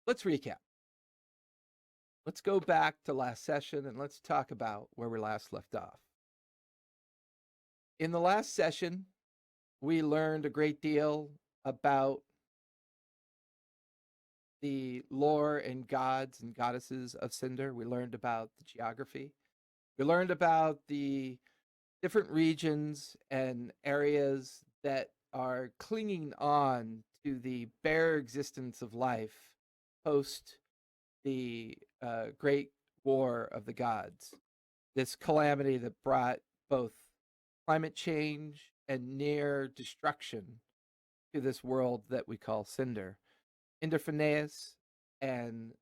let's recap. Let's go back to last session and let's talk about where we last left off. In the last session, we learned a great deal about the lore and gods and goddesses of Sinder. We learned about the geography. We learned about the different regions and areas that are clinging on to the bare existence of life post the great war of the gods. This calamity that brought both climate change and near destruction to this world that we call Cinder. Inderphaneus and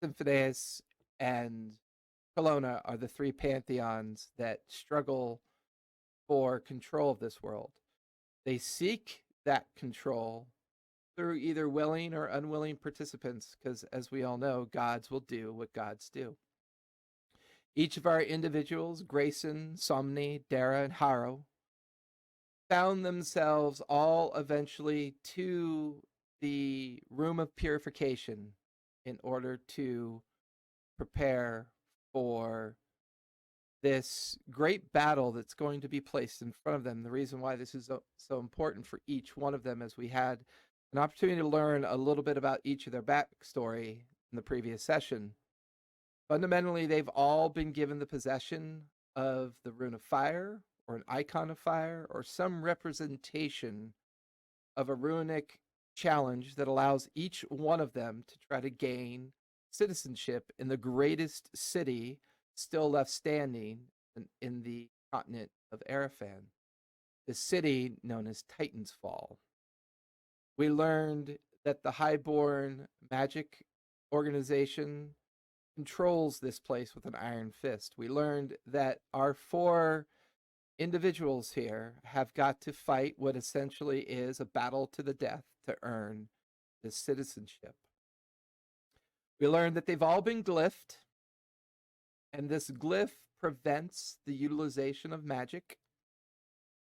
Symphoneus and Kelowna are the three pantheons that struggle for control of this world. They seek that control through either willing or unwilling participants, because as we all know, gods will do what gods do. Each of our individuals, Grayson, Somni, Dara, and Haro, found themselves all eventually to the room of purification in order to prepare for this great battle that's going to be placed in front of them. The reason why this is so important for each one of them is we had an opportunity to learn a little bit about each of their backstory in the previous session. Fundamentally, they've all been given the possession of the Rune of Fire, or an icon of fire, or some representation of a runic challenge that allows each one of them to try to gain citizenship in the greatest city still left standing in the continent of Arafan, the city known as Titan's Fall. We learned that the Highborn Magic Organization controls this place with an iron fist. We learned that our four individuals here have got to fight what essentially is a battle to the death to earn this citizenship. We learned that they've all been glyphed, and this glyph prevents the utilization of magic.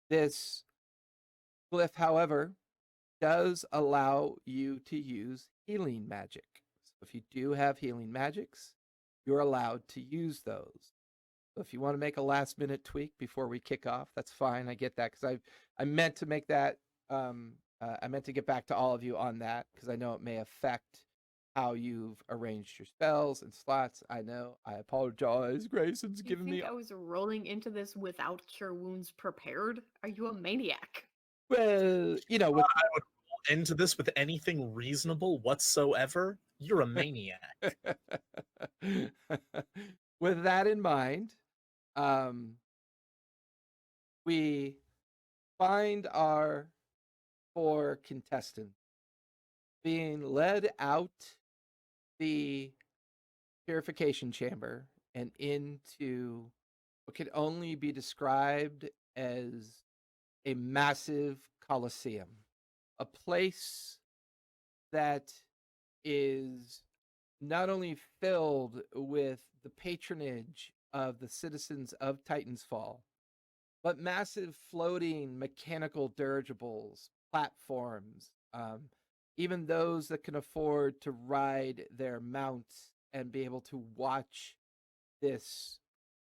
This glyph, however, does allow you to use healing magic. So if you do have healing magics, you're allowed to use those. So if you want to make a last minute tweak before we kick off, that's fine. I get that, because I meant to make that. I meant to get back to all of you on that, because I know it may affect how you've arranged your spells and slots. I know. I apologize. Grayson's giving me. I was rolling into this without cure wounds prepared? Are you a maniac? Well, I would roll into this with anything reasonable whatsoever. You're a maniac. With that in mind, we find our four contestants being led out the purification chamber and into what could only be described as a massive coliseum, a place that is not only filled with the patronage of the citizens of Titan's Fall, but massive floating mechanical dirigibles, platforms, even those that can afford to ride their mounts and be able to watch this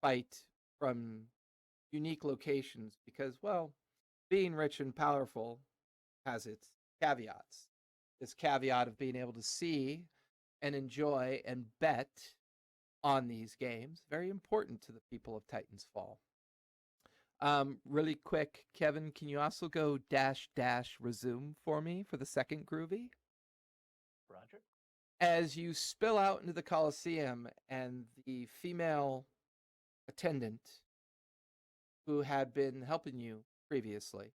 fight from unique locations, because, well, being rich and powerful has its caveats. This caveat of being able to see and enjoy and bet on these games, very important to the people of Titan's Fall. Really quick, Kevin, can you also go -- resume for me for the second groovy? Roger. As you spill out into the Coliseum and the female attendant who had been helping you previously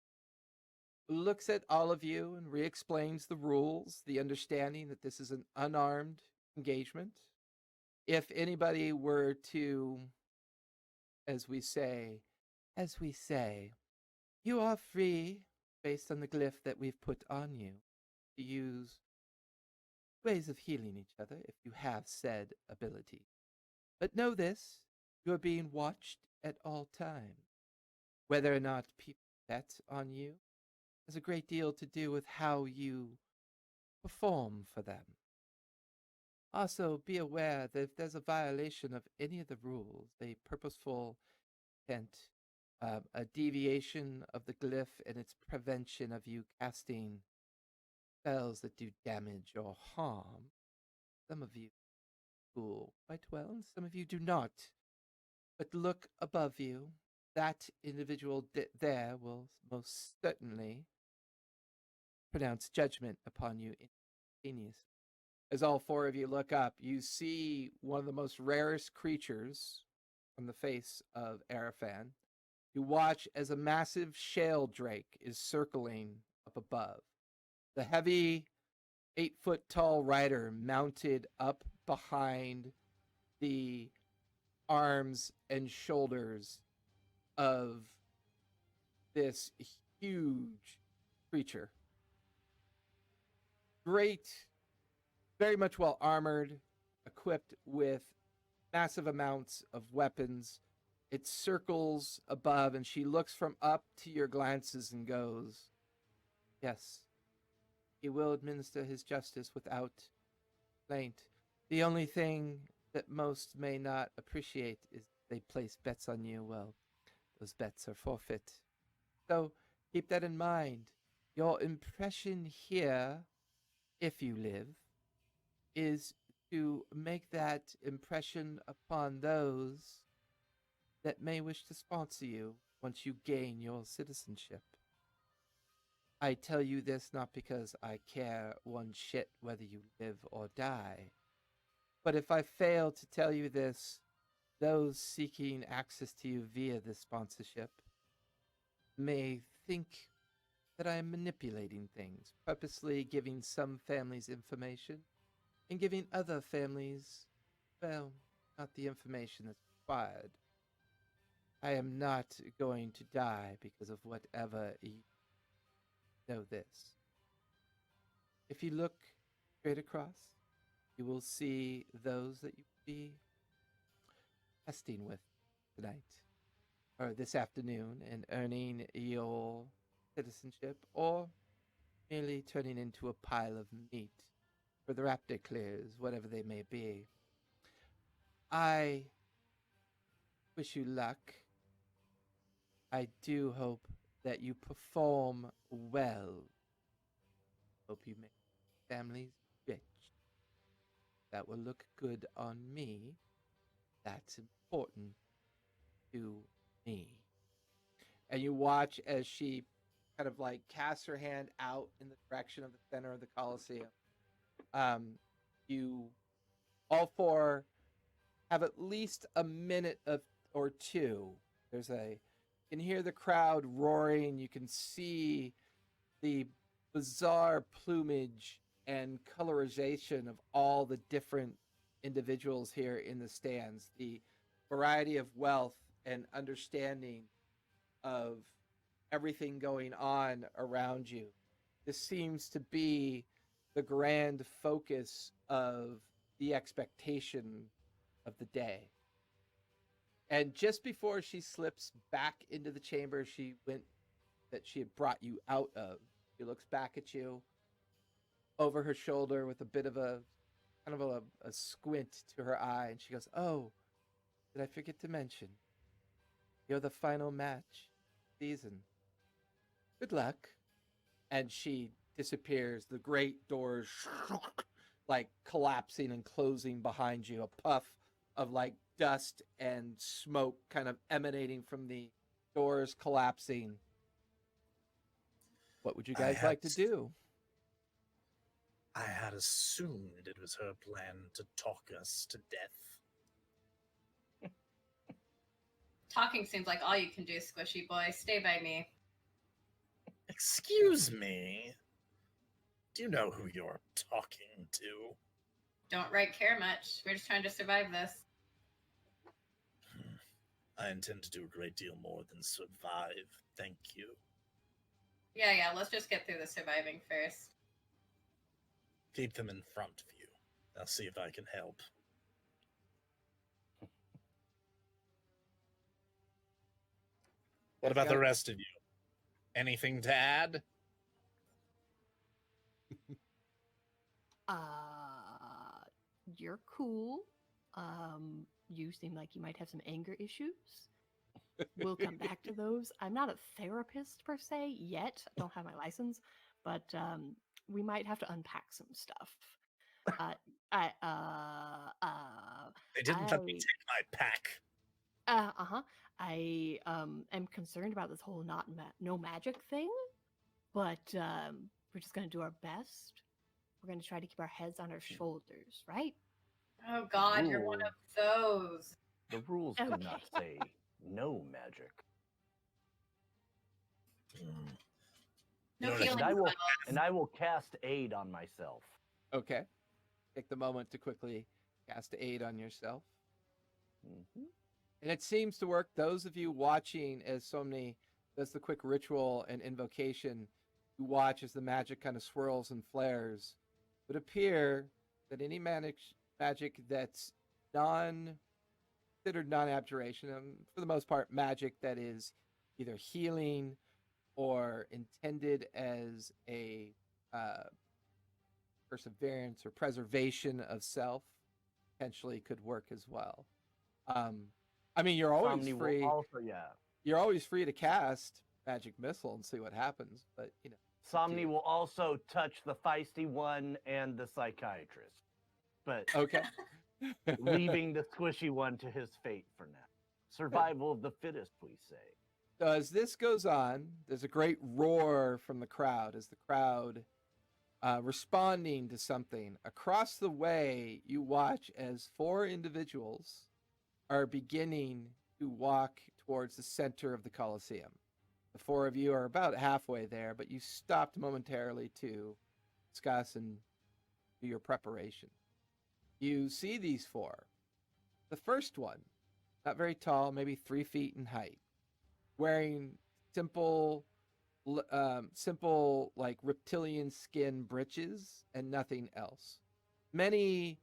looks at all of you and re-explains the rules, the understanding that this is an unarmed engagement. If anybody were to, as we say, you are free, based on the glyph that we've put on you, to use ways of healing each other if you have said ability. But know this, you are being watched at all times. Whether or not people bet on you has a great deal to do with how you perform for them. Also, be aware that if there's a violation of any of the rules, a purposeful intent, a deviation of the glyph and its prevention of you casting spells that do damage or harm, some of you do quite well, and some of you do not. But look above you. That individual there will most certainly pronounce judgment upon you instantaneously. As all four of you look up, you see one of the most rarest creatures on the face of Arafan. You watch as a massive shale drake is circling up above. The heavy 8-foot tall rider mounted up behind the arms and shoulders of this huge creature. Great, very much well armored, equipped with massive amounts of weapons. It circles above, and she looks from up to your glances and goes, "Yes, he will administer his justice without complaint. The only thing that most may not appreciate is they place bets on you. Well, those bets are forfeit. So keep that in mind. Your impression here, if you live, is to make that impression upon those that may wish to sponsor you once you gain your citizenship. I tell you this not because I care one shit whether you live or die, but if I fail to tell you this, those seeking access to you via this sponsorship may think that I am manipulating things, purposely giving some families information and giving other families, well, not the information that's required. I am not going to die because of whatever you know this. If you look straight across, you will see those that you will be testing with tonight or this afternoon and earning your citizenship, or merely turning into a pile of meat for the raptor clears, whatever they may be. I wish you luck. I do hope that you perform well. Hope you make families rich. That will look good on me. That's important to me. And you watch as she kind of like casts her hand out in the direction of the center of the Colosseum. You all four have at least a minute or two. You can hear the crowd roaring. You can see the bizarre plumage and colorization of all the different individuals here in the stands, the variety of wealth and understanding of everything going on around you. This seems to be the grand focus of the expectation of the day. And just before she slips back into the chamber that she had brought you out of, she looks back at you over her shoulder with a bit of a kind of a squint to her eye, and she goes, "Oh, did I forget to mention? You're the final match season. Good luck." And she disappears. The great doors like collapsing and closing behind you. A puff of like dust and smoke kind of emanating from the doors collapsing. What would you guys like to do? I had assumed it was her plan to talk us to death. Talking seems like all you can do, squishy boy. Stay by me. Excuse me. Do you know who you're talking to? Don't right care much. We're just trying to survive this. I intend to do a great deal more than survive. Thank you. Yeah, let's just get through the surviving first. Keep them in front of you. I'll see if I can help. What about the rest of you? Anything to add? you're cool. You seem like you might have some anger issues. We'll come back to those. I'm not a therapist per se yet. I don't have my license, but we might have to unpack some stuff. I They didn't let me take my pack. I am concerned about this whole no magic thing, but we're just gonna do our best. We're gonna try to keep our heads on our shoulders, right? Oh God, you're one of those. The rules Okay. did not say no magic. No You know, healing And I will cast aid on myself. Okay. Take the moment to quickly cast aid on yourself. Mhm. And it seems to work. Those of you watching as Somni does the quick ritual and invocation, you watch as the magic kind of swirls and flares. It would appear that any magic that's considered non-abjuration, for the most part, magic that is either healing or intended as a perseverance or preservation of self, potentially could work as well. I mean, you're always Somni will free. also, You're always free to cast magic missile and see what happens, but you know. Somni will also touch the feisty one and the psychiatrist, but Okay. leaving the squishy one to his fate for now. Survival of the fittest, we say. So as this goes on, there's a great roar from the crowd as the crowd responding to something. Across the way, you watch as 4 individuals are beginning to walk towards the center of the Colosseum. The 4 of you are about halfway there, but you stopped momentarily to discuss and do your preparation. You see these 4. The first one, not very tall, maybe 3 feet in height, wearing simple like reptilian skin breeches and nothing else. Many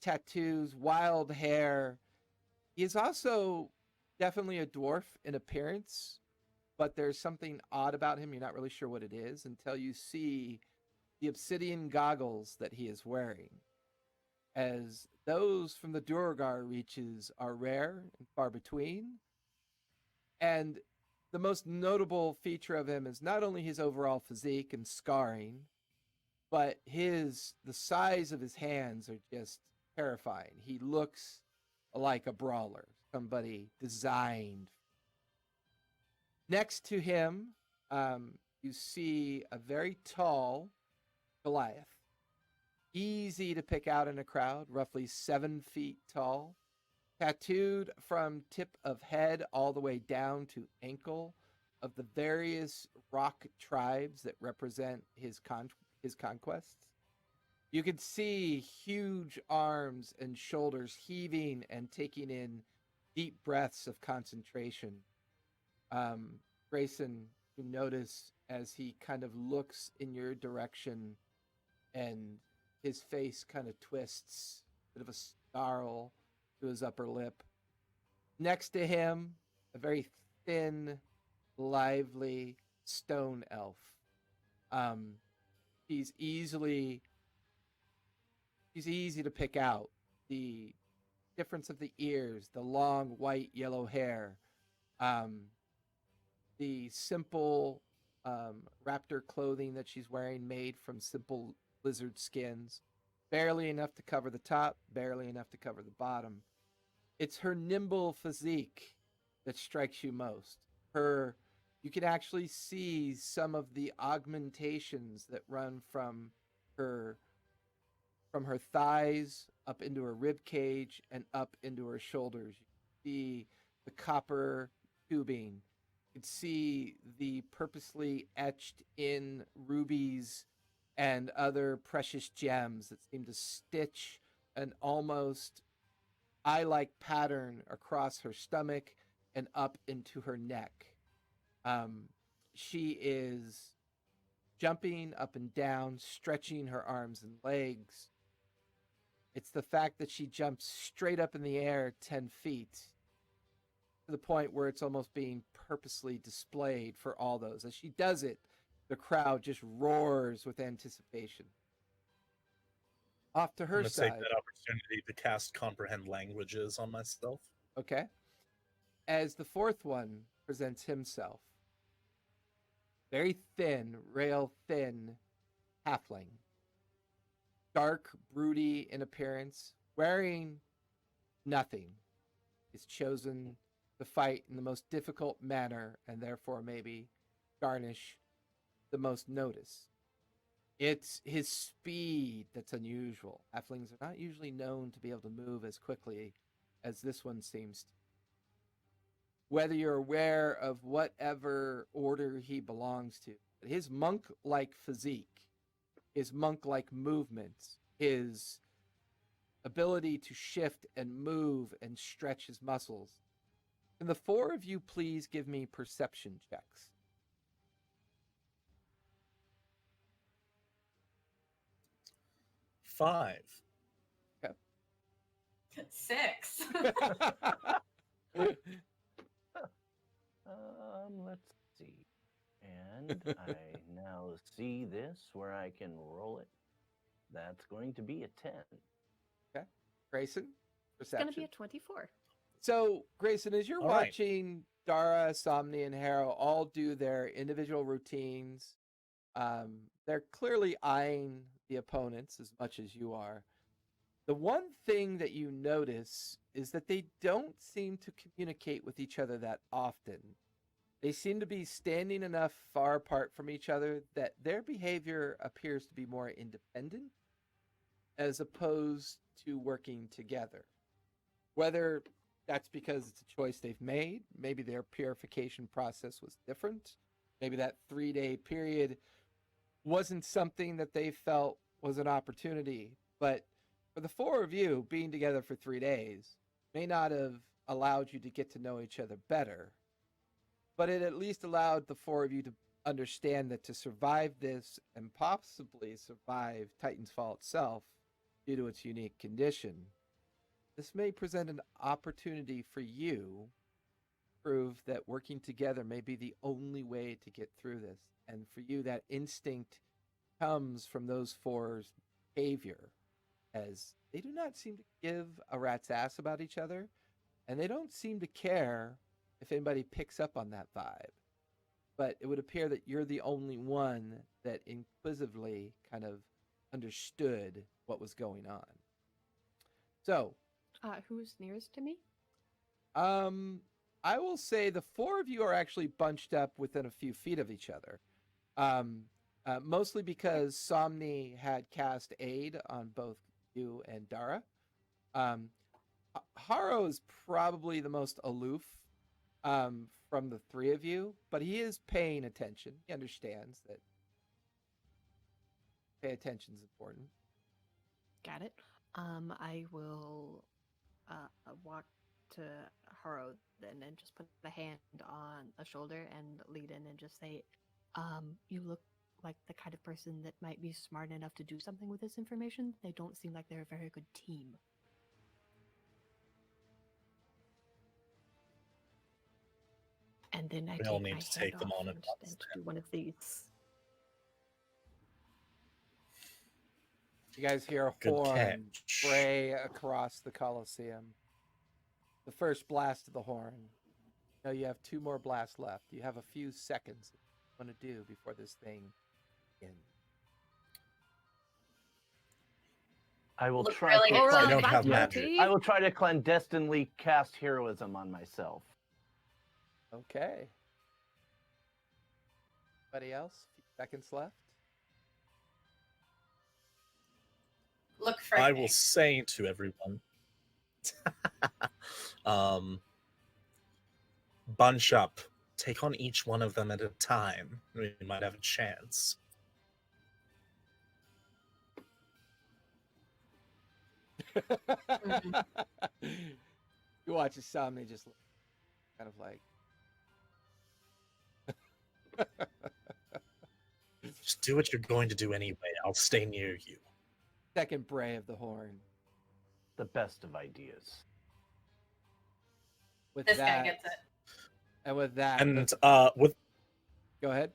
tattoos, wild hair. He is also definitely a dwarf in appearance, but there's something odd about him. You're not really sure what it is until you see the obsidian goggles that he is wearing, as those from the Duergar reaches are rare and far between. And the most notable feature of him is not only his overall physique and scarring, but the size of his hands are just terrifying. He looks like a brawler, somebody designed. Next to him, you see a very tall Goliath. Easy to pick out in a crowd, roughly 7 feet tall. Tattooed from tip of head all the way down to ankle of the various rock tribes that represent his conquests. You can see huge arms and shoulders heaving and taking in deep breaths of concentration. Grayson, you notice as he kind of looks in your direction and his face kind of twists, a bit of a snarl to his upper lip. Next to him, a very thin, lively stone elf. He's easy to pick out. The difference of the ears, the long white yellow hair, the simple raptor clothing that she's wearing made from simple lizard skins, barely enough to cover the top, barely enough to cover the bottom. It's her nimble physique that strikes you most. You can actually see some of the augmentations that run from her thighs up into her rib cage and up into her shoulders. You can see the copper tubing. You can see the purposely etched in rubies and other precious gems that seem to stitch an almost eye-like pattern across her stomach and up into her neck. She is jumping up and down, stretching her arms and legs. It's the fact that she jumps straight up in the air 10 feet to the point where it's almost being purposely displayed for all those. As she does it, the crowd just roars with anticipation. Off to I'm her gonna take side. that opportunity to cast comprehend languages on myself. Okay. As the fourth one presents himself, very thin, rail thin halfling, dark, broody in appearance, wearing nothing. He's chosen to fight in the most difficult manner and therefore maybe garnish the most notice. It's his speed that's unusual. Halflings are not usually known to be able to move as quickly as this one seems to. Whether you're aware of whatever order he belongs to, his monk like physique, his monk like movements, his ability to shift and move and stretch his muscles. Can the four of you please give me perception checks? 5. 6. Let's see. And I now see this where I can roll it. That's going to be a 10. Grayson, It's going to perception. be a 24. So, Grayson, as you're All right. watching Dara, Somni, and Harrow all do their individual routines, they're clearly eyeing the opponents as much as you are. The one thing that you notice is that they don't seem to communicate with each other that often. They seem to be standing enough far apart from each other that their behavior appears to be more independent as opposed to working together. Whether that's because it's a choice they've made, maybe their purification process was different, maybe that 3-day period wasn't something that they felt was an opportunity. But for the four of you, being together for 3 days may not have allowed you to get to know each other better, but it at least allowed the four of you to understand that to survive this and possibly survive Titan's Fall itself due to its unique condition, this may present an opportunity for you to prove that working together may be the only way to get through this. And for you, that instinct comes from those four's behavior, as they do not seem to give a rat's ass about each other, and they don't seem to care if anybody picks up on that vibe. But it would appear that you're the only one that inquisitively kind of understood what was going on. So, Who's nearest to me? I will say the four of you are actually bunched up within a few feet of each other. Mostly because Somni had cast aid on both you and Dara. Haro is probably the most aloof from the three of you, but he is paying attention. He understands that pay attention is important. Got it. I will walk to Haro then and just put a hand on a shoulder and lead in and just say, you look like the kind of person that might be smart enough to do something with this information. They don't seem like they're a very good team. And then I We all take need my to hand take them off on at and once do one of these. You guys hear a Good horn catch. bray across the Colosseum. The first blast of the horn. Now you have 2 more blasts left. You have a few seconds what you want to do before this thing ends. I will Look try really to. excited. I don't have magic. I will try to clandestinely cast heroism on myself. Okay. Anybody else? Few seconds left. Look I frightening. will say to everyone, bunch up. Take on each one of them at a time. We might have a chance. You watch Somni just kind of like. Just do what you're going to do anyway. I'll stay near you. Second bray of the horn. The best of ideas. With This that, guy gets it. and with that, And the- with go ahead.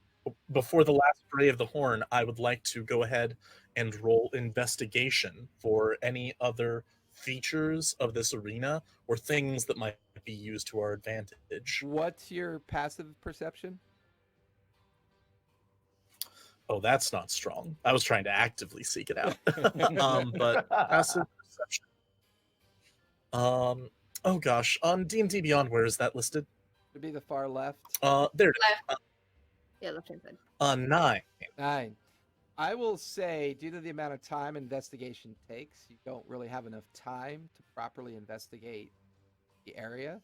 before the last bray of the horn, I would like to go ahead and roll investigation for any other features of this arena or things that might be used to our advantage. What's your passive perception? Oh, that's not strong. I was trying to actively seek it out. But passive perception. Oh gosh, on D&D Beyond, where is that listed? To be the far left. There it is. Yeah, left hand side. 9. 9. I will say, due to the amount of time investigation takes, you don't really have enough time to properly investigate the area.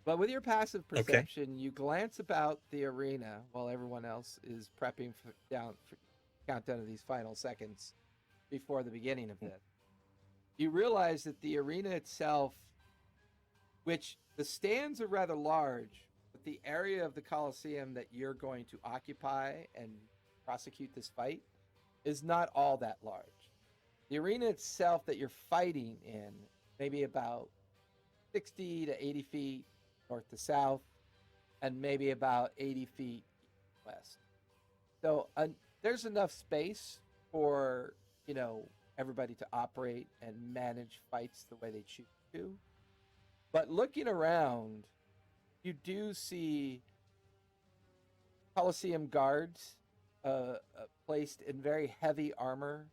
But with your passive perception, you glance about the arena while everyone else is prepping for countdown of these final seconds before the beginning of this. You realize that the arena itself, which the stands are rather large, but the area of the Colosseum that you're going to occupy and prosecute this fight is not all that large. The arena itself that you're fighting in, maybe about 60 to 80 feet north to south, and maybe about 80 feet west. So there's enough space for, everybody to operate and manage fights the way they choose to. But looking around, you do see Colosseum guards placed in very heavy armor,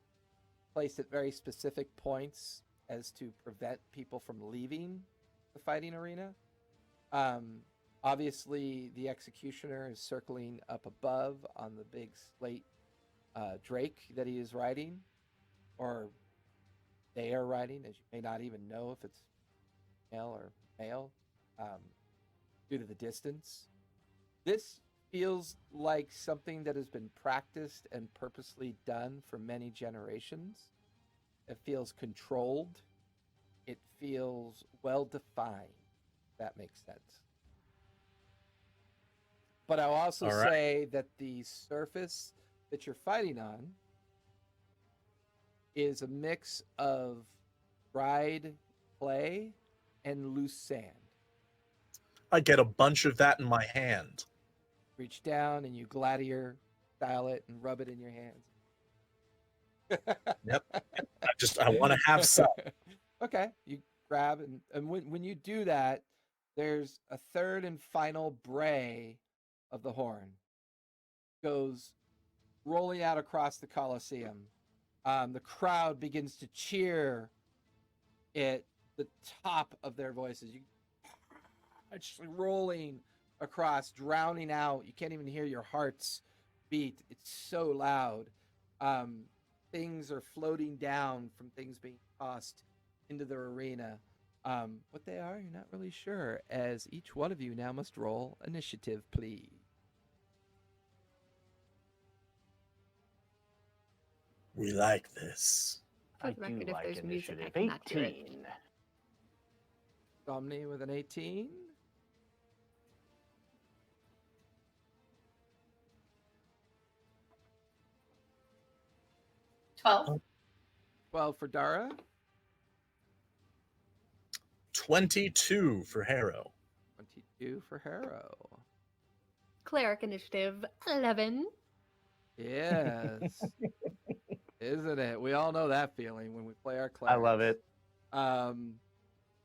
placed at very specific points as to prevent people from leaving the fighting arena. Obviously, the executioner is circling up above on the big slate drake that he is riding, or they are riding, as you may not even know if it's male or male, due to the distance. This feels like something that has been practiced and purposely done for many generations. It feels controlled. It feels well defined. If that makes sense. But I'll also say that the surface that you're fighting on is a mix of dried clay and loose sand. I get a bunch of that in my hand. Reach down and you gladiator style it and rub it in your hands. Yep. I want to have some. Okay. You grab and when you do that, there's a third and final bray of the horn. Goes rolling out across the Colosseum. The crowd begins to cheer at the top of their voices. It's just rolling across, drowning out. You can't even hear your hearts beat. It's so loud. Things are floating down from things being tossed into the arena. What they are, you're not really sure, as each one of you now must roll initiative, please. We like this. For I the record, do if like there's music, I initiative. cannot hear it. 18. Somni with an 18. $12. 12 for Dara. 22 for Harrow. 22 for Harrow. Cleric initiative 11. Yes. Isn't it? We all know that feeling when we play our clerics. I love it. All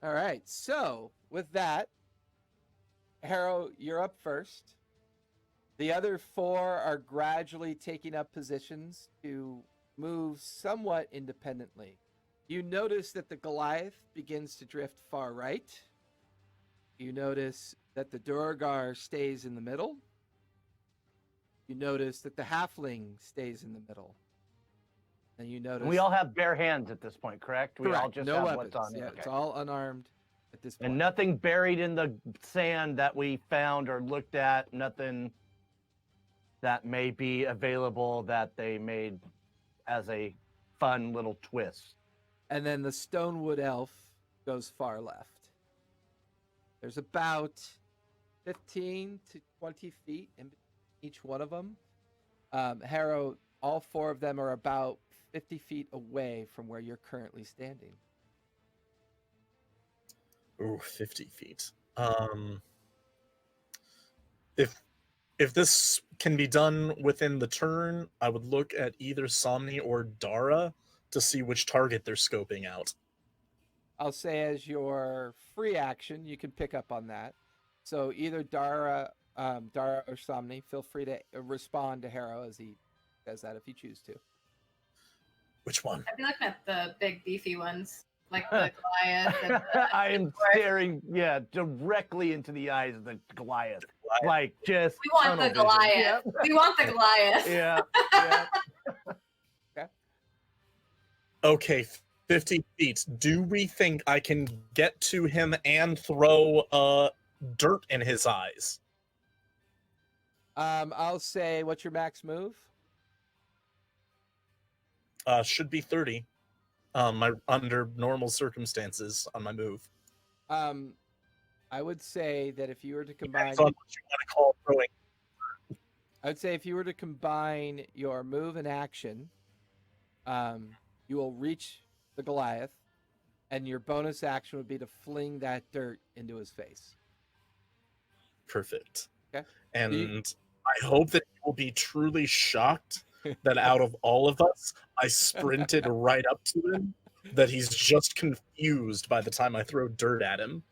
right. So with that, Harrow, you're up first. The other 4 are gradually taking up positions to move somewhat independently. You notice that the Goliath begins to drift far right. You notice that the Duergar stays in the middle. You notice that the Halfling stays in the middle. And you notice... We all have bare hands at this point, correct? We all Correct. just No have weapons. what's on Yeah, it. Okay. it's all unarmed at this point. And nothing buried in the sand that we found or looked at, nothing that may be available that they made as a fun little twist. And then the Stonewood Elf goes far left. There's about 15 to 20 feet in each one of them. Harrow, all 4 of them are about 50 feet away from where you're currently standing. Ooh, 50 feet. If this can be done within the turn, I would look at either Somni or Dara to see which target they're scoping out. I'll say as your free action, you can pick up on that. So either Dara or Somni, feel free to respond to Harrow as he says that if you choose to. Which one? I'd be looking at the big beefy ones, like the Goliath. And the I am dwarf. staring, directly into the eyes of the Goliath. Like, just. We want tunnel the vision. Goliath. Yep. We want the Goliath. Yeah. Okay, 50 feet. Do we think I can get to him and throw dirt in his eyes? I'll say, what's your max move? Should be 30. Under normal circumstances on my move. I would say that if you were to combine, Depends on what you want to call throwing. I would say if you were to combine your move and action, you will reach the Goliath, and your bonus action would be to fling that dirt into his face. Perfect. Okay. And I hope that you will be truly shocked that out of all of us, I sprinted right up to him, that he's just confused by the time I throw dirt at him.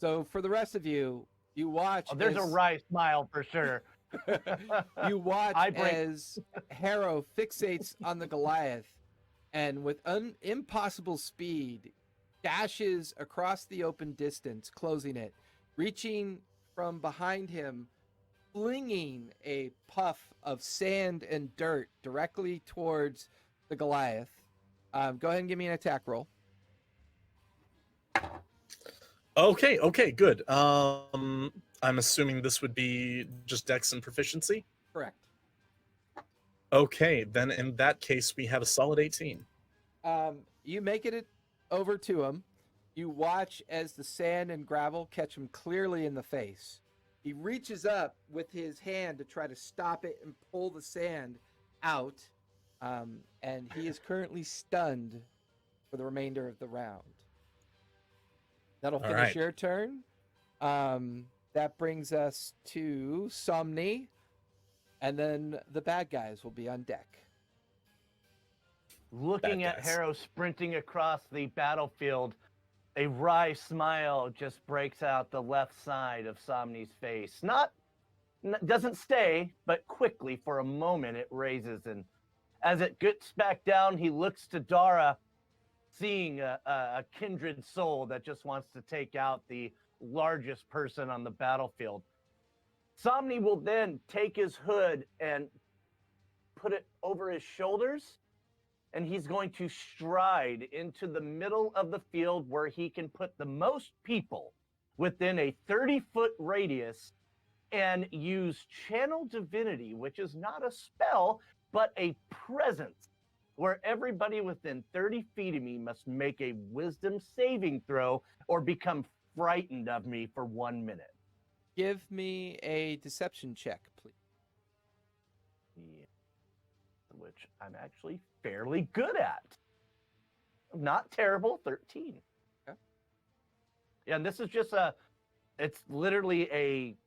So for the rest of you, you watch. Oh, there's a wry smile for sure. You watch I break- as Harrow fixates on the Goliath and with impossible speed dashes across the open distance, closing it, reaching from behind him, flinging a puff of sand and dirt directly towards the Goliath. Go ahead and give me an attack roll. Okay, good. I'm assuming this would be just Dex and proficiency? Correct. Okay, then in that case, we have a solid 18. You make it over to him. You watch as the sand and gravel catch him clearly in the face. He reaches up with his hand to try to stop it and pull the sand out. And he is currently stunned for the remainder of the round. That'll finish right. your turn. That brings us to Somni. And then the bad guys will be on deck. Looking Bad at guys. Harrow sprinting across the battlefield, a wry smile just breaks out the left side of Somni's face. Doesn't stay, but quickly for a moment it raises, and as it gets back down, he looks to Dara, seeing a kindred soul that just wants to take out the largest person on the battlefield. Somni will then take his hood and put it over his shoulders, and he's going to stride into the middle of the field where he can put the most people within a 30-foot radius and use Channel Divinity, which is not a spell, but a presence, where everybody within 30 feet of me must make a wisdom saving throw or become frightened of me for 1 minute. Give me a deception check, please. Yeah. Which I'm actually fairly good at. Not terrible, 13. Okay. Yeah, and this is just it's literally a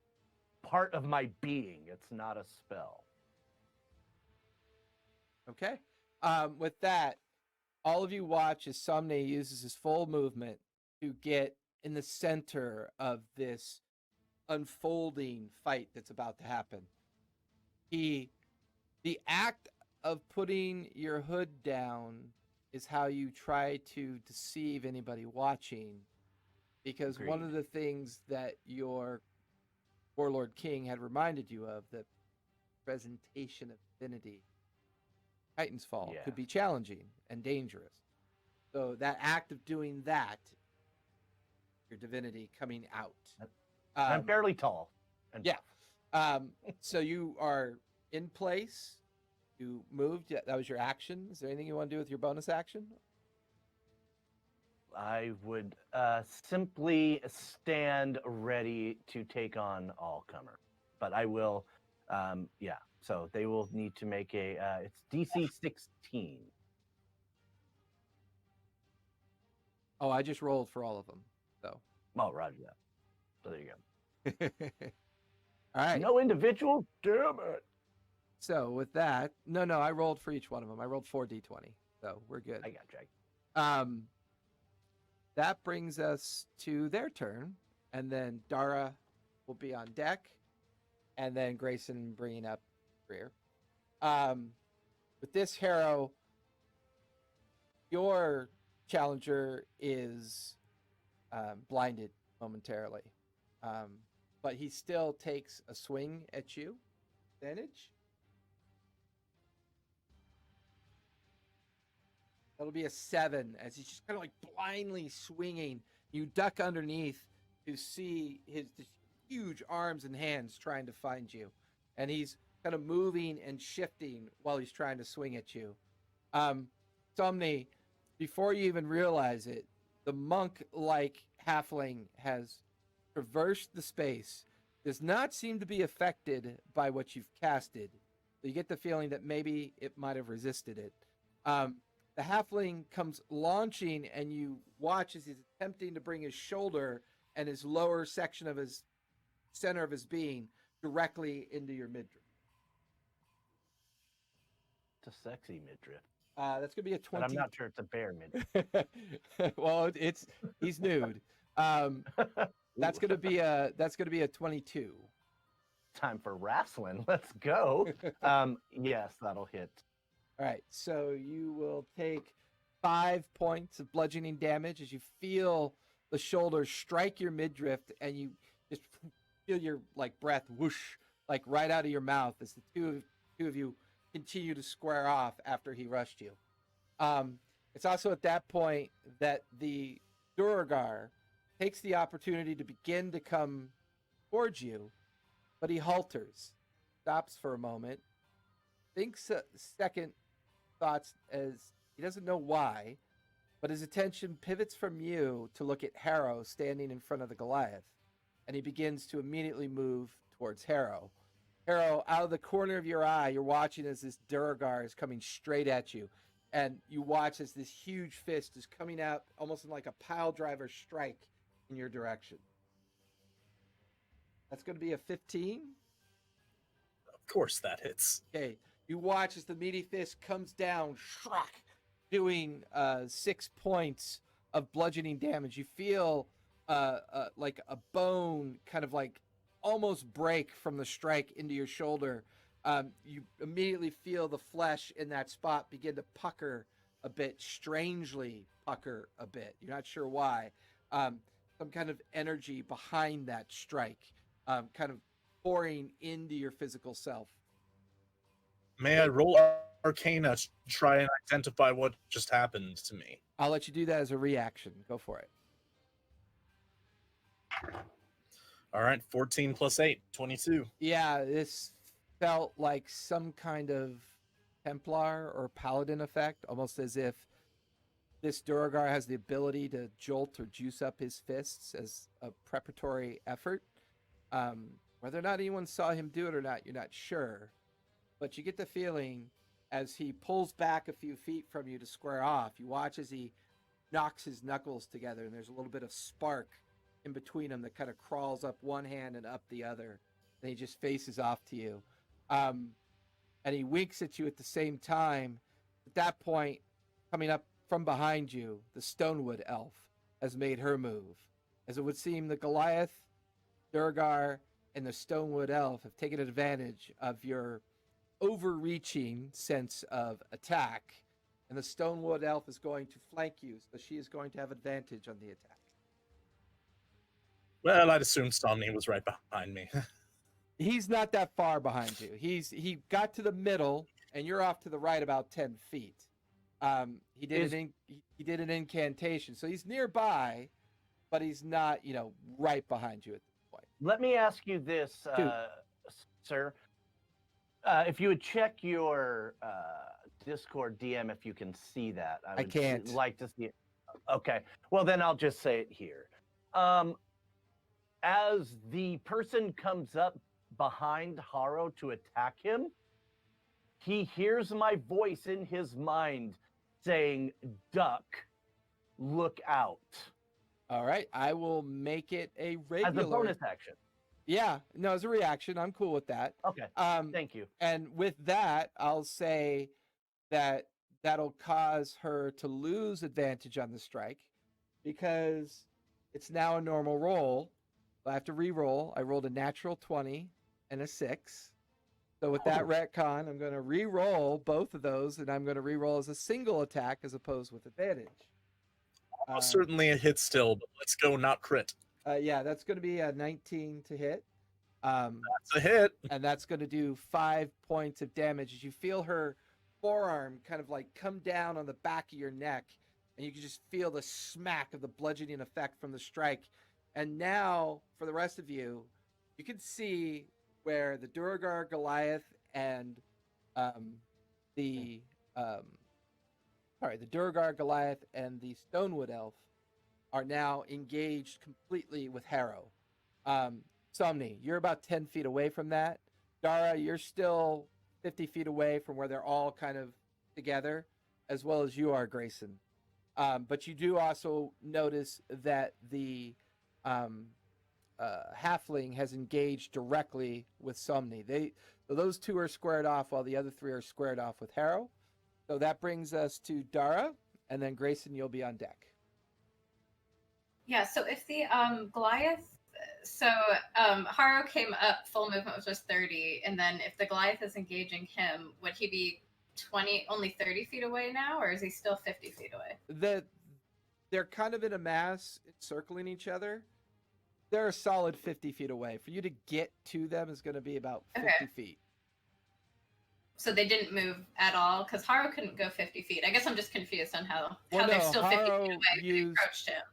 part of my being. It's not a spell. Okay. With that, all of you watch as Somni uses his full movement to get in the center of this unfolding fight that's about to happen. The act of putting your hood down is how you try to deceive anybody watching, because one Agreed. of the things that your Warlord King had reminded you of, the presentation of divinity, Titan's Fall, Yeah. could be challenging and dangerous. So that act of doing that, your divinity coming out. I'm fairly tall. And yeah. So you are in place. You moved. Yeah, that was your action. Is there anything you want to do with your bonus action? I would simply stand ready to take on all comer. But I will, yeah. So they will need to make it's DC 16. Oh, I just rolled for all of them. So. Oh, roger that. So there you go. All right. No individual? Damn it. So with that, no, I rolled for each one of them. I rolled 4d20, so we're good. I got you. That brings us to their turn, and then Dara will be on deck, and then Grayson bringing up rear. With this Harrow, your challenger is blinded momentarily, but he still takes a swing at you. Advantage. That'll be a 7 as he's just kind of like blindly swinging. You duck underneath to see his huge arms and hands trying to find you, and he's kind of moving and shifting while he's trying to swing at you. Somni, before you even realize it, the monk-like halfling has traversed the space, does not seem to be affected by what you've casted. So you get the feeling that maybe it might have resisted it. The halfling comes launching, and you watch as he's attempting to bring his shoulder and his lower section of his center of his being directly into your midriff. It's a sexy midriff. That's gonna be a 20. But I'm not sure it's a bear midriff. Well, he's nude. That's gonna be a 22. Time for wrestling. Let's go. Yes, that'll hit. All right, so you will take 5 points of bludgeoning damage as you feel the shoulder strike your midriff, and you just feel your breath whoosh right out of your mouth as the two of you continue to square off after he rushed you. It's also at that point that the Duergar takes the opportunity to begin to come towards you, but he halters, stops for a moment, thinks a second thoughts as he doesn't know why, but his attention pivots from you to look at Harrow standing in front of the Goliath, and he begins to immediately move towards Harrow. Harrow, out of the corner of your eye, you're watching as this Duergar is coming straight at you, and you watch as this huge fist is coming out almost in like a pile driver strike in your direction. That's going to be a 15. Of course that hits. Okay. You watch as the meaty fist comes down, shrack, doing 6 points of bludgeoning damage. You feel like a bone kind of almost break from the strike into your shoulder. You immediately feel the flesh in that spot begin to pucker a bit, strangely pucker a bit. You're not sure why. Some kind of energy behind that strike, kind of pouring into your physical self. May I roll Arcana to try and identify what just happened to me? I'll let you do that as a reaction. Go for it. All right, 14 plus 8, 22. Yeah, this felt like some kind of Templar or Paladin effect, almost as if this Duergar has the ability to jolt or juice up his fists as a preparatory effort. Whether or not anyone saw him do it or not, you're not sure. But you get the feeling as he pulls back a few feet from you to square off, you watch as he knocks his knuckles together, and there's a little bit of spark in between them that kind of crawls up one hand and up the other. And he just faces off to you. And he winks at you at the same time. At that point, coming up from behind you, the Stonewood elf has made her move. As it would seem, the Goliath, Duergar, and the Stonewood elf have taken advantage of your overreaching sense of attack, and the Stonewood elf is going to flank you, so she is going to have advantage on the attack. Well, I'd assume Somni was right behind me. He's not that far behind you. He got to the middle, and you're off to the right about 10 feet. He did an incantation, so he's nearby, but he's not, right behind you at this point. Let me ask you this, sir. If you would check your Discord DM, if you can see that. I can't. Like to see it. Okay. Well, then I'll just say it here. As the person comes up behind Harrow to attack him, he hears my voice in his mind saying, "Duck, look out." All right. I will make it a regular. As a bonus action. Yeah, no, it's a reaction. I'm cool with that. Okay, Um, thank you. and with that, I'll say that that'll cause her to lose advantage on the strike because it's now a normal roll. I have to re-roll. I rolled a natural 20 and a 6. So with that Oh. retcon, I'm going to re-roll both of those, and I'm going to re-roll as a single attack as opposed with advantage. Almost certainly a hit still, but let's go not crit. Yeah, that's going to be a 19 to hit. That's a hit. And that's going to do 5 points of damage as you feel her forearm kind of like come down on the back of your neck, and you can just feel the smack of the bludgeoning effect from the strike. And now, for the rest of you, you can see where the Duergar Goliath and the Duergar Goliath and the Stonewood Elf are now engaged completely with Harrow. Somni, you're about 10 feet away from that. Dara, you're still 50 feet away from where they're all kind of together, as well as you are, Grayson. But you do also notice that the Halfling has engaged directly with Somni. So those two are squared off while the other three are squared off with Harrow. So that brings us to Dara, and then Grayson, you'll be on deck. Yeah, so if the Goliath, so Haro came up, full movement was just 30, and then if the Goliath is engaging him, would he be only 30 feet away now, or is he still 50 feet away? They're kind of in a mass circling each other. They're a solid 50 feet away. For you to get to them is going to be about 50 feet. So they didn't move at all? Because Haro couldn't go 50 feet. I guess I'm just confused on how they're still 50 feet away when you approached him.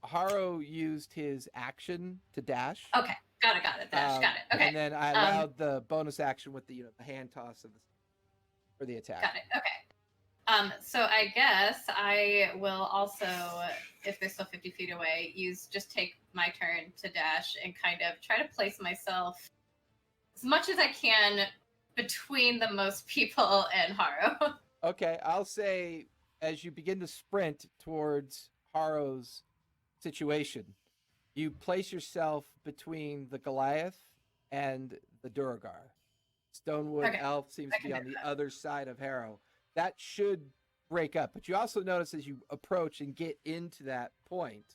Haro used his action to dash. Okay, got it. Dash, got it. Okay. And then I allowed the bonus action with the hand toss for the attack. Got it. Okay. So I guess I will also, if they're still 50 feet away, just take my turn to dash and kind of try to place myself as much as I can between the most people and Haro. Okay, I'll say as you begin to sprint towards Haro's situation, you place yourself between the Goliath and the Duergar. Stonewood Elf seems to be on the other side of Harrow. That should break up, but you also notice as you approach and get into that point,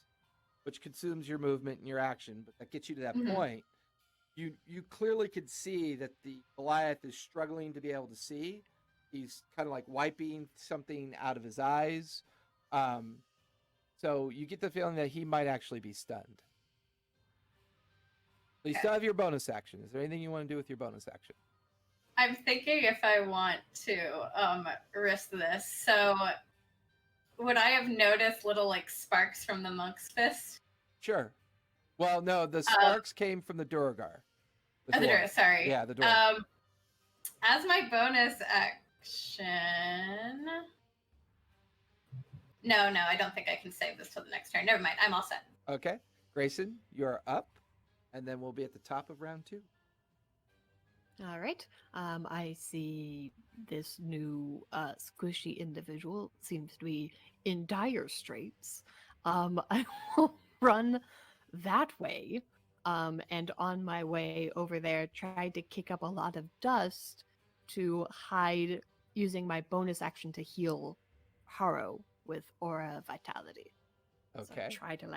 which consumes your movement and your action, but that gets you to that point, you clearly could see that the Goliath is struggling to be able to see. He's kind of like wiping something out of his eyes. So you get the feeling that he might actually be stunned. But you still have your bonus action. Is there anything you want to do with your bonus action? I'm thinking if I want to risk this. So would I have noticed little like sparks from the monk's fist? Sure. Well, no, the sparks came from the Duergar. The dwarf, sorry. Yeah, the dwarf. As my bonus action... No, I don't think I can save this till the next turn. Never mind, I'm all set. Okay. Grayson, you're up, and then we'll be at the top of round 2. All right. I see this new squishy individual seems to be in dire straits. I will run that way, and on my way over there, try to kick up a lot of dust to hide using my bonus action to heal Haro with Aura Vitality. Okay. So try to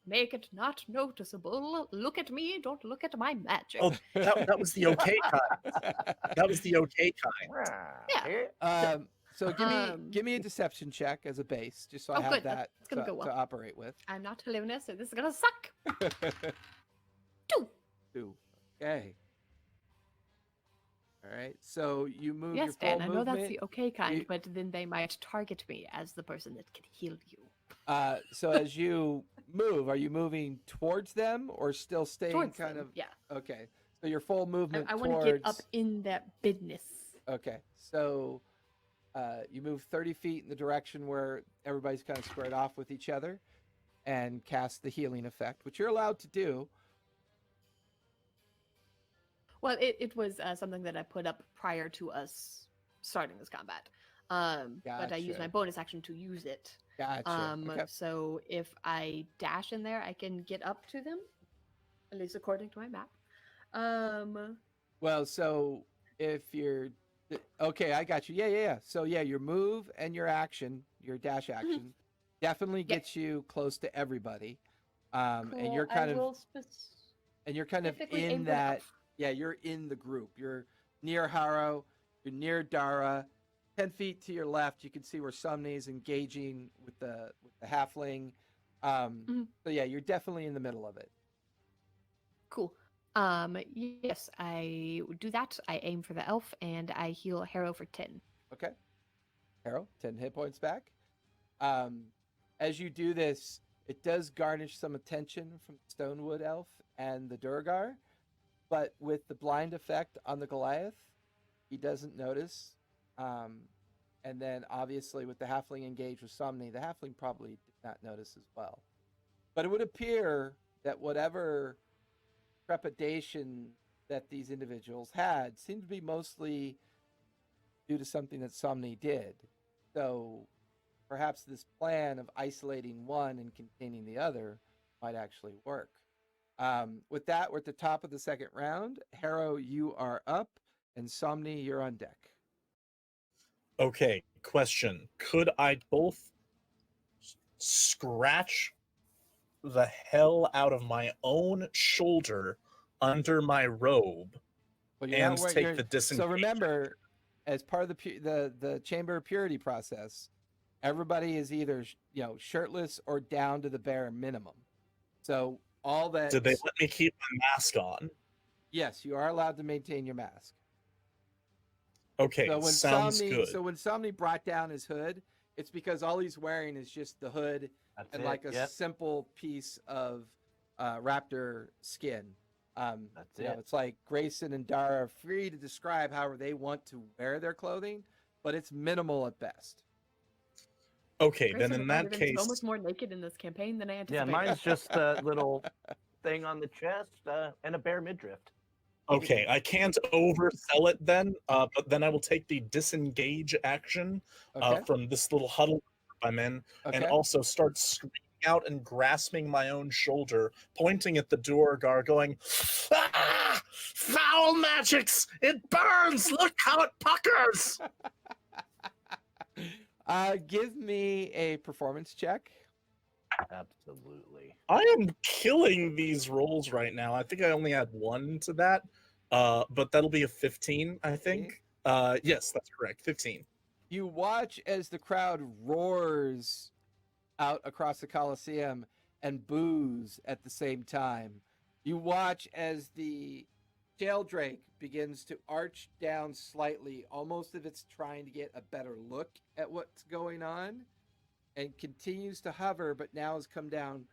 make it not noticeable. Look at me, don't look at my magic. Oh, that was the okay kind. That was the okay kind. Yeah. So give me a deception check as a base, just so I have good. that That's gonna go well. to operate with. I'm not Helena, so this is gonna suck. 2. Okay. All right. So you move your Yes, full Dan, I know movement. that's the okay kind, but then they might target me as the person that can heal you. So as you move, are you moving towards them or still staying Towards kind them, of? yeah. Okay. So your full movement I towards. want to get up in that business. Okay. So you move 30 feet in the direction where everybody's kind of squared off with each other and cast the healing effect, which you're allowed to do. Well, it was something that I put up prior to us starting this combat. But I used my Gotcha. bonus action to use it. Gotcha. Okay. So if I dash in there, I can get up to them, at least according to my map. Well, so if you're okay, I got you. Yeah. So yeah, your move and your action, your dash action, definitely Yeah. gets you close to everybody. And Cool. you're I kind of will specifically aim in for the that. elf. Yeah, you're in the group. You're near Haro. You're near Dara. 10 feet to your left, you can see where Sumney is engaging with the halfling. So yeah, you're definitely in the middle of it. Cool. Yes, I would do that. I aim for the elf and I heal Harrow for 10. Okay. Haro, 10 hit points back. As you do this, it does garnish some attention from the Stonewood elf and the Durgar, but with the blind effect on the Goliath, he doesn't notice. And then obviously with the halfling engaged with Somni, the halfling probably did not notice as well. But it would appear that whatever trepidation that these individuals had seemed to be mostly due to something that Somni did. So perhaps this plan of isolating one and containing the other might actually work. With that, we're at the top of the second round. Harrow, you are up, and Somni, you're on deck. Okay, question. Could I both scratch the hell out of my own shoulder under my robe Well, you're and not where take you're, the disengage? so remember, as part of the chamber of purity process, everybody is either shirtless or down to the bare minimum. So all that. Did they let me keep my mask on? Yes, you are allowed to maintain your mask. Okay, So when sounds Somni, good. so when Somni brought down his hood, it's because all he's wearing is just the hood That's and it. like a Yep. simple piece of raptor skin. That's it. It's like Grayson and Dara are free to describe however they want to wear their clothing, but it's minimal at best. Okay, Grayson then in and I are that gonna be case, almost more naked in this campaign than I Yeah, anticipated. mine's just a little thing on the chest and a bare midriff. okay, I can't oversell it then, but then I will take the disengage action Okay. from this little huddle I'm in, and Okay. also start screaming out and grasping my own shoulder, pointing at the Duergar, going, "Ah! Foul magics! It burns! Look how it puckers!" Give me a performance check. Absolutely. I am killing these rolls right now. I think I only had one to that, but that'll be a 15, I think. Yes, that's correct, 15. You watch as the crowd roars out across the Coliseum and boos at the same time. You watch as the Jaildrake begins to arch down slightly, almost as if it's trying to get a better look at what's going on, and continues to hover, but now has come down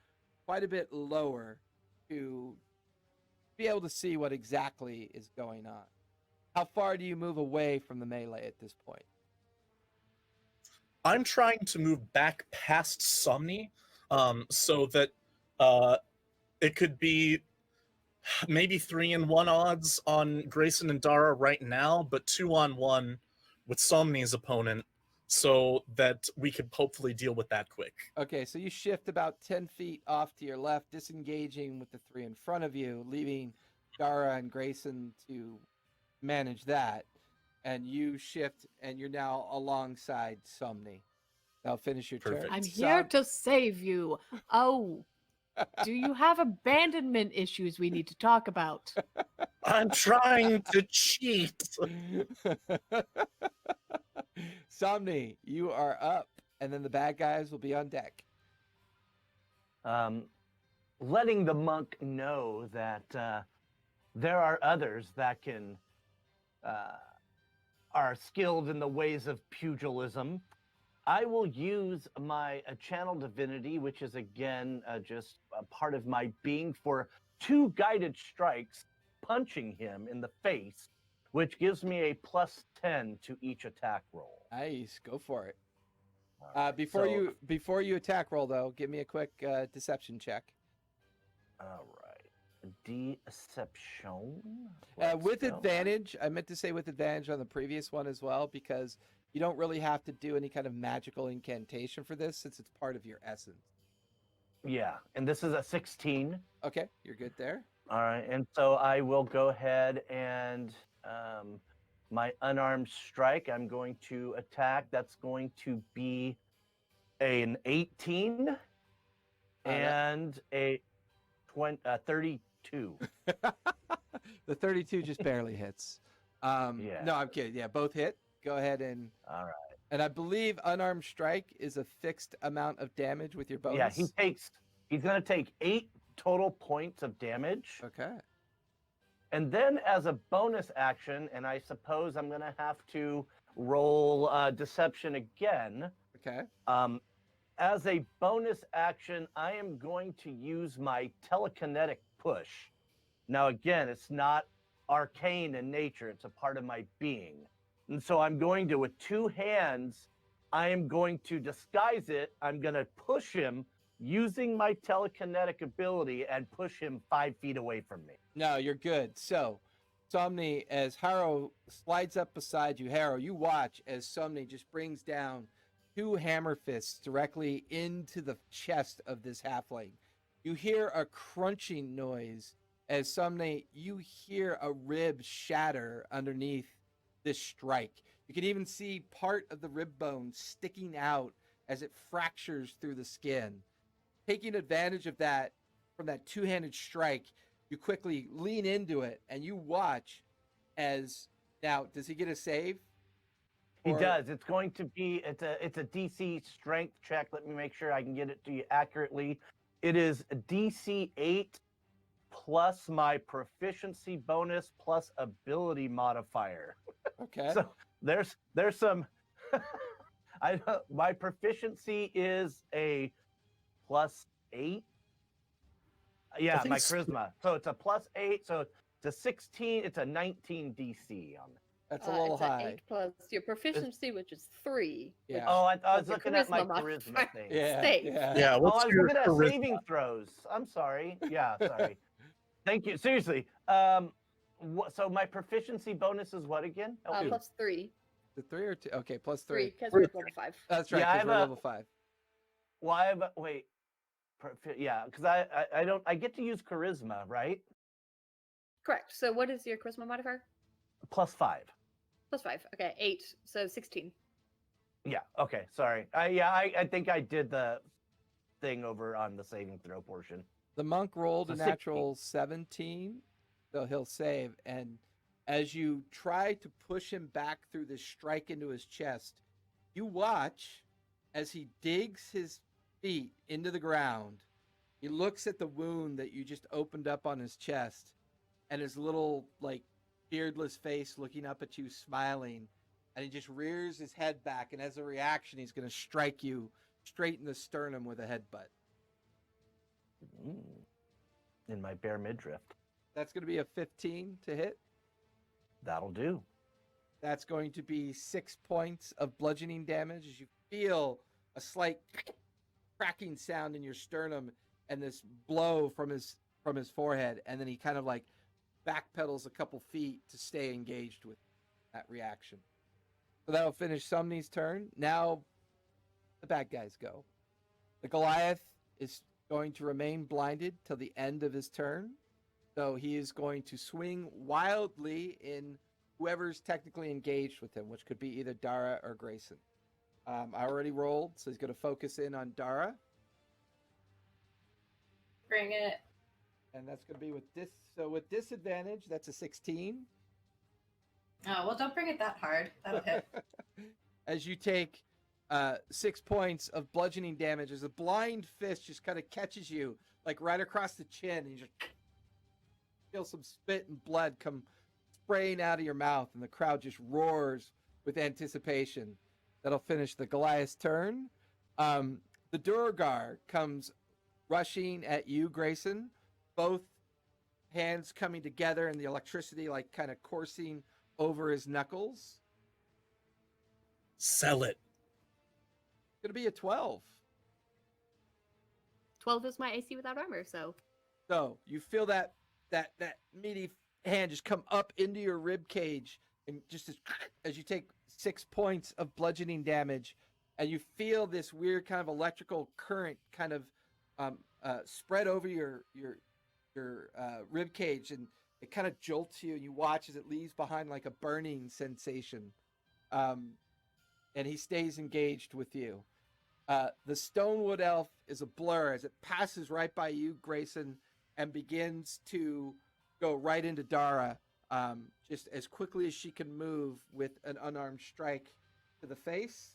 quite a bit lower to be able to see what exactly is going on. How far do you move away from the melee at this point? I'm trying to move back past Somni, so that it could be maybe 3-1 odds on Grayson and Dara right now, but 2-on-1 with Somni's opponent, so that we could hopefully deal with that quick. Okay, so you shift about 10 feet off to your left, disengaging with the three in front of you, leaving Dara and Grayson to manage that. And you shift, and you're now alongside Somni. Now finish your turn. Perfect. I'm here Som- to save you. Oh, do you have abandonment issues we need to talk about? I'm trying to cheat. Somni, you are up, and then the bad guys will be on deck. Letting the monk know that there are others that can are skilled in the ways of pugilism. I will use my channel divinity, which is again just a part of my being, for 2 guided strikes, punching him in the face, which gives me a +10 to each attack roll. Nice, go for it. Alright, Before so- you attack roll though, give me a quick deception check. All right. Deception. With Let's go. advantage, I meant to say with advantage on the previous one as well, because you don't really have to do any kind of magical incantation for this, since it's part of your essence. Yeah, and this is a 16. Okay, you're good there. All right, and so I will go ahead and my unarmed strike. I'm going to attack. That's going to be an 18 and a 32. The 32 just barely hits. Yeah. No, I'm kidding. Yeah, both hit. Go ahead and. All right. And I believe unarmed strike is a fixed amount of damage with your bonus. Yeah, he's going to take 8 total points of damage. Okay. And then as a bonus action, and I suppose I'm going to have to roll deception again. Okay. As a bonus action, I am going to use my telekinetic push. Now, again, it's not arcane in nature. It's a part of my being. And so I'm going to, with 2 hands, I am going to disguise it. I'm going to push him using my telekinetic ability and push him 5 feet away from me. No, you're good. So, Somni, as Harrow slides up beside you, Harrow, you watch as Somni just brings down 2 hammer fists directly into the chest of this halfling. You hear a crunching noise as Somni, you hear a rib shatter underneath this strike. You can even see part of the rib bone sticking out as it fractures through the skin. Taking advantage of that, from that 2-handed strike, you quickly lean into it and you watch as, now, does he get a save? He does. It's going to be, it's a DC strength check. Let me make sure I can get it to you accurately. It is a DC 8 plus my proficiency bonus plus ability modifier. Okay. So there's some my proficiency is a +8. Yeah, my charisma. So it's a +8. So it's a 16. It's a 19 DC on it. That's a little it's high. 8 plus your proficiency, which is 3. Yeah. Oh, I was Plus your looking at my charisma charisma thing. Yeah. Save. Yeah. Yeah, Oh, what's I was your looking at charisma? saving throws. I'm sorry. Yeah, sorry. Thank you. Seriously. So my proficiency bonus is what again? Help me. Plus 3. The 3 or 2? Okay, plus 3. 3, because we're at level 5. That's right, Yeah, I because have we're a- level 5. Well, wait. Yeah, because I get to use charisma, right? Correct. So what is your charisma modifier? +5. Plus 5. Okay, 8. So 16. Yeah. Okay. Sorry. I think I did the thing over on the saving throw portion. The monk rolled So a natural 17, so he'll save. And as you try to push him back through this strike into his chest, you watch as he digs his feet into the ground. He looks at the wound that you just opened up on his chest, and his little, like, beardless face looking up at you, smiling. And he just rears his head back, and as a reaction, he's going to strike you straight in the sternum with a headbutt. In my bare midriff. That's going to be a 15 to hit. That'll do. That's going to be 6 points of bludgeoning damage as you feel a slight cracking sound in your sternum and this blow from his forehead, and then he kind of like backpedals a couple feet to stay engaged with that reaction. So that'll finish Somni's turn. Now the bad guys go. The Goliath is going to remain blinded till the end of his turn. So he is going to swing wildly in whoever's technically engaged with him, which could be either Dara or Grayson. I already rolled, so he's going to focus in on Dara. Bring it. And that's going to be with this. So with disadvantage, that's a 16. Oh, well, don't bring it that hard. That'll hit. As you take 6 points of bludgeoning damage, as a blind fist just kind of catches you, like right across the chin, and you just feel some spit and blood come spraying out of your mouth, and the crowd just roars with anticipation. That'll finish the Goliath's turn. The Durgar comes rushing at you, Grayson. Both hands coming together, and the electricity like kind of coursing over his knuckles. Sell it. It's gonna be a 12. 12 is my AC without armor, so So you feel that meaty hand just come up into your rib cage, and just as you take 6 points of bludgeoning damage, and you feel this weird kind of electrical current kind of spread over your rib cage, and it kind of jolts you, and you watch as it leaves behind like a burning sensation. And he stays engaged with you. The Stonewood Elf is a blur as it passes right by you, Grayson, and begins to go right into Dara, just as quickly as she can move with an unarmed strike to the face.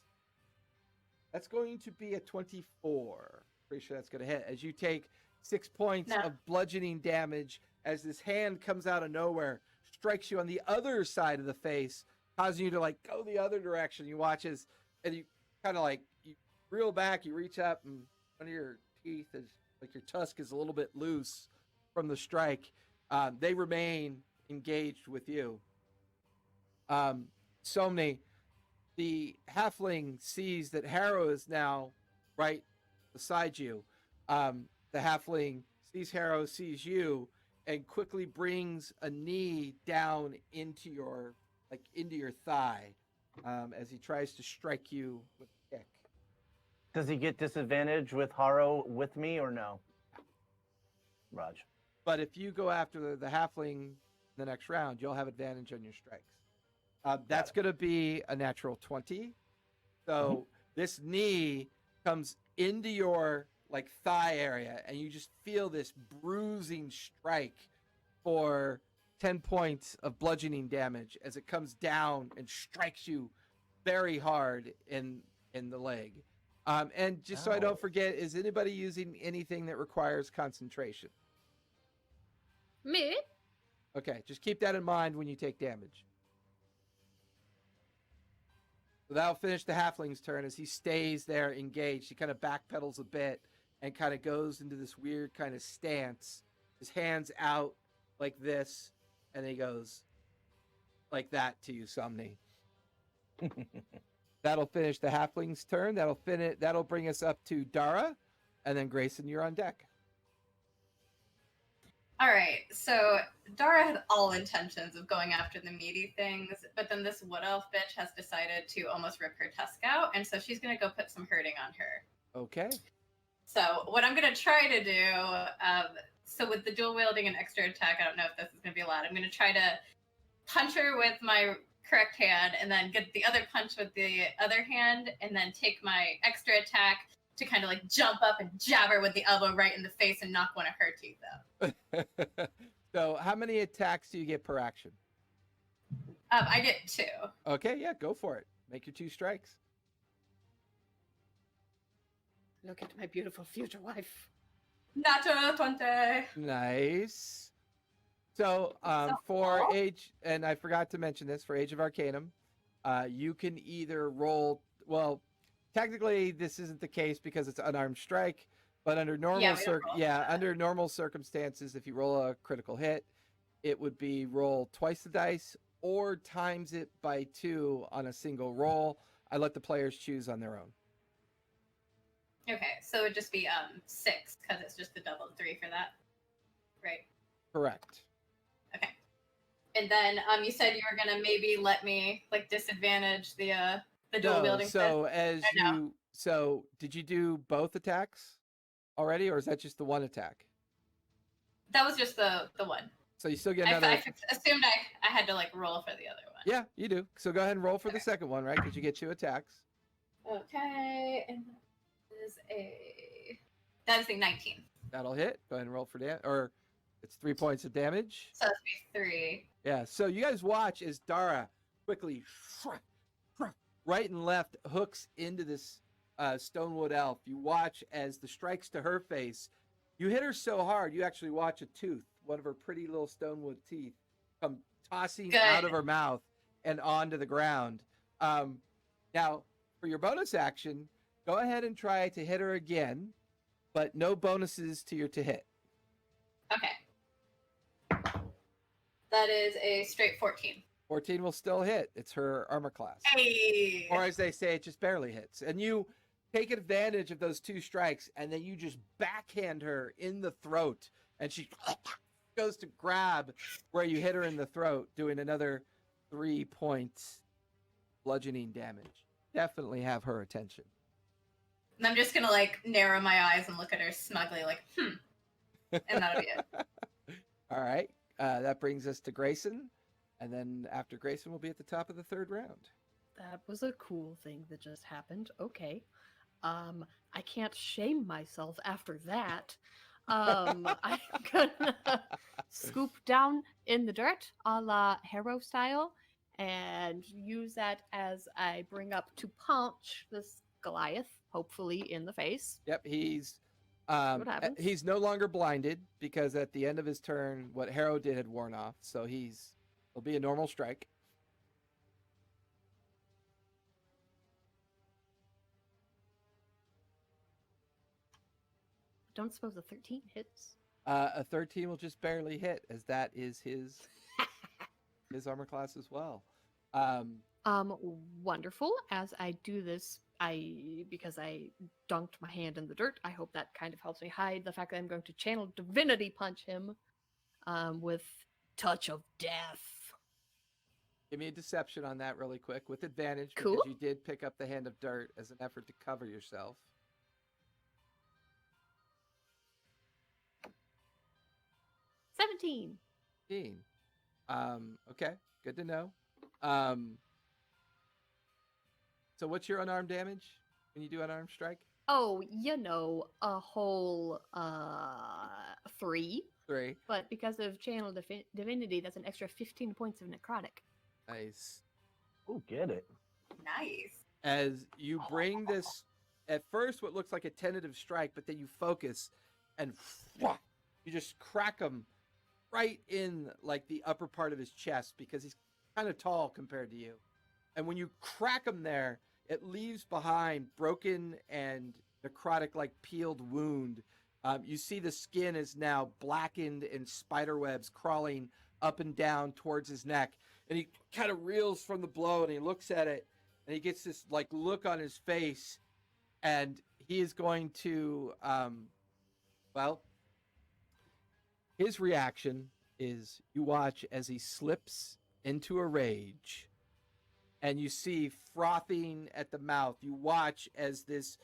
That's going to be a 24. Pretty sure that's going to hit. As you take 6 points No. of bludgeoning damage as this hand comes out of nowhere, strikes you on the other side of the face, causing you to like go the other direction. You watch as, and you kind of like, you reel back, you reach up, and one of your teeth is, like your tusk is a little bit loose from the strike. They remain engaged with you. Somni, the halfling sees that Harrow is now right beside you. The halfling sees Harrow, sees you, and quickly brings a knee down into your thigh, as he tries to strike you with a kick. Does he get disadvantage with Haro with me or no? Raj. But if you go after the halfling the next round, you'll have advantage on your strikes. That's going to be a natural 20. So this knee comes into your like thigh area, and you just feel this bruising strike for 10 points of bludgeoning damage as it comes down and strikes you very hard in the leg. And just so I don't forget, is anybody using anything that requires concentration? Me? Okay, just keep that in mind when you take damage. So that'll finish the halfling's turn as he stays there engaged. He kind of backpedals a bit and kind of goes into this weird kind of stance. His hands out like this, and he goes like that to you, Somni. That'll finish the halfling's turn. That'll bring us up to Dara, and then Grayson, you're on deck. All right, so Dara had all intentions of going after the meaty things, but then this wood elf bitch has decided to almost rip her tusk out, and so she's gonna go put some hurting on her. Okay. So what I'm gonna try to do, so with the dual wielding and extra attack, I don't know if this is gonna be allowed. I'm gonna try to punch her with my correct hand, and then get the other punch with the other hand, and then take my extra attack to kind of like jump up and jab her with the elbow right in the face and knock one of her teeth out. So how many attacks do you get per action? I get 2. Okay, yeah, go for it. Make your 2 strikes. Look at my beautiful future wife. Natural 20. Nice. So for Age, and I forgot to mention this, for Age of Arcanum, you can either roll, well, technically this isn't the case because it's Unarmed Strike, but under normal circumstances, if you roll a critical hit, it would be roll twice the dice or times it by 2 on a single roll. I let the players choose on their own. Okay, so it would just be 6 because it's just the double 3 for that, right? Correct. Okay. And then you said you were gonna maybe let me like disadvantage the dual wielding. So did you do both attacks already, or is that just the one attack? That was just the one. So you still get I another. assumed I had to like roll for the other one. Yeah, you do. So go ahead and roll for the second one, right? Because you get 2 attacks. Okay, and that is a 19. That'll hit. Go ahead and roll for damage, or it's 3 points of damage. So that's be 3. Yeah. So you guys watch as Dara quickly, right and left, hooks into this Stonewood elf. You watch as the strikes to her face. You hit her so hard, you actually watch a tooth, one of her pretty little Stonewood teeth, come tossing out of her mouth and onto the ground. Now, for your bonus action, go ahead and try to hit her again, but no bonuses to your to hit. Okay. That is a straight 14. 14 will still hit. It's her armor class. Hey! Or as they say, it just barely hits. And you take advantage of those 2 strikes, and then you just backhand her in the throat, and she goes to grab where you hit her in the throat, doing another 3 points bludgeoning damage. Definitely have her attention. And I'm just gonna like narrow my eyes and look at her smugly, like, and that'll be it. All right. That brings us to Grayson. And then after Grayson, we'll be at the top of the third round. That was a cool thing that just happened. Okay. I can't shame myself after that. I'm gonna scoop down in the dirt a la hero style and use that as I bring up to punch this Goliath, hopefully in the face. Yep, he's what happens. he's no longer blinded because at the end of his turn, what Harrow did had worn off. So it'll be a normal strike. Don't suppose a 13 hits. A 13 will just barely hit, as that is his armor class as well. Wonderful. As I do this, because I dunked my hand in the dirt, I hope that kind of helps me hide the fact that I'm going to channel divinity punch him with touch of death. Give me a deception on that really quick with advantage Cool. because you did pick up the hand of dirt as an effort to cover yourself. 17. 15. Okay, good to know. So what's your unarmed damage when you do unarmed strike? Oh, a whole 3. 3. But because of channel divinity, that's an extra 15 points of necrotic. Nice. Ooh, get it. Nice. As you bring this, at first what looks like a tentative strike, but then you focus and you just crack him right in like the upper part of his chest because he's kind of tall compared to you. And when you crack him there, it leaves behind broken and necrotic like peeled wound. You see the skin is now blackened and spider webs crawling up and down towards his neck. And he kind of reels from the blow and he looks at it and he gets this like look on his face and he is going to, his reaction is you watch as he slips into a rage and you see frothing at the mouth. You watch as this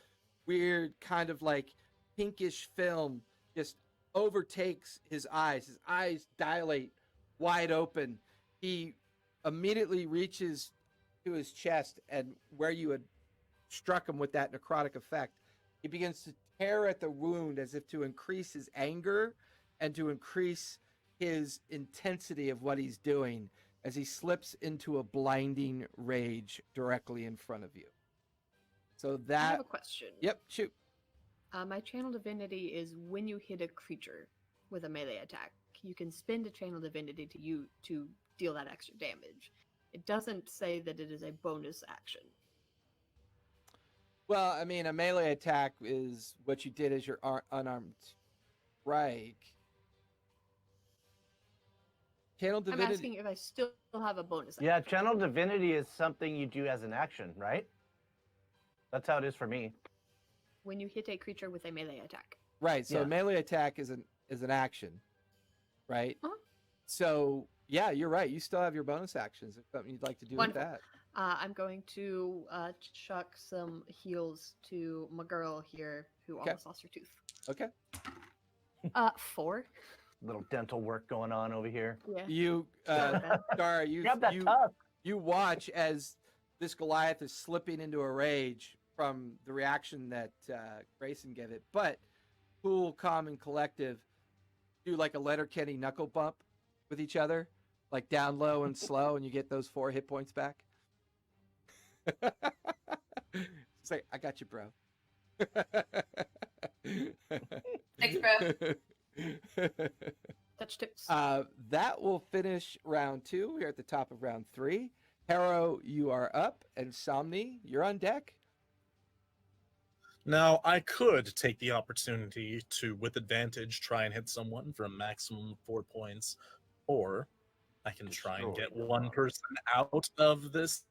weird kind of like pinkish film just overtakes his eyes. His eyes dilate wide open. He immediately reaches to his chest and where you had struck him with that necrotic effect, he begins to tear at the wound as if to increase his anger and to increase his intensity of what he's doing as he slips into a blinding rage directly in front of you. So I that... have a question. Yep, shoot. My channel divinity is when you hit a creature with a melee attack, you can spend a channel divinity to deal that extra damage. It doesn't say that it is a bonus action. Well, I mean, a melee attack is what you did as your unarmed strike. Channel divinity. I'm asking if I still have a bonus action. Yeah, channel divinity is something you do as an action, right? That's how it is for me. When you hit a creature with a melee attack. Right. So Yeah. a melee attack is an action, right? Uh-huh. So yeah, you're right. You still have your bonus actions. If something you'd like to do Wonderful. with that. I'm going to chuck some heals to my girl here who Okay. almost lost her tooth. Okay. 4. Little dental work going on over here. Yeah. You, Dara, Grab that tusk. you watch as this Goliath is slipping into a rage from the reaction that Grayson gave it. But cool, calm, and collective do like a Letterkenny knuckle bump with each other, like down low and slow, and you get those 4 hit points back. It's like, I got you, bro. Thanks, bro. Touch tips. That will finish round 2. We're at the top of round 3. Harrow, you are up, and Somni, you're on deck. Now, I could take the opportunity to, with advantage, try and hit someone for a maximum of 4 points, or I can try and get Destroy one them. person out of this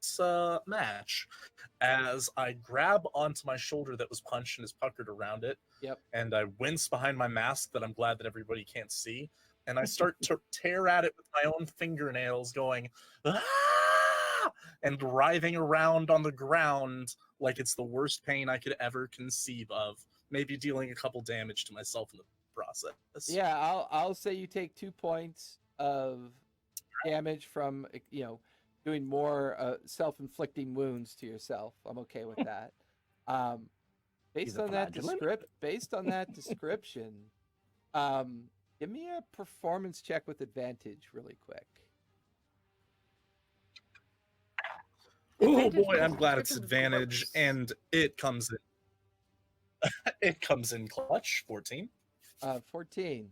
match as I grab onto my shoulder that was punched and is puckered around it. Yep. And I wince behind my mask that I'm glad that everybody can't see. And I start to tear at it with my own fingernails, going, ah! And writhing around on the ground like it's the worst pain I could ever conceive of. Maybe dealing a couple damage to myself in the process. Yeah, I'll say you take 2 points of damage from doing more self-inflicting wounds to yourself. I'm okay with that. He's a flagellant. Based on that description, give me a performance check with advantage, really quick. Oh Advantage boy, I'm because glad it's description is advantage, gross. and it comes in. It comes in clutch. 14. 14.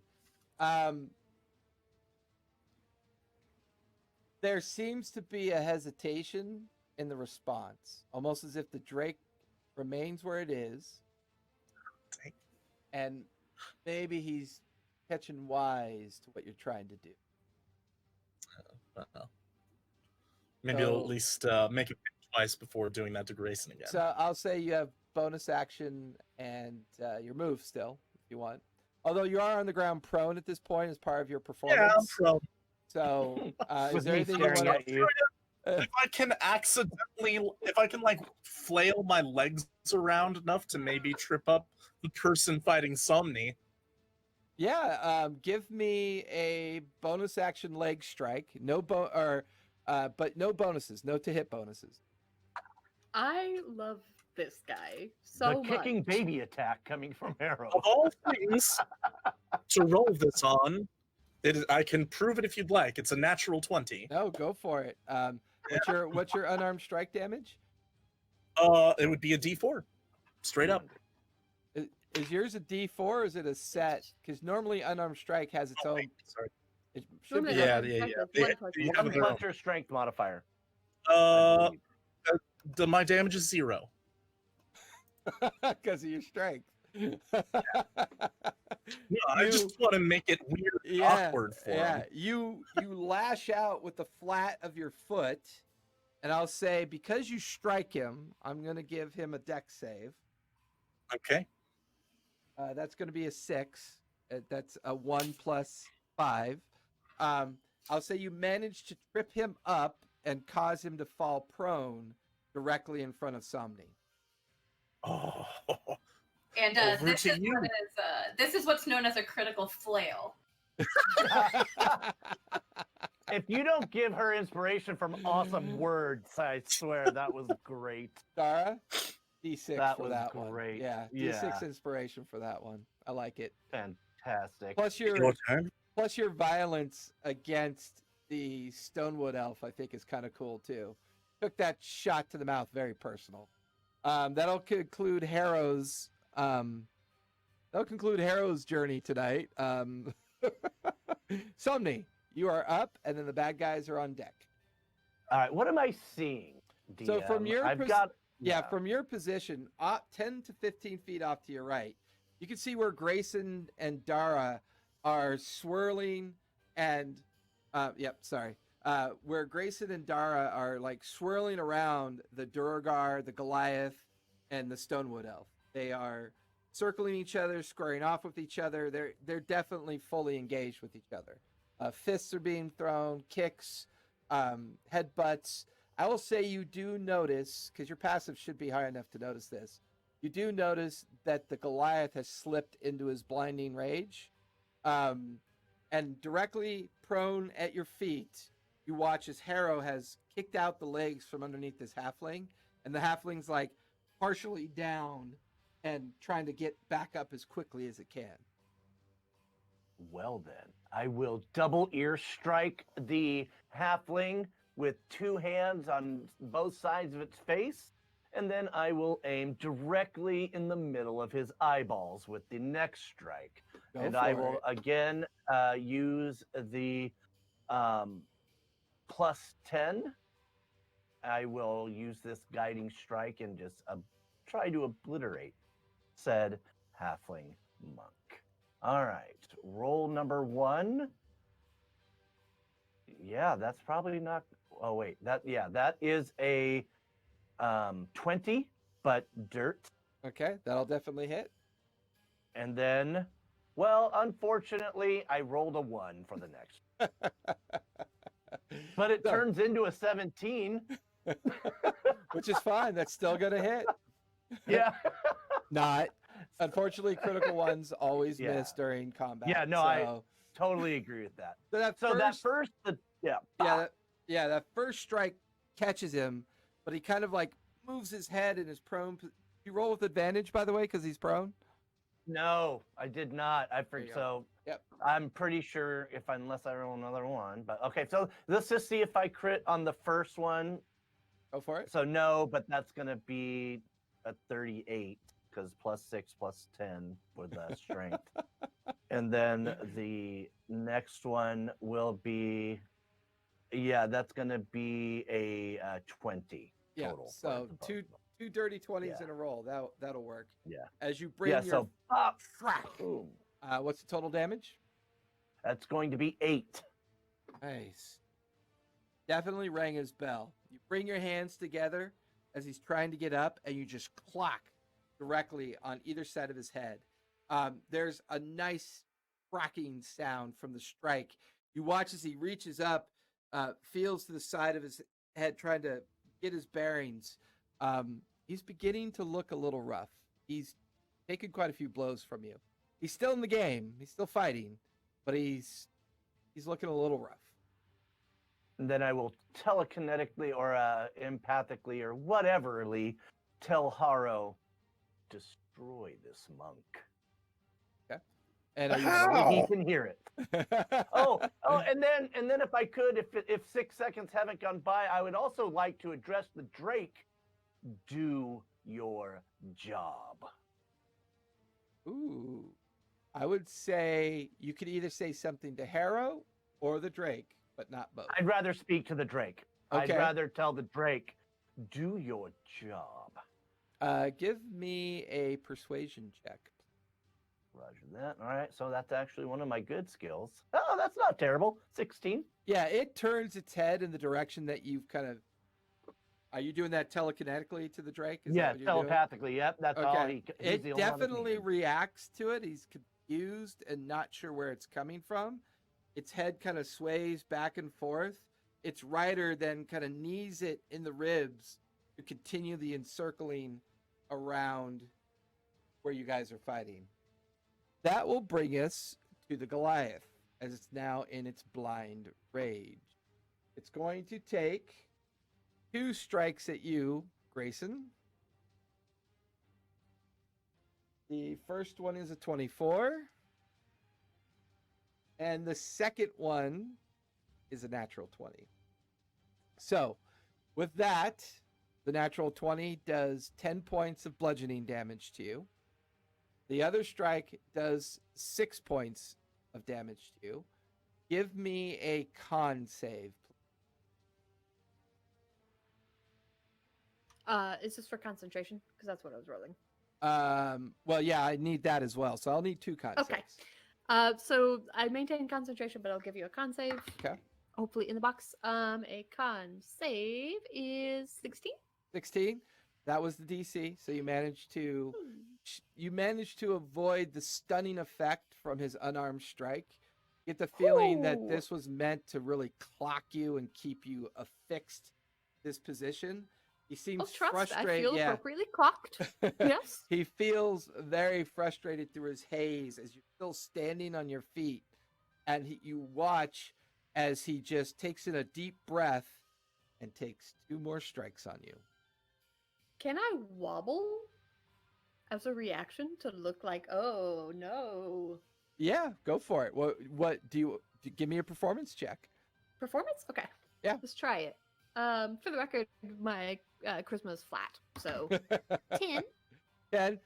There seems to be a hesitation in the response, almost as if the Drake remains where it is, Okay. and maybe he's catching wise to what you're trying to do. Maybe I'll So- at least make it twice before doing that to Grayson again. So I'll say you have bonus action and your move still, if you want. Although you are on the ground prone at this point as part of your performance. yeah, I'm prone. So is With there me anything you staring want at you. If I can if I can like flail my legs around enough to maybe trip up the person fighting Somni. Yeah, give me a bonus action leg strike. But no bonuses, no to hit bonuses. I love this guy The so kicking much. baby attack coming from Arrow. Of all things to roll this on, I can prove it if you'd like. It's a natural 20. No, go for it. What's your unarmed strike damage? It would be a D4, straight up. Is yours a D4 or is it a set? Because normally unarmed strike has its Oh, own. wait, sorry. It should be. Normally Yeah, unarmed yeah, strike yeah. is 1 plus You one. have One their own. plus your strength modifier. Uh, my damage is 0. Because of your strength. No, I just want to make it weird and awkward for him. You lash out with the flat of your foot, and I'll say because you strike him, I'm gonna give him a dex save. Okay. That's gonna be a 6. That's a 1 plus 5. I'll say you managed to trip him up and cause him to fall prone directly in front of Somni. Oh, And Over this to is you. this is what's known as a critical flail. If you don't give her inspiration from awesome words, I swear that was great. Dara, D6 That for was that one. great. Yeah, Yeah. D6 inspiration for that one. I like it. Fantastic. Plus your turn. plus your violence against the Stonewood elf, I think, is kind of cool too. Took that shot to the mouth very personal. That'll conclude Harrow's journey tonight. Somni, you are up, and then the bad guys are on deck. All right, what am I seeing? DM? So from your I've pers- got Yeah, from your position, 10 to 15 feet off to your right, you can see where Grayson and Dara are swirling and, where Grayson and Dara are like swirling around the Duragar, the Goliath, and the Stonewood Elf. They are circling each other, squaring off with each other. They're definitely fully engaged with each other. Fists are being thrown, kicks, headbutts. I will say you do notice, because your passive should be high enough to notice this, you do notice that the Goliath has slipped into his blinding rage. And directly prone at your feet, you watch as Harrow has kicked out the legs from underneath this halfling, and the halfling's like partially down and trying to get back up as quickly as it can. Well then, I will double ear strike the halfling with 2 hands on both sides of its face, and then I will aim directly in the middle of his eyeballs with the next strike. Go And for I will it. again use the plus 10. I will use this guiding strike and just try to obliterate said halfling monk. All right, roll number 1. Yeah, that's probably not. Oh wait, that is a 20, but dirt. Okay, that'll definitely hit. And then, well, unfortunately, I rolled a 1 for the next. But it No. turns into a 17. Which is fine. That's still gonna hit. Yeah. Not. Unfortunately, critical ones always Yeah. miss during combat. Yeah, no, so, I totally agree with that. so that So first, that first, yeah, that first strike catches him, but he kind of like moves his head and is prone. You roll with advantage, by the way, because he's prone. no, I did not. There you go. So Yep. I'm pretty sure unless I roll another one, but okay. So let's just see if I crit on the first one. Go for it. So no, but that's gonna be a 38 because +6 +10 for the strength. And then the next one will be, yeah, that's gonna be a 20 Yeah. total. for So the two both. dirty 20s Yeah. in a roll. That'll work. Yeah. As you bring Yeah. your So pop. frack. Boom. What's the total damage? That's going to be 8. Nice. Definitely rang his bell. You bring your hands together as he's trying to get up, and you just clock directly on either side of his head. There's a nice cracking sound from the strike. You watch as he reaches up, feels to the side of his head, trying to get his bearings. He's beginning to look a little rough. He's taken quite a few blows from you. He's still in the game. He's still fighting, but he's looking a little rough. And then I will telekinetically or empathically or whateverly tell Haro, destroy this monk. And are you Only he can hear it. Oh, and then if I could, if 6 seconds haven't gone by, I would also like to address the Drake. Do your job. Ooh. I would say you could either say something to Harrow or the Drake, but not both. I'd rather speak to the Drake. Okay. I'd rather tell the Drake, do your job. Give me a persuasion check. Roger that. All right, so that's actually one of my good skills. Oh, that's not terrible. 16. Yeah, it turns its head in the direction that you've kind of. Are you doing that telekinetically to the Drake? Is Yeah, that what you're doing? telepathically. Yep, that's all. Okay. He's It the only one that can definitely hear. reacts to it. He's confused and not sure where it's coming from. Its head kind of sways back and forth. Its rider then kind of knees it in the ribs to continue the encircling around where you guys are fighting. That will bring us to the Goliath, as it's now in its blind rage. It's going to take 2 strikes at you, Grayson. The first one is a 24. And the second one is a natural 20. So, with that, the natural 20 does 10 points of bludgeoning damage to you. The other strike does 6 points of damage to you. Give me a con save. Is this for concentration? Because that's what I was rolling. Well, yeah, I need that as well. So I'll need 2 con Okay. saves. So I maintain concentration, but I'll give you a con save. Okay. Hopefully in the box. A con save is 16. 16. That was the DC. So you managed to avoid the stunning effect from his unarmed strike. You get the feeling that Ooh. this was meant to really clock you and keep you affixed this position. He seems Oh, trust. frustrated. I feel yeah. appropriately clocked. Yes. He feels very frustrated through his haze as you're still standing on your feet. And you watch as he just takes in a deep breath and takes 2 more strikes on you. Can I wobble as a reaction to look like, oh no? Yeah, go for it. What do you give me a performance check? Performance? Okay. Yeah. Let's try it. For the record, my charisma is flat, so 10. And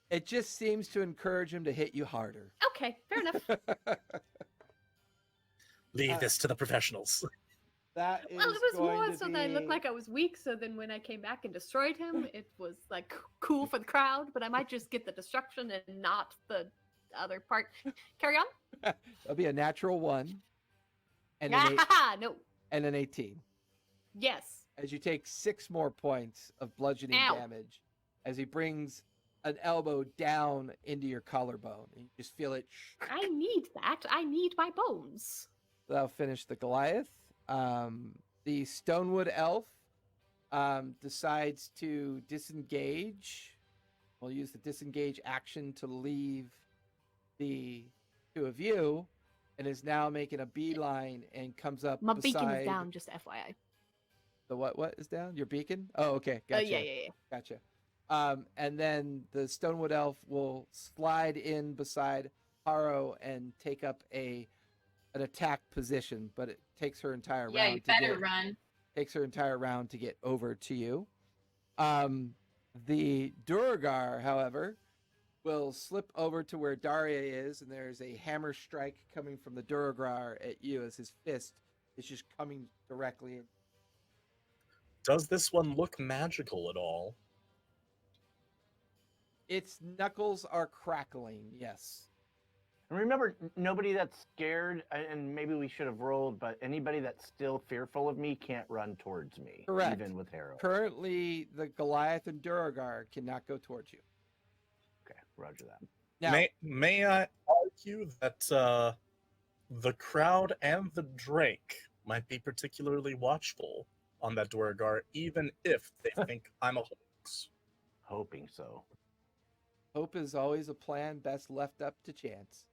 it just seems to encourage him to hit you harder. Okay, fair enough. Leave this to the professionals. That is Well, it was going more to so that I looked be- like I was weak, so then when I came back and destroyed him, it was like cool for the crowd, but I might just get the destruction and not the other part. Carry on? That'll be a natural 1 and an No. and an 18. Yes. As you take 6 more points of bludgeoning Ow. damage as he brings an elbow down into your collarbone. And you just feel it. I need that. I need my bones. That'll finish the Goliath. The Stonewood elf decides to disengage will use the disengage action to leave the two of you, and is now making a beeline and comes up My beside beacon is down, just FYI. the what is down? Your beacon? Oh, okay, gotcha. Yeah. Gotcha. And then the Stonewood Elf will slide in beside Haro and take up an attack position, but it takes her entire Yeah, round you to better get run. takes her entire round to get over to you. The Duragar, however, will slip over to where Daria is, and there's a hammer strike coming from the Duragar at you as his fist is just coming directly in. Does this one look magical at all? Its knuckles are crackling, yes. And remember, nobody that's scared, and maybe we should have rolled, but anybody that's still fearful of me can't run towards me. Correct. Even with Harrow. Currently, the Goliath and Duragar cannot go towards you. Okay, roger that. Now, May I argue that the crowd and the Drake might be particularly watchful on that Duragar, even if they think I'm a hoax? Hoping so. hope is always a plan best left up to chance.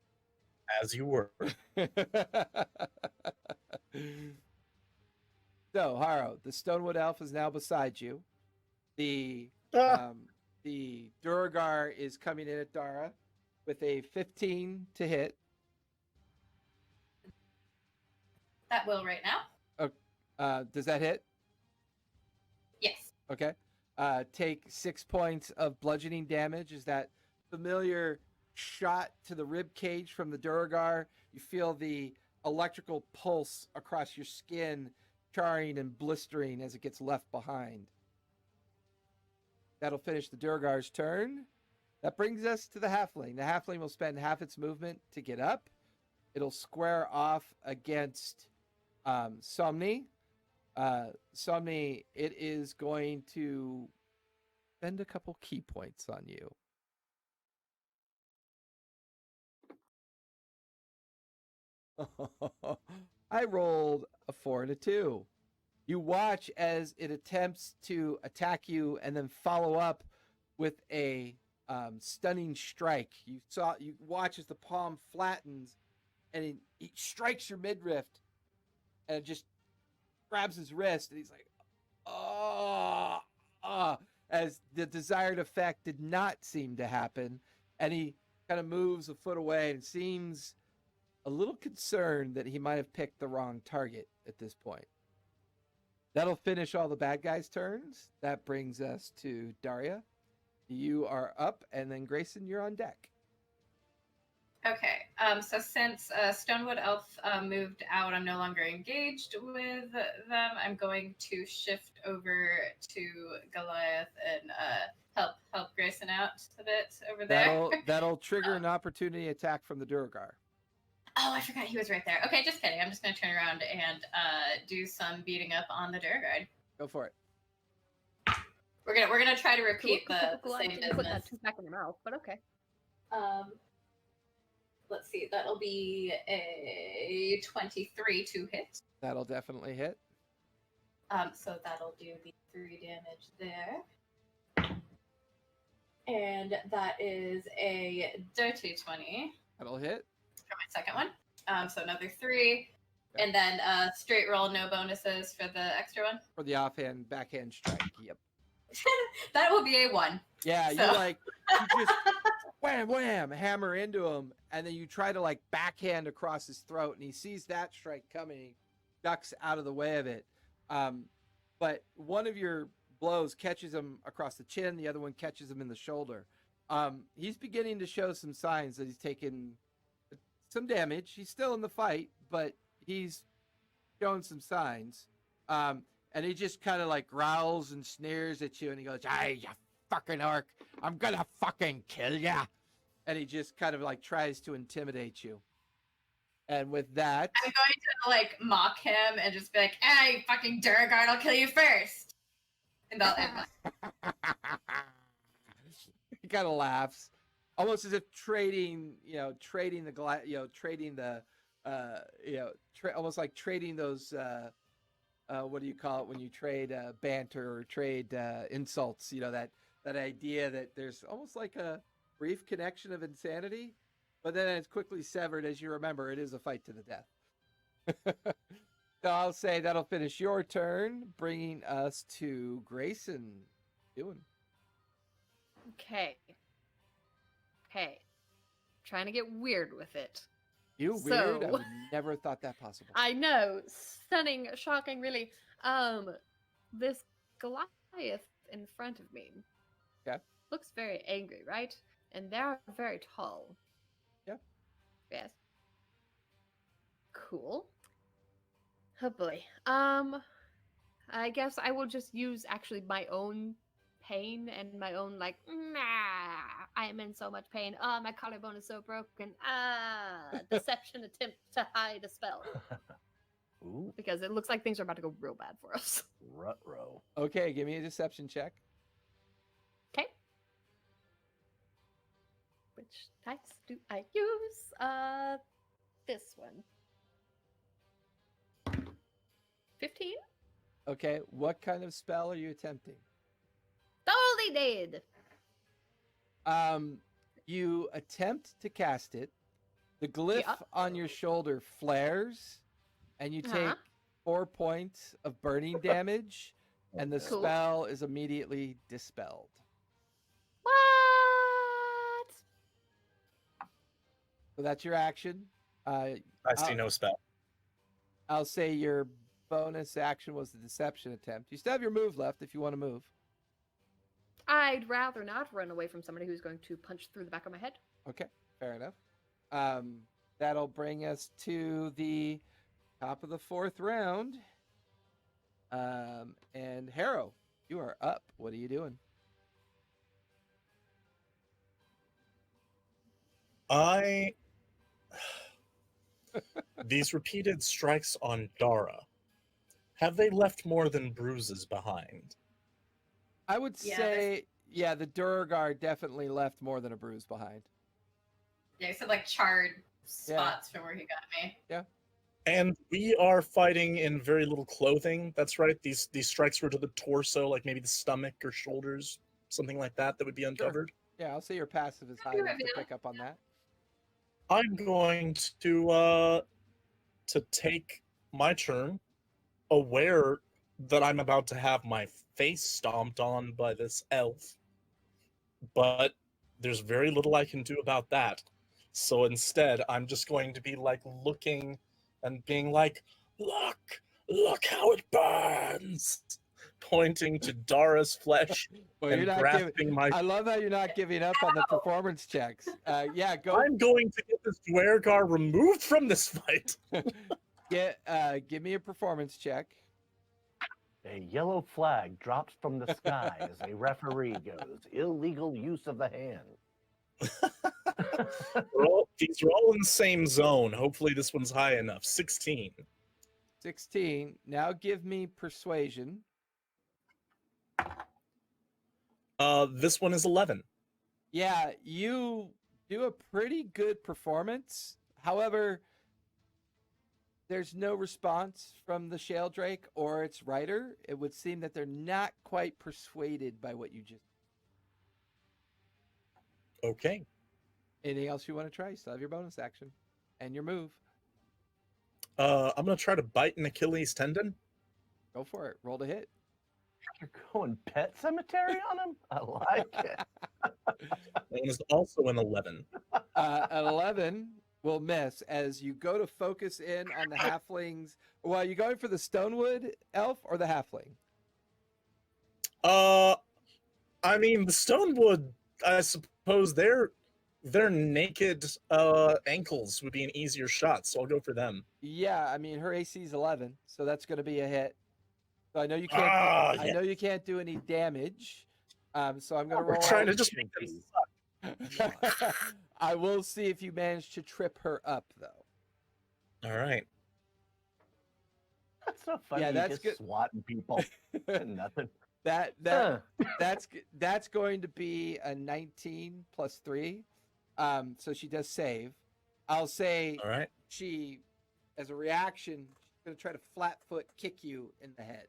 As you were. So, Haro, the Stonewood Elf is now beside you. The Duragar is coming in at Dara with a 15 to hit. That will right now. Does that hit? Yes. Okay. Take 6 points of bludgeoning damage. Is that familiar shot to the rib cage from the Duragar? You feel the electrical pulse across your skin, charring and blistering as it gets left behind. That'll finish the Duragar's turn. That brings us to the Halfling. The Halfling will spend half its movement to get up. It'll square off against Somni. Somni, it is going to spend a couple key points on you. I rolled a 4 and a 2. You watch as it attempts to attack you and then follow up with a stunning strike. You watch as the palm flattens and it strikes your midriff and it just grabs his wrist and he's like, as the desired effect did not seem to happen, and he kind of moves a foot away and seems a little concerned that he might have picked the wrong target at this point. That'll finish all the bad guys' turns. That brings us to Daria. You are up, and then Grayson, you're on deck. Okay. So since Stonewood Elf moved out, I'm no longer engaged with them. I'm going to shift over to Goliath and help Grayson out a bit over there. That'll trigger an opportunity attack from the Duragar. Oh, I forgot he was right there. Okay, just kidding. I'm just gonna turn around and do some beating up on the Duragar. Go for it. We're gonna try to repeat the Cool, same didn't put that business. tooth back in your mouth, but okay. Let's see. That'll be a 23 to hit. That'll definitely hit. So that'll do the 3 damage there. And that is a dirty 20 That'll hit. for my second one. So another 3. Okay. And then straight roll, no bonuses for the extra one. For the offhand, backhand strike. Yep. That will be a 1. Yeah, So- you just wham, wham, hammer into him, and then you try to like backhand across his throat, and he sees that strike coming, he ducks out of the way of it. But one of your blows catches him across the chin, the other one catches him in the shoulder. He's beginning to show some signs that he's taken some damage. He's still in the fight, but he's showing some signs. And he just kind of like growls and sneers at you, and he goes, "Hey, you fucking orc, I'm gonna fucking kill ya!" And he just kind of like tries to intimidate you. And with that, I'm going to like mock him and just be like, "Hey, fucking Duragar, I'll kill you first." And I'll end my he kind of laughs, almost as if trading almost like trading those. What do you call it when you trade banter or trade insults? You know, that that idea that there's almost like a brief connection of insanity, but then it's quickly severed as you remember it is a fight to the death. So I'll say that'll finish your turn, bringing us to Grayson. Doing. Okay. Okay. Trying to get weird with it. You weird? I So- would never have thought that possible. I know. Stunning, shocking, really. This Goliath in front of me. Okay. Looks very angry, right? And they're very tall. Yeah. Yes. Cool. Oh boy. I guess I will just use actually my own pain and my own like, I am in so much pain. My collarbone is so broken. Deception attempt to hide a spell. Ooh, Because it looks like things are about to go real bad for us. ruh-roh. Okay, give me a deception check. Okay. Which dice do I use? This one. 15? Okay, what kind of spell are you attempting? Totally did. You attempt to cast it. The glyph Yeah. on your shoulder flares, and you take Uh-huh. 4 points of burning damage, and the Cool. spell is immediately dispelled. What? So that's your action. I see no spell. I'll say your bonus action was the deception attempt. You still have your move left if you want to move. I'd rather not run away from somebody who's going to punch through the back of my head. Okay, fair enough. That'll bring us to the top of the 4th round. And Harrow, you are up. What are you doing? These repeated strikes on Dara, have they left more than bruises behind? I would Yeah, say, yeah, the Durgar definitely left more than a bruise behind. Yeah, you said like charred spots from where he got me. And we are fighting in very little clothing. That's right. These strikes were to the torso, like maybe the stomach or shoulders, something like that would be uncovered. Yeah, I'll say your passive is high You're enough to right, pick up on that. I'm going to take my turn, aware that I'm about to have my face stomped on by this elf. But there's very little I can do about that. So instead, I'm just going to be like looking and being like, look how it burns, pointing to Dara's flesh Well, and you're not grasping my. I love how you're not giving up on the performance checks. Yeah, go I'm going to get this Dwergar removed from this fight. give me a performance check. A yellow flag drops from the sky as a referee goes. Illegal use of the hand. These are all in the same zone. Hopefully, this one's high enough. 16. 16. Now give me persuasion. This one is 11. Yeah, you do a pretty good performance. However, there's no response from the Shale Drake or its rider. It would seem that they're not quite persuaded by what you just. Okay. Anything else you want to try? You still have your bonus action and your move. I'm gonna try to bite an Achilles tendon. Go for it. Roll to hit. You're going pet cemetery on him? I like it. That one is also an 11. An 11 will miss as you go to focus in on the halflings. Well, are you going for the Stonewood elf or the halfling? I mean the Stonewood. I suppose their naked ankles would be an easier shot, so I'll go for them. Yeah, I mean her AC is 11, so that's going to be a hit. So I know you can't. I know you can't do any damage. So I'm going to We're roll. trying to just make them suck. I will see if you manage to trip her up, though. All right. That's so funny. Yeah, You that's just good. swatting people. Nothing. That's going to be a 19 plus 3. So she does save. I'll say All right. she, as a reaction, she's going to try to flat foot kick you in the head.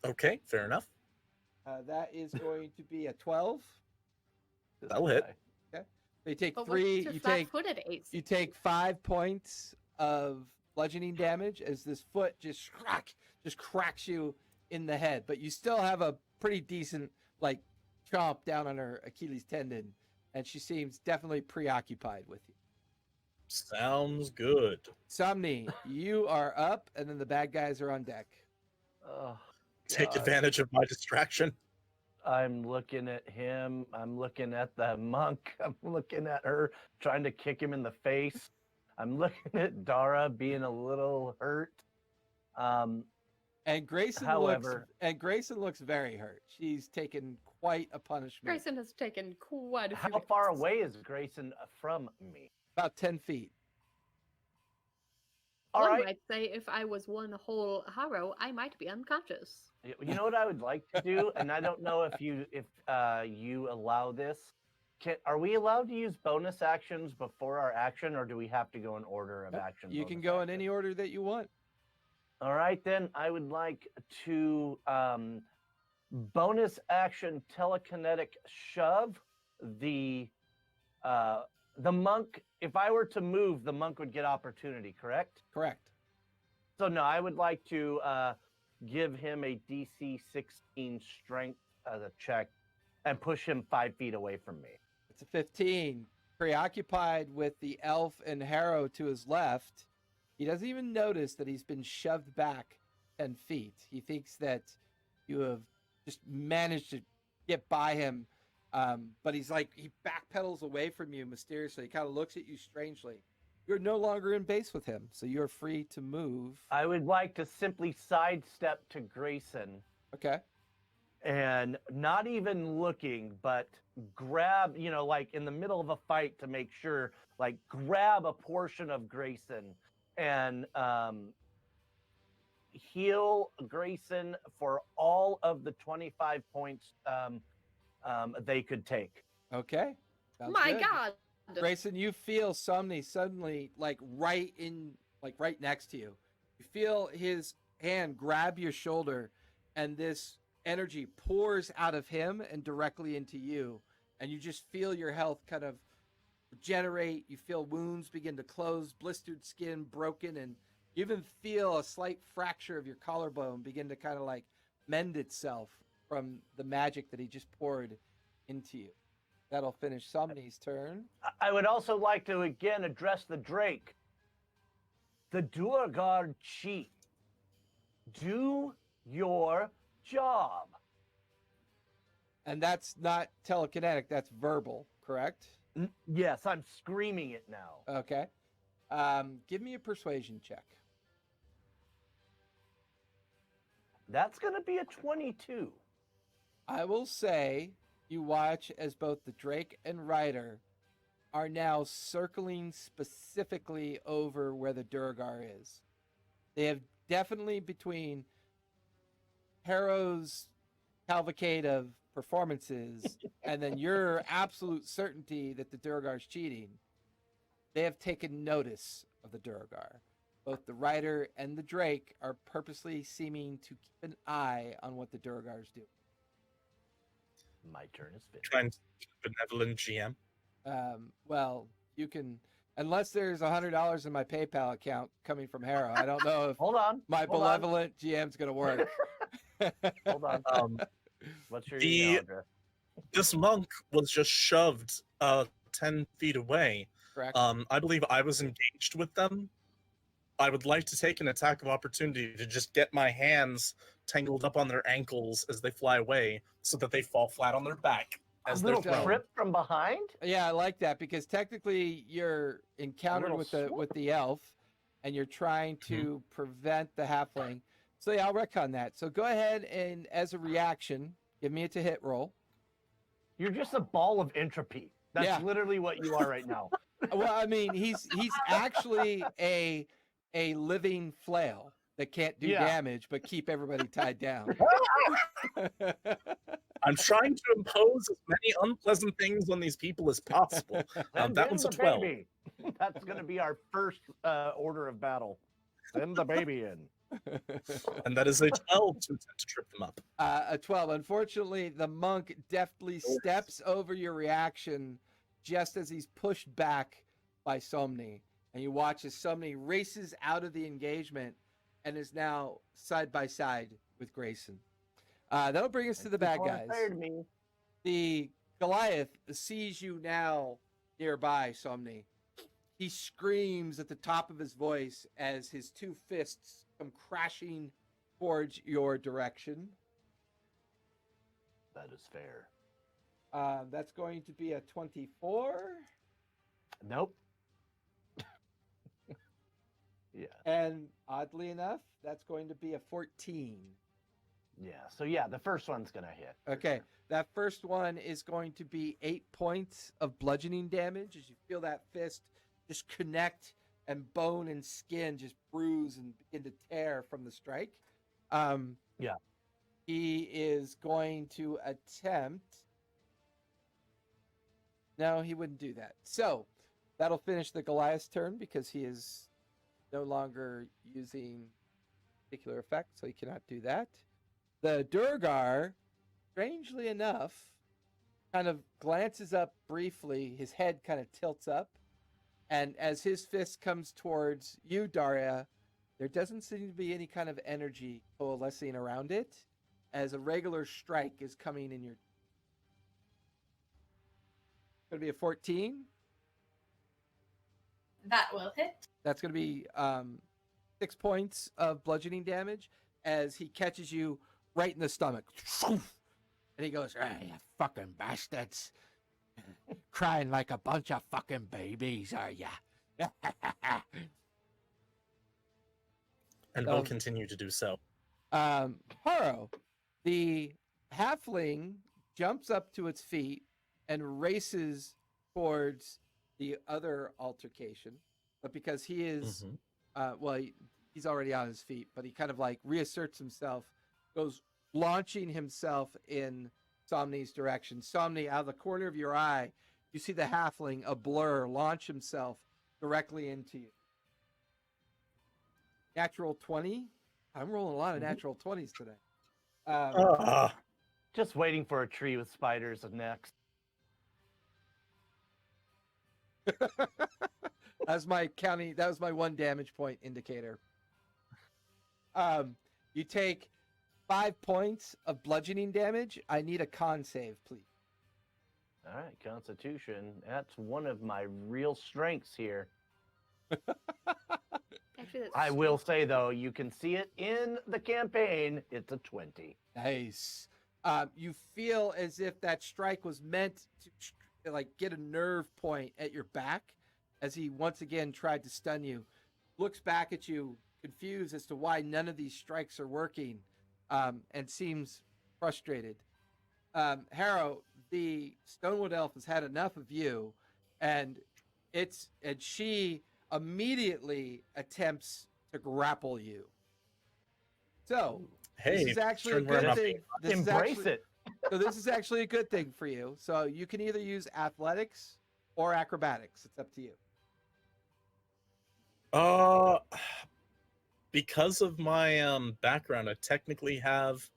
Okay. Fair enough. That is going to be a 12. That'll hit. So you take But three. what's your You flat-footed AC? you take 5 points of bludgeoning damage as this foot just cracks you in the head, but you still have a pretty decent like chomp down on her Achilles tendon, and she seems definitely preoccupied with you. Sounds good. Somni, you are up, and then the bad guys are on deck. Oh, Take God. advantage of my distraction. I'm looking at him. I'm looking at the monk. I'm looking at her, trying to kick him in the face. I'm looking at Dara being a little hurt. And Grayson looks very hurt. She's taken quite a punishment. Grayson has taken quite a few. How far away is Grayson from me? About 10 feet. All One right. might say if I was one whole harrow, I might be unconscious. You know what I would like to do, and I don't know if you allow this. Are we allowed to use bonus actions before our action, or do we have to go in order of action? You can go in any order that you want. All right, then I would like to bonus action telekinetic shove the monk. If I were to move, the monk would get opportunity, correct? Correct. So no, I would like to give him a DC 16 strength as a check and push him 5 feet away from me. It's a 15. Preoccupied with the elf and harrow to his left, he doesn't even notice that he's been shoved back 10 feet. He thinks that you have just managed to get by him, but he backpedals away from you mysteriously. He kind of looks at you strangely. You're no longer in base with him, so you're free to move. I would like to simply sidestep to Grayson. Okay. And not even looking, but grab, like in the middle of a fight to make sure, like grab a portion of Grayson and heal Grayson for all of the 25 points they could take. Okay. Sounds My good. God! Grayson, you feel Somni suddenly right next to you. You feel his hand grab your shoulder, and this energy pours out of him and directly into you. And you just feel your health kind of regenerate. You feel wounds begin to close, blistered skin broken, and you even feel a slight fracture of your collarbone begin to kind of like mend itself from the magic that he just poured into you. That'll finish Somni's turn. I would also like to again address the Drake. The Duergar cheat. Do your job. And that's not telekinetic, that's verbal, correct? Yes, I'm screaming it now. Okay. Give me a persuasion check. That's going to be a 22. I will say you watch as both the Drake and Ryder are now circling specifically over where the Durgar is. They have definitely, between Harrow's cavalcade of performances and then your absolute certainty that the Durgar's cheating, they have taken notice of the Durgar. Both the Ryder and the Drake are purposely seeming to keep an eye on what the Durgar's do. My turn is finished. Trying to be benevolent GM. Well, you can, unless there's $100 in my PayPal account coming from Harrow. I don't know if Hold on. my hold benevolent GM's going to work. Hold on. What's your email address? This monk was just shoved 10 feet away. Correct. I believe I was engaged with them. I would like to take an attack of opportunity to just get my hands tangled up on their ankles as they fly away so that they fall flat on their back A as they're little thrown. trip from behind? Yeah, I like that because technically you're encountered little with the elf and you're trying to prevent the halfling. So yeah, I'll retcon that. So go ahead and as a reaction, give me a to hit roll. You're just a ball of entropy. That's Yeah. literally what you are right now. Well, I mean, he's actually a living flail that can't do Yeah. damage but keep everybody tied down. I'm trying to impose as many unpleasant things on these people as possible. Send That in one's a the 12. baby. That's going to be our first order of battle. Send the baby in. And that is a 12 to attempt to trip them up. A 12. Unfortunately, the monk deftly steps over your reaction just as he's pushed back by Somni. And you watch as Somni races out of the engagement and is now side by side with Grayson. That'll bring us to the bad guys. Me. The Goliath sees you now nearby, Somni. He screams at the top of his voice as his two fists come crashing towards your direction. That is fair. That's going to be a 24. Nope. Yeah. And oddly enough, that's going to be a 14. Yeah. So yeah, the first one's gonna hit. for Okay, sure. that first one is going to be 8 points of bludgeoning damage as you feel that fist just connect and bone and skin just bruise and begin to tear from the strike. Yeah. He is going to attempt. No, he wouldn't do that. So that'll finish the Goliath's turn because he is no longer using particular effect, so he cannot do that. The Durgar, strangely enough, kind of glances up briefly. His head kind of tilts up. And as his fist comes towards you, Daria, there doesn't seem to be any kind of energy coalescing around it as a regular strike is coming in your... Going to be a 14. That will hit. That's going to be 6 points of bludgeoning damage as he catches you right in the stomach. And he goes, "Ah, you fucking bastards. Crying like a bunch of fucking babies, are ya?" And will continue to do so. Haro, the halfling jumps up to its feet and races towards the other altercation. But because he is, he's already on his feet, but he kind of like reasserts himself, goes launching himself in Somni's direction. Somni, out of the corner of your eye, you see the halfling, a blur, launch himself directly into you. Natural 20. I'm rolling a lot of natural 20s today. Just waiting for a tree with spiders next. That's my county. That was my 1 damage point indicator. You take 5 points of bludgeoning damage. I need a con save, please. All right, Constitution. That's one of my real strengths here. Actually, that's I will say though, you can see it in the campaign. It's a 20. Nice. You feel as if that strike was meant to like get a nerve point at your back as he once again tried to stun you. Looks back at you, confused as to why none of these strikes are working, and seems frustrated. Harrow, the Stonewood Elf has had enough of you, and she immediately attempts to grapple you. So Hey, this is actually a turn where good I'm thing. This is Embrace actually- it. So this is actually a good thing for you. So you can either use athletics or acrobatics. It's up to you. Because of my background, I technically have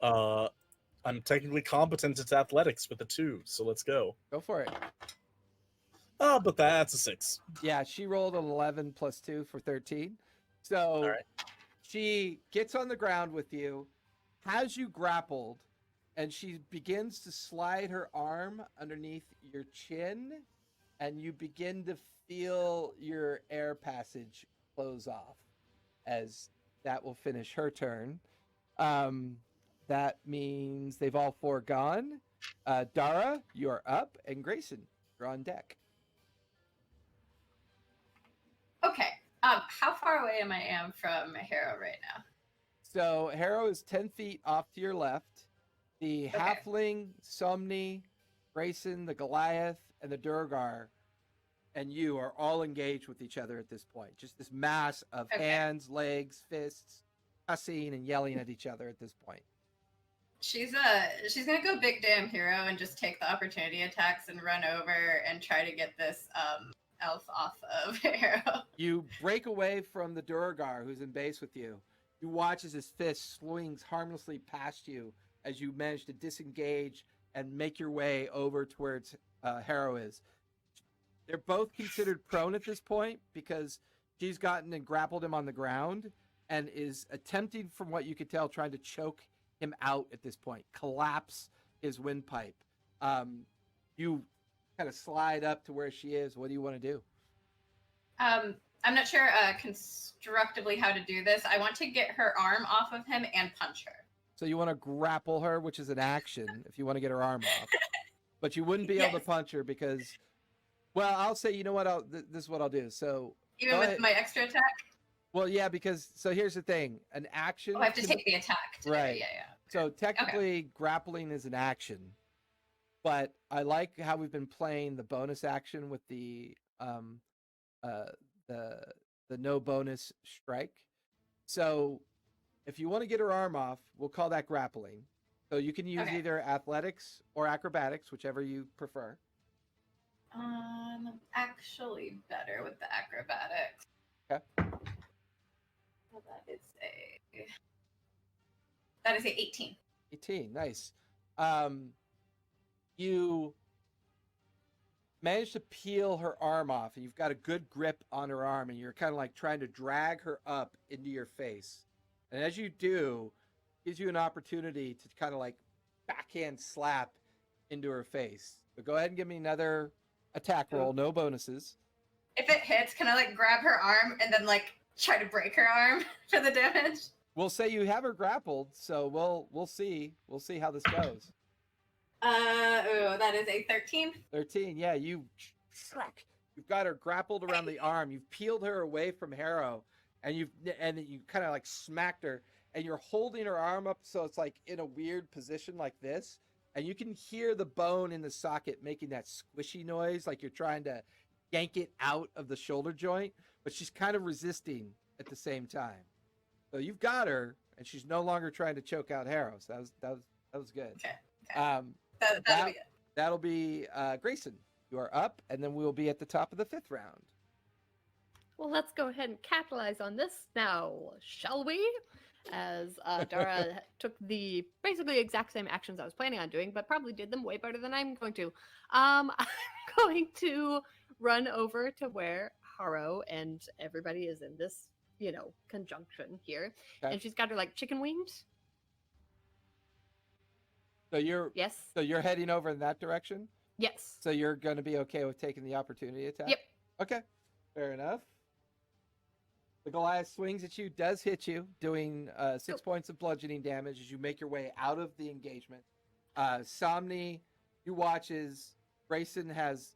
I'm technically competent at athletics with a 2, so let's go. Go for it. Oh, but that's a 6. Yeah, she rolled an 11 plus 2 for 13. So All right. she gets on the ground with you, has you grappled, and she begins to slide her arm underneath your chin, and you begin to feel your air passage close off as that will finish her turn. That means they've all 4 gone. Dara, you're up, and Grayson, you're on deck. Okay. How far away am I from Harrow right now? So Harrow is 10 feet off to your left. The Okay. Halfling, Somni, Grayson, the Goliath, and the Durgar, and you are all engaged with each other at this point. Just this mass of Okay. hands, legs, fists, cussing and yelling at each other at this point. She's gonna go big damn hero and just take the opportunity attacks and run over and try to get this elf off of Harrow. You break away from the Durgar who's in base with you. You watch as his fist swings harmlessly past you as you manage to disengage and make your way over towards Harrow is. They're both considered prone at this point because she's gotten and grappled him on the ground and is attempting, from what you could tell, trying to choke him out at this point, collapse his windpipe. You kind of slide up to where she is. What do you want to do? I'm not sure constructively how to do this. I want to get her arm off of him and punch her. So you want to grapple her, which is an action if you want to get her arm off. But you wouldn't be able to punch her because, well, I'll say, you know what? This is what I'll do. So even with my extra attack? Well, yeah, because so here's the thing: an action. Oh, I have to take the attack. Right. Yeah. So technically, grappling is an action, but I like how we've been playing the bonus action with the no bonus strike. So if you want to get her arm off, we'll call that grappling. So you can use either athletics or acrobatics, whichever you prefer. Actually better with the acrobatics. Okay. Well, that is a 18. 18, nice. You manage to peel her arm off, and you've got a good grip on her arm, and you're kind of like trying to drag her up into your face. And as you do, it gives you an opportunity to kind of like backhand slap into her face. But go ahead and give me another attack roll, no bonuses. If it hits, can I like grab her arm and then like try to break her arm for the damage? We'll say you have her grappled, so we'll see. We'll see how this goes. That is a 13. 13, yeah, you've got her grappled around the arm. You've peeled her away from Harrow, and you kind of like smacked her, and you're holding her arm up so it's like in a weird position like this, and you can hear the bone in the socket making that squishy noise like you're trying to yank it out of the shoulder joint, but she's kind of resisting at the same time. So you've got her, and she's no longer trying to choke out Harrow. So that was good. Okay. That'll be Grayson. You are up, and then we'll be at the top of the 5th round. Well, let's go ahead and capitalize on this now, shall we? As Dara took the basically exact same actions I was planning on doing, but probably did them way better than I'm going to. I'm going to run over to where Harrow and everybody is in this, conjunction here. Okay. And she's got her like chicken wings. So you're heading over in that direction? Yes. So you're going to be okay with taking the opportunity attack? Yep. Okay. Fair enough. The Goliath swings at you, does hit you, doing 6 points of bludgeoning damage as you make your way out of the engagement. Somni, you watch as Grayson has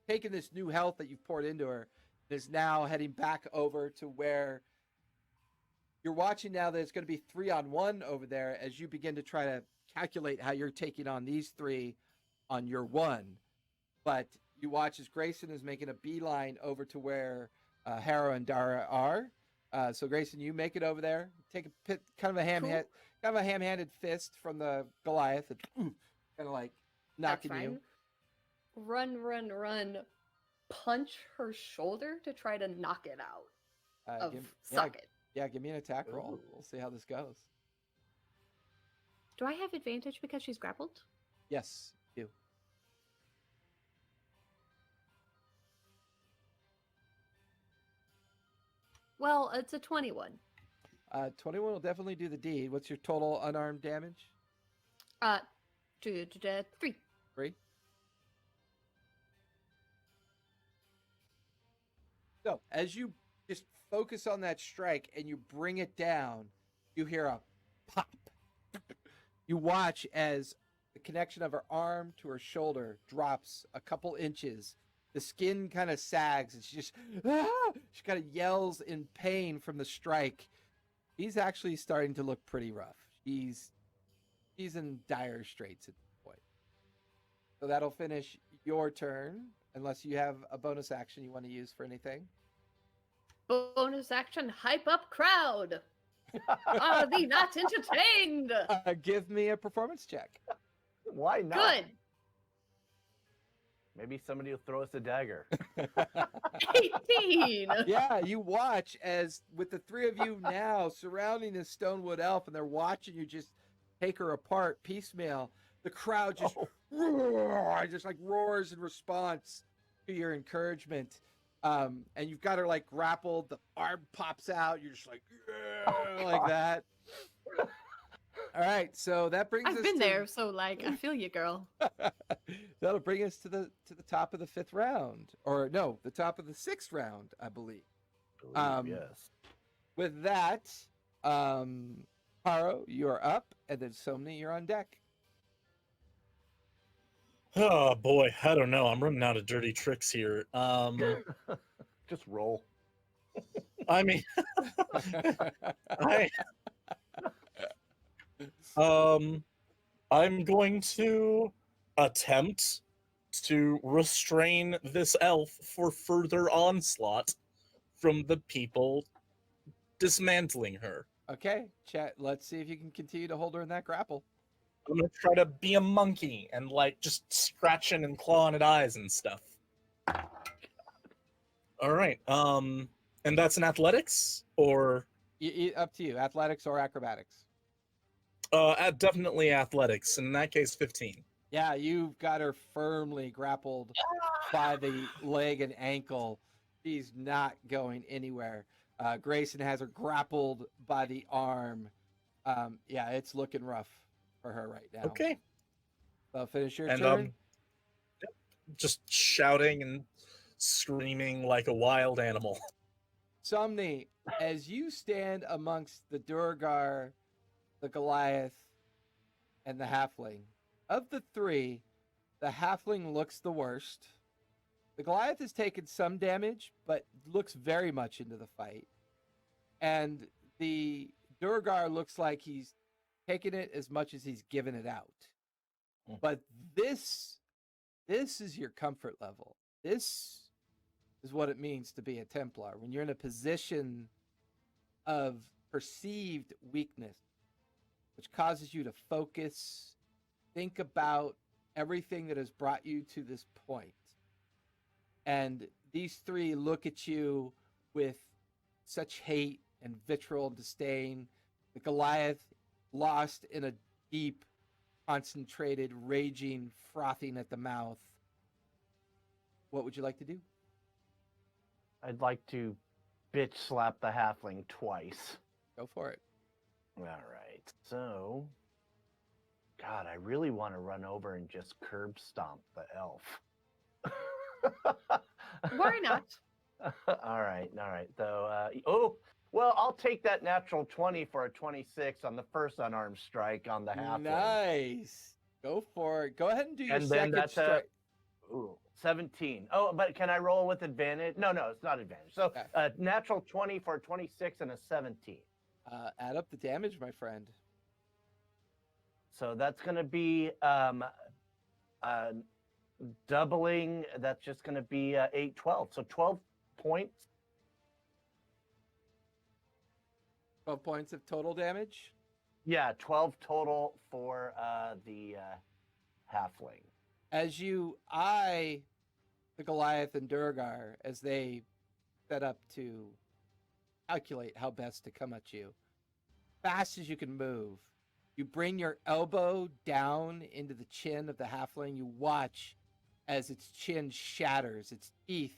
taken this new health that you've poured into her and is now heading back over to where you're watching now that it's going to be 3-on-1 over there as you begin to try to calculate how you're taking on these 3 on your 1. But you watch as Grayson is making a beeline over to where Harrow and Dara are. So Grayson, you make it over there. Take a kind of a ham-handed fist from the Goliath, and kind of like knocking you. Run. Punch her shoulder to try to knock it out of socket. Yeah, give me an attack roll. We'll see how this goes. Do I have advantage because she's grappled? Yes, you do. Well, it's a 21. 21 will definitely do the deed. What's your total unarmed damage? 3. 3. So, as you just focus on that strike and you bring it down, you hear a pop. You watch as the connection of her arm to her shoulder drops a couple inches. The skin kind of sags and she kind of yells in pain from the strike. He's actually starting to look pretty rough. He's in dire straits at this point. So that'll finish your turn, unless you have a bonus action you want to use for anything. Bonus action, hype up crowd. Are thee not entertained? Give me a performance check. Why not? Good. Maybe somebody will throw us a dagger. 18. Yeah, you watch as with the three of you now surrounding this Stonewood elf, and they're watching you just take her apart piecemeal. The crowd just just like roars in response to your encouragement. And you've got her like grappled. The arm pops out. You're just like, like that. All right, so that brings us I've been to, there, so like I feel you, girl. That'll bring us to the top of the 5th round, or no, the top of the 6th round, I believe. Yes. With that, Paro, you are up, and then Somni, you're on deck. Oh boy, I don't know. I'm running out of dirty tricks here. Just roll. I mean, I I'm going to attempt to restrain this elf for further onslaught from the people dismantling her. Okay, chat. Let's see if you can continue to hold her in that grapple. I'm gonna try to be a monkey and like just scratching and clawing at eyes and stuff. All right. And that's an athletics or Up to you, athletics or acrobatics. definitely athletics. In that case, 15. Yeah, you've got her firmly grappled by the leg and ankle. She's not going anywhere. Grayson has her grappled by the arm. Yeah, it's looking rough for her right now. Okay. So finish your And turn. just shouting and screaming like a wild animal. Somni, as you stand amongst the Durgar, the Goliath, and the Halfling, of the three, the Halfling looks the worst. The Goliath has taken some damage, but looks very much into the fight. And the Durgar looks like he's taken it as much as he's given it out. But this is your comfort level. This is what it means to be a Templar. When you're in a position of perceived weakness, which causes you to focus, think about everything that has brought you to this point. And these three look at you with such hate and vitriol and disdain. The Goliath lost in a deep, concentrated, raging, frothing at the mouth. What would you like to do? I'd like to bitch slap the halfling twice. Go for it. All right. So, God, I really want to run over and just curb stomp the elf. Why not? All right. So, well, I'll take that natural 20 for a 26 on the first unarmed strike on the halfling. Nice. Go for it. Go ahead and do your And then second that's strike. 17. Oh, but can I roll with advantage? No, it's not advantage. So, Okay. Natural 20 for a 26 and a 17. Add up the damage, my friend. So that's going to be doubling. That's just going to be 8, 12. So 12 points. 12 points of total damage. Yeah, 12 total for the halfling. As you eye the Goliath and Durgar as they set up to calculate how best to come at you, fast as you can move, you bring your elbow down into the chin of the halfling. You watch as its chin shatters, its teeth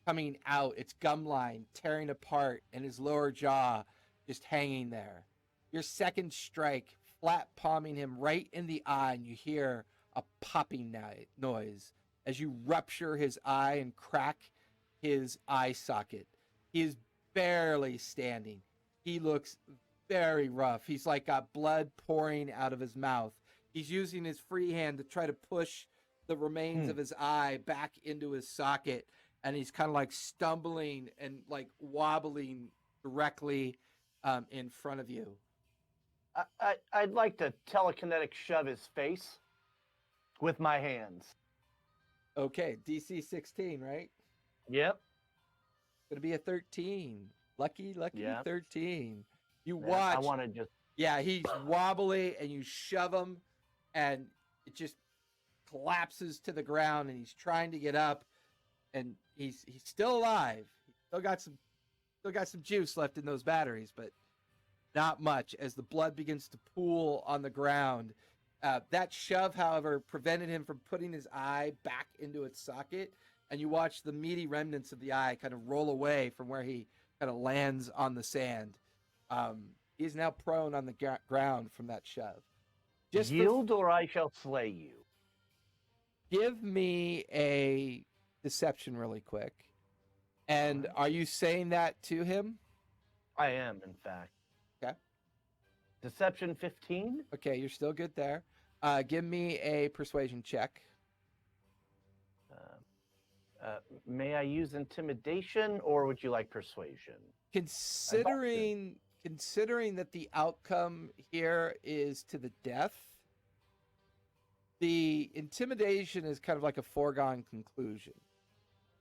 coming out, its gum line tearing apart, and his lower jaw just hanging there. Your second strike, flat palming him right in the eye, and you hear a popping noise as you rupture his eye and crack his eye socket. He is barely standing. He looks very rough. He's like got blood pouring out of his mouth. He's using his free hand to try to push the remains of his eye back into his socket, and he's kind of like stumbling and like wobbling directly in front of you. I'd like to telekinetic shove his face with my hands. Okay, DC 16, right? Yep. Gonna be a 13. Lucky Yeah. 13. You Yeah, watch. I want to just. Yeah, he's wobbly, and you shove him, and it just collapses to the ground, and he's trying to get up, and he's still alive. He's still got some juice left in those batteries, but not much. As the blood begins to pool on the ground, that shove, however, prevented him from putting his eye back into its socket, and you watch the meaty remnants of the eye kind of roll away from where he kind of lands on the sand. He's now prone on the ground from that shove. Yield or I shall slay you. Give me a deception really quick. And are you saying that to him? I am, in fact. Okay. Deception 15? Okay, you're still good there. Give me a persuasion check. May I use intimidation, or would you like persuasion? Considering that the outcome here is to the death, the intimidation is kind of like a foregone conclusion.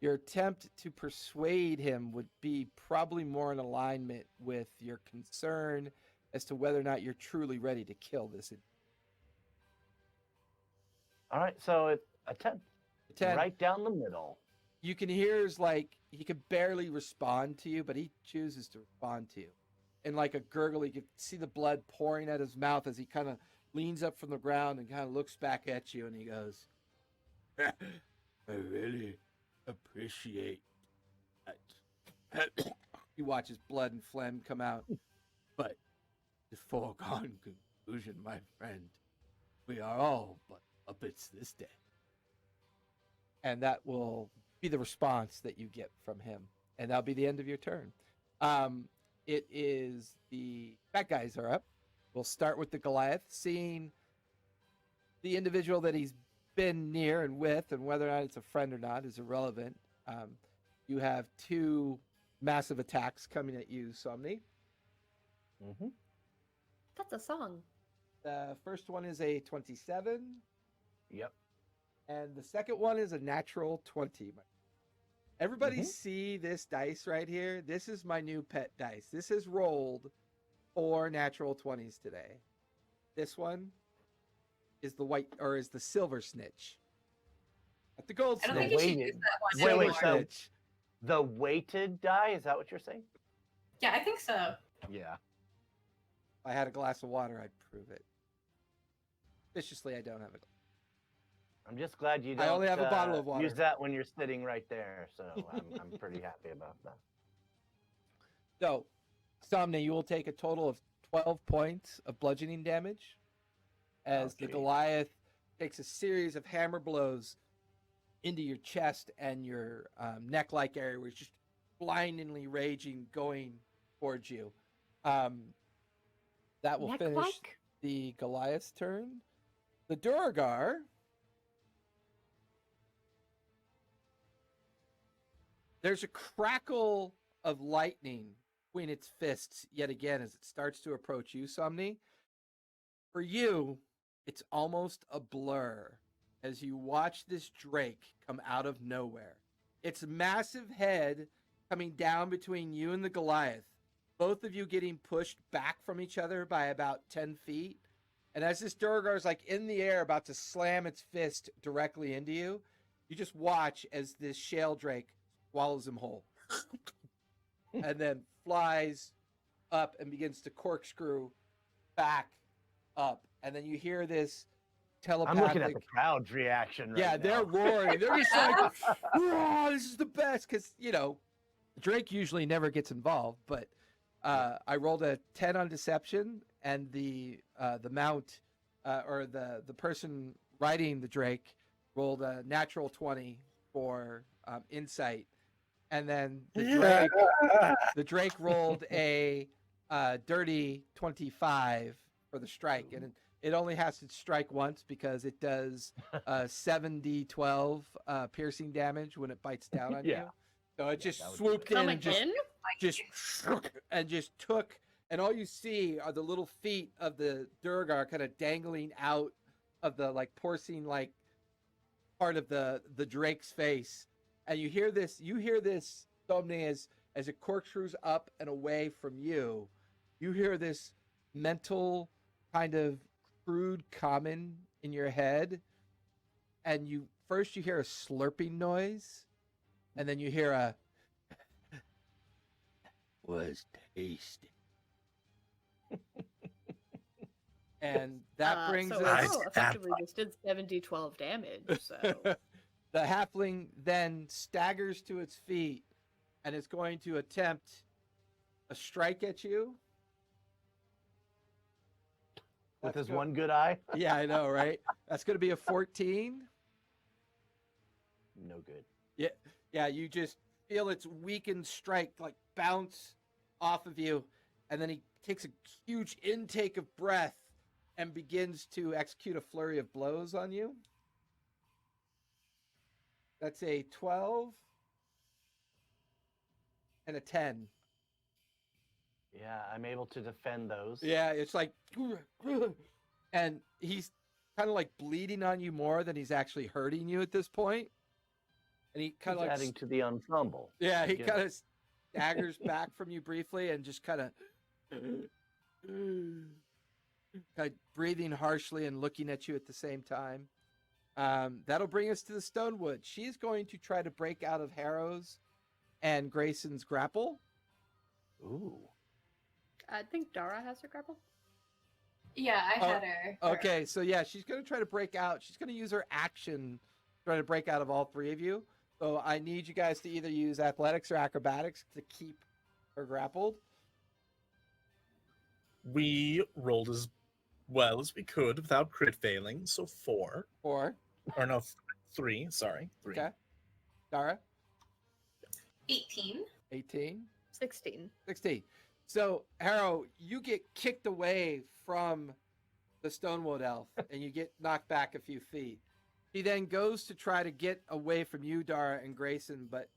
Your attempt to persuade him would be probably more in alignment with your concern as to whether or not you're truly ready to kill this. All right, so it's a 10. 10. Right down the middle. You can hear is like he could barely respond to you, but he chooses to respond to you. And like a gurgle, you can see the blood pouring out his mouth as he kind of leans up from the ground and kind of looks back at you, and he goes, I really appreciate that. You watch his blood and phlegm come out. But the foregone conclusion, my friend, we are all but puppets this day. And that will be the response that you get from him. And that'll be the end of your turn. It is the bad guys are up. We'll start with the Goliath, seeing the individual that he's been near and with, and whether or not it's a friend or not is irrelevant. You have two massive attacks coming at you, Somni. Mm-hmm. That's a song. The first one is a 27. Yep. And the second one is a natural 20. Everybody see this dice right here? This is my new pet dice. This has rolled 4 natural 20s today. This one is the white, or is the silver snitch. At the gold I don't snitch. think you should use that one Wait, anymore. so Snitch. the weighted die, is that what you're saying? Yeah, I think so. Yeah. If I had a glass of water, I'd prove it. Viciously, I don't have it. I'm just glad you don't I only have a bottle of water. use that when you're sitting right there, so I'm pretty happy about that. So, Somni, you will take a total of 12 points of bludgeoning damage as the geez. Goliath takes a series of hammer blows into your chest and your neck-like area, where it's just blindingly raging, going towards you. That will finish Neck-like? the Goliath's turn. The Durgar. There's a crackle of lightning between its fists yet again as it starts to approach you, Somni. For you, it's almost a blur as you watch this drake come out of nowhere. Its massive head coming down between you and the Goliath, both of you getting pushed back from each other by about 10 feet. And as this Durgar is like in the air about to slam its fist directly into you, you just watch as this shale drake swallows him whole and then flies up and begins to corkscrew back up. And then you hear this telepathic... I'm looking at the crowd's reaction right Yeah, now. they're roaring. They're just like, "Whoa, this is the best." Because, you know, Drake usually never gets involved. But I rolled a 10 on deception, and the mount, or the person riding the Drake rolled a natural 20 for insight. And then the Drake rolled a dirty 25 for the strike. And it only has to strike once because it does 7d12 piercing damage when it bites down on you. So it just swooped in Come and just took, and all you see are the little feet of the Durgar kind of dangling out of the like porcine like part of the Drake's face. And you hear this Somni, as it corkscrews up and away from you. You hear this mental kind of crude comment in your head. and you hear a slurping noise, and then you hear a was tasty. And that brings so us. effectively this did 7d12 damage. So The halfling then staggers to its feet and is going to attempt a strike at you. With That's his one good eye? Yeah, I know, right? That's going to be a 14. No good. Yeah, you just feel its weakened strike like bounce off of you, and then he takes a huge intake of breath and begins to execute a flurry of blows on you. That's a 12 and a 10. Yeah, I'm able to defend those. Yeah, it's like, and he's kind of like bleeding on you more than he's actually hurting you at this point. And he kind of like adding to the ensemble. Yeah, he kind of staggers back from you briefly and just kind of breathing harshly and looking at you at the same time. That'll bring us to the Stonewood. She's going to try to break out of Harrow's and Grayson's grapple. Ooh. I think Dara has her grapple. Yeah, I had her. Okay, so yeah, she's going to try to break out. She's going to use her action to try to break out of all three of you. So I need you guys to either use athletics or acrobatics to keep her grappled. We rolled as well as we could without crit failing, so 4. 4. Or no, 3. Sorry, 3. Okay. Dara? 18. 18. 16. 16. So, Harrow, you get kicked away from the Stonewood elf, and you get knocked back a few feet. He then goes to try to get away from you, Dara and Grayson, but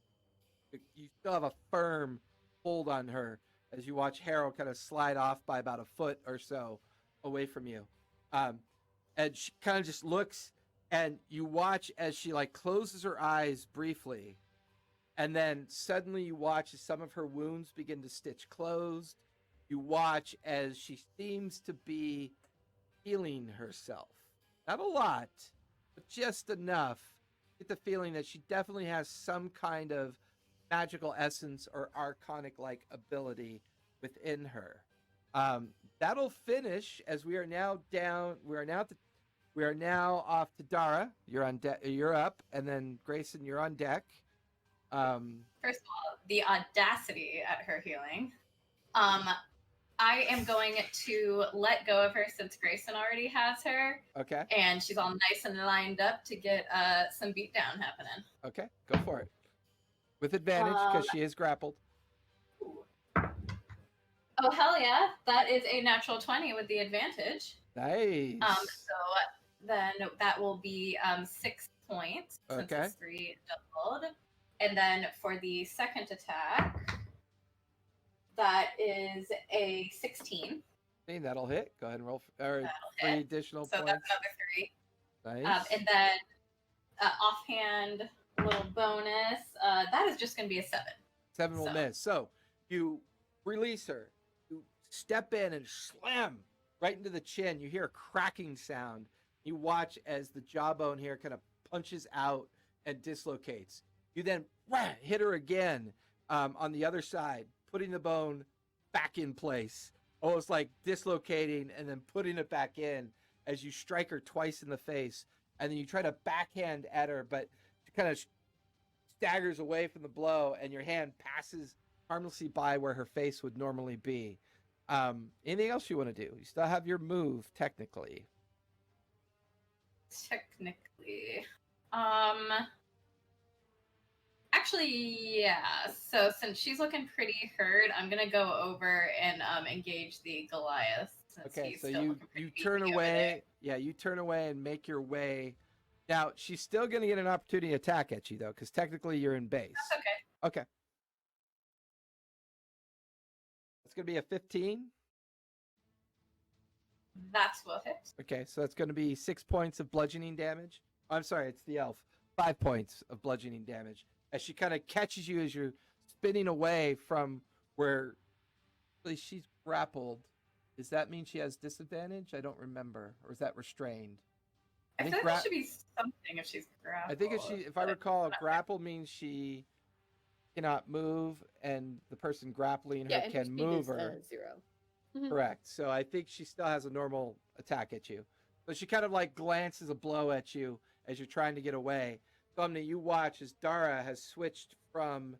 you still have a firm hold on her as you watch Harrow kind of slide off by about a foot or so away from you. And she kind of just looks, and you watch as she like closes her eyes briefly, and then suddenly you watch as some of her wounds begin to stitch closed. You watch as she seems to be healing herself. Not a lot, but just enough. Get the feeling that she definitely has some kind of magical essence or arcanic-like ability within her. That'll finish as we are now down. We are now off to Dara. You're on deck. You're up, and then Grayson, you're on deck. First of all, the audacity at her healing. I am going to let go of her since Grayson already has her. Okay. And she's all nice and lined up to get some beatdown happening. Okay, go for it. With advantage because she is grappled. Oh, hell yeah. That is a natural 20 with the advantage. Nice. So then that will be 6 points since Okay. it's 3 doubled. And then for the second attack, that is a 16. That'll hit. Go ahead and roll or That'll 3 hit. additional So points. that's another 3. Nice. And then offhand little bonus, that is just going to be a 7. 7 will so. miss. So you release her. You step in and slam right into the chin. You hear a cracking sound. You watch as the jawbone here kind of punches out and dislocates. You then hit her again on the other side, putting the bone back in place, almost like dislocating and then putting it back in as you strike her twice in the face. And then you try to backhand at her, but she kind of staggers away from the blow, and your hand passes harmlessly by where her face would normally be. Anything else you want to do? You still have your move, technically. Technically. Actually, yeah. So since she's looking pretty hurt, I'm gonna go over and engage the Goliath. Since Okay, he's so still you looking pretty turn beefy over there. away. Yeah, you turn away and make your way. Now she's still going to get an opportunity to attack at you though, because technically you're in base. That's okay. Okay. It's going to be a 15. That's will hit. Okay, so that's going to be 6 points of bludgeoning damage. I'm sorry, it's the elf. 5 points of bludgeoning damage as she kind of catches you as you're spinning away from where she's grappled. Does that mean she has disadvantage? I don't remember. Or is that restrained? I think feel like it should be something if she's grappled. I think if I but recall, whatever. grapple means she cannot move, and the person grappling her Yeah, and her can speed move is her. 0. Mhm. Correct. So I think she still has a normal attack at you. But she kind of like glances a blow at you as you're trying to get away. Something you watch as Dara has switched from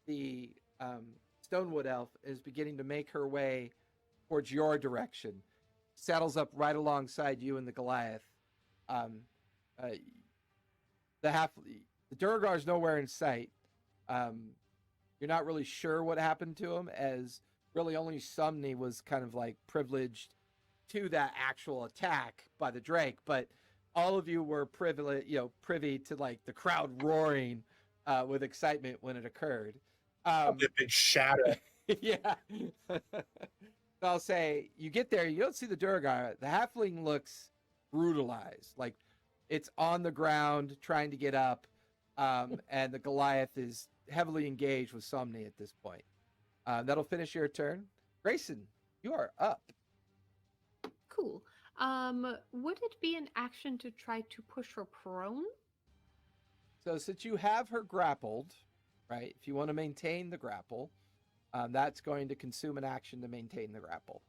the Stonewood elf, is beginning to make her way towards your direction. Saddles up right alongside you and the Goliath. The Durgar's nowhere in sight. You're not really sure what happened to him, as really only Sumney was kind of like privileged to that actual attack by the Drake, but all of you were privy to like the crowd roaring with excitement when it occurred. A big shadow. Yeah. So I'll say you get there, you don't see the Durgar. The halfling looks brutalized, like it's on the ground trying to get up, and the Goliath is heavily engaged with Somni at this point. That'll finish your turn. Grayson, you are up. Cool. Would it be an action to try to push her prone? So since you have her grappled, right, if you want to maintain the grapple, that's going to consume an action to maintain the grapple.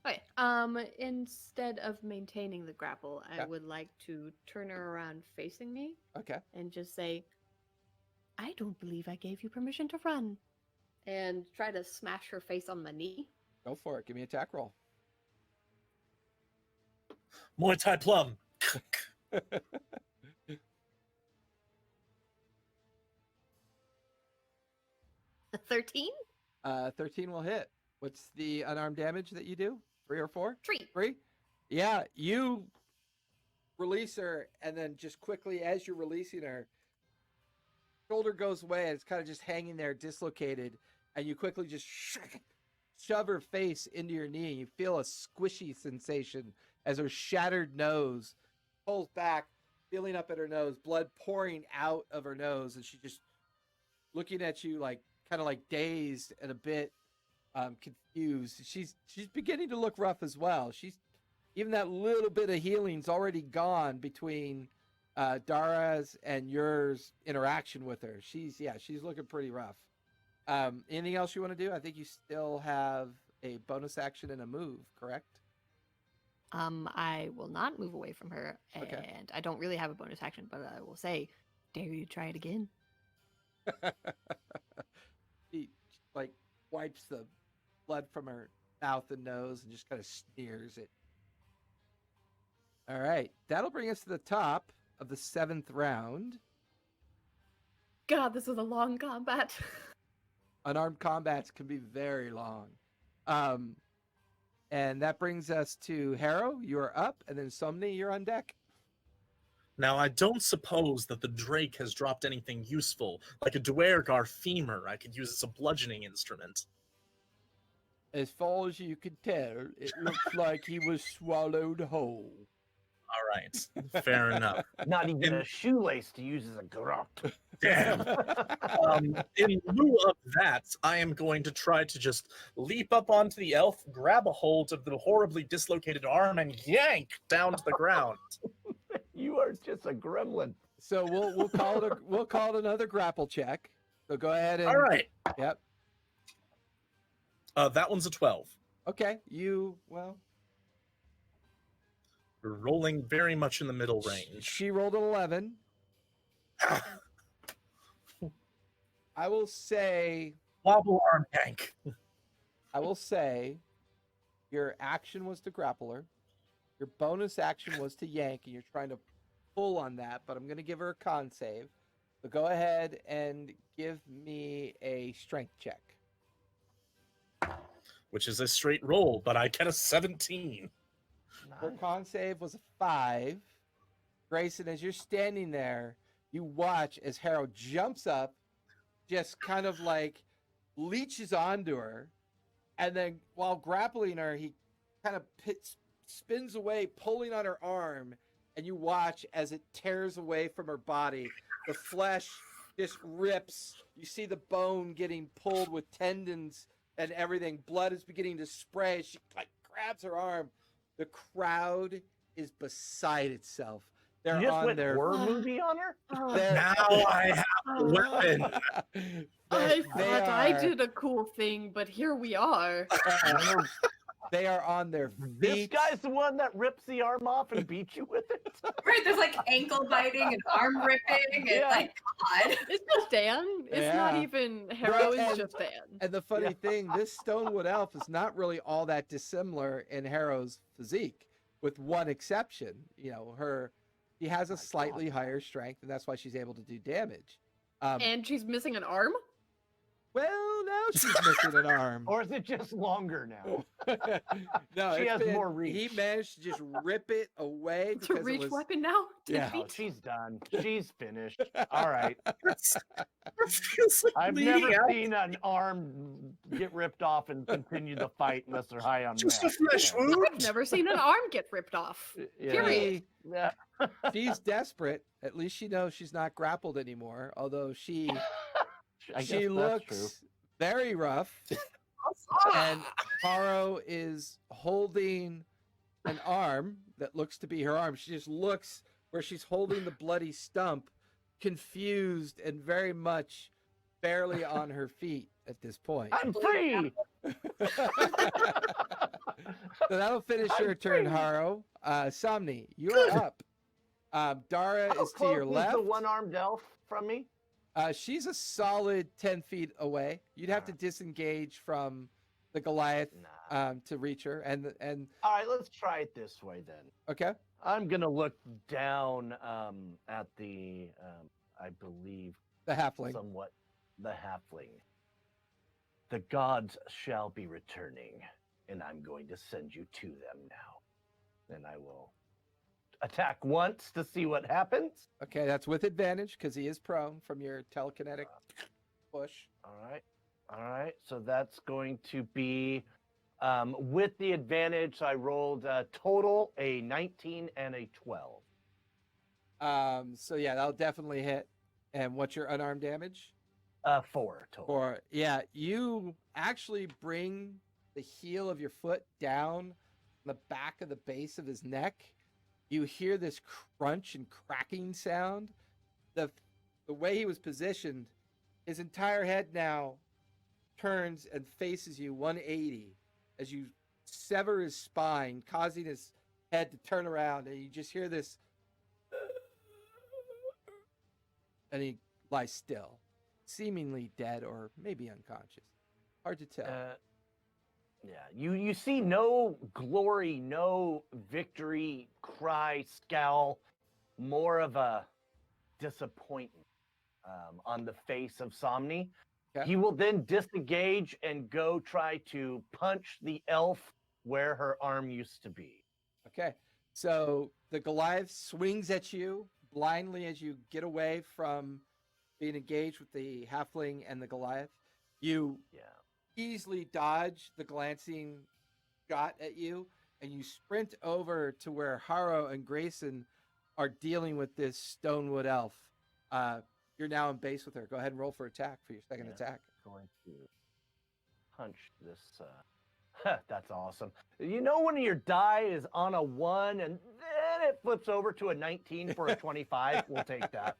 Okay. Instead of maintaining the grapple, I would like to turn her around facing me Okay. and just say, I don't believe I gave you permission to run. And try to smash her face on my knee. Go for it. Give me an attack roll. Muay Thai plum. 13? 13 will hit. What's the unarmed damage that you do? 3 or 4? 3. 3? Yeah, you release her, and then just quickly, as you're releasing her, shoulder goes away, and it's kind of just hanging there, dislocated, and you quickly just shove her face into your knee, and you feel a squishy sensation as her shattered nose pulls back, feeling up at her nose, blood pouring out of her nose, and she's just looking at you like kind of like dazed and a bit confused. She's beginning to look rough as well. She's even that little bit of healing's already gone between Dara's and yours interaction with her. She's looking pretty rough. Anything else you want to do? I think you still have a bonus action and a move, correct? I will not move away from her, and Okay. I don't really have a bonus action, but I will say, dare you to try it again. She like wipes the blood from her mouth and nose and just kind of sneers it. All right, that'll bring us to the top of the 7th round. God, this was a long combat. Unarmed combats can be very long. And that brings us to Harrow. You're up, and then Somni, you're on deck. Now, I don't suppose that the Drake has dropped anything useful, like a Duergar femur I could use as a bludgeoning instrument. As far as you can tell, it looks like he was swallowed whole. All right, fair enough. Not even a shoelace to use as a garrote. Damn. In lieu of that, I am going to try to just leap up onto the elf, grab a hold of the horribly dislocated arm, and yank down to the ground. You are just a gremlin. So we'll call it another grapple check. So go ahead and All right. Yep. That one's a 12. Okay. We're rolling very much in the middle range. She rolled an 11. I will say Wobble arm yank. your action was to grapple her. Your bonus action was to yank, and you're trying to pull on that, but I'm going to give her a con save. So go ahead and give me a strength check. Which is a straight roll, but I get a 17. Her con save was a 5. Grayson, as you're standing there, you watch as Harrow jumps up, just kind of like leeches onto her, and then while grappling her, he kind of spins away, pulling on her arm, and you watch as it tears away from her body. The flesh just rips. You see the bone getting pulled with tendons and everything. Blood is beginning to spray. She like grabs her arm, The crowd is beside itself. They're You just on went their horror movie on her? they're- Now I have a weapon. They- I they thought I are- did a cool thing, but here we are. They are on their This feet. guy's the one that rips the arm off and beats you with it. Right, there's like ankle biting and arm ripping and Yeah. like God. It's just Dan. It's not Yeah. even Harrow. and- It's just Dan. And the funny thing, this Stonewood elf is not really all that dissimilar in Harrow's physique, with one exception. You know, she has a slightly higher strength, and that's why she's able to do damage. And she's missing an arm. Well, now she's missing an arm. Or is it just longer now? No, She it's has been- more reach. He managed to just rip it away It's a because it reach was. weapon now. 10 Yeah. Oh, feet. she's done. She's finished. All right. It feels like I've bleeding never out. seen an arm get ripped off and continue the fight unless they're high on Just a meth. flesh Yeah. wound. I've never seen an arm get ripped off. Yeah. Period. Yeah. She's desperate. At least she knows she's not grappled anymore. Although she I guess she that's looks true. very rough. And Haro is holding an arm that looks to be her arm. She just looks where she's holding the bloody stump, confused and very much barely on her feet at this point. I'm free. So that'll finish I'm your turn, free. Haro. Somni, you're up. Dara How is to close your is left. the one-armed elf from me? She's a solid 10 feet away. You'd have to disengage from the Goliath Nah. to reach her. And All right, let's try it this way then. okay. I'm gonna look down at the, I believe, The halfling. somewhat the halfling. The gods shall be returning, and I'm going to send you to them now. And I will attack once to see what happens. Okay, that's with advantage because he is prone from your telekinetic push. All right. So that's going to be with the advantage. I rolled total a 19 and a 12. So yeah, that'll definitely hit. And what's your unarmed damage? 4 total. Or yeah, you actually bring the heel of your foot down the back of the base of his neck. You hear this crunch and cracking sound. The way he was positioned, his entire head now turns and faces you 180 as you sever his spine, causing his head to turn around, and you just hear this, and he lies still, seemingly dead or maybe unconscious. Hard to tell. Yeah, you see no glory, no victory cry, scowl, more of a disappointment on the face of Somni. Okay. He will then disengage and go try to punch the elf where her arm used to be. Okay, so the Goliath swings at you blindly as you get away from being engaged with the halfling and the Goliath. You Yeah. easily dodge the glancing shot at you, and you sprint over to where Haro and Grayson are dealing with this Stonewood elf. You're now in base with her. Go ahead and roll for attack for your second Yeah. attack. Going to punch this. That's awesome. You know when your die is on a 1 and then it flips over to a 19 for a 25? We'll take that.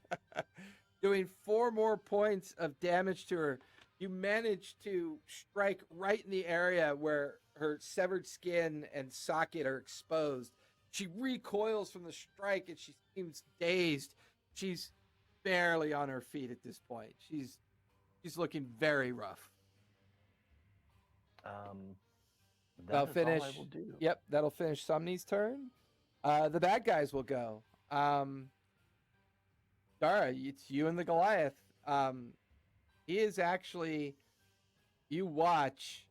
Doing 4 more points of damage to her. You manage to strike right in the area where her severed skin and socket are exposed. She recoils from the strike and she seems dazed. She's barely on her feet at this point. She's looking very rough. That'll finish. All I will do. Yep, that'll finish Somni's turn. The bad guys will go. Dara, it's you and the Goliath. He is actually, you watch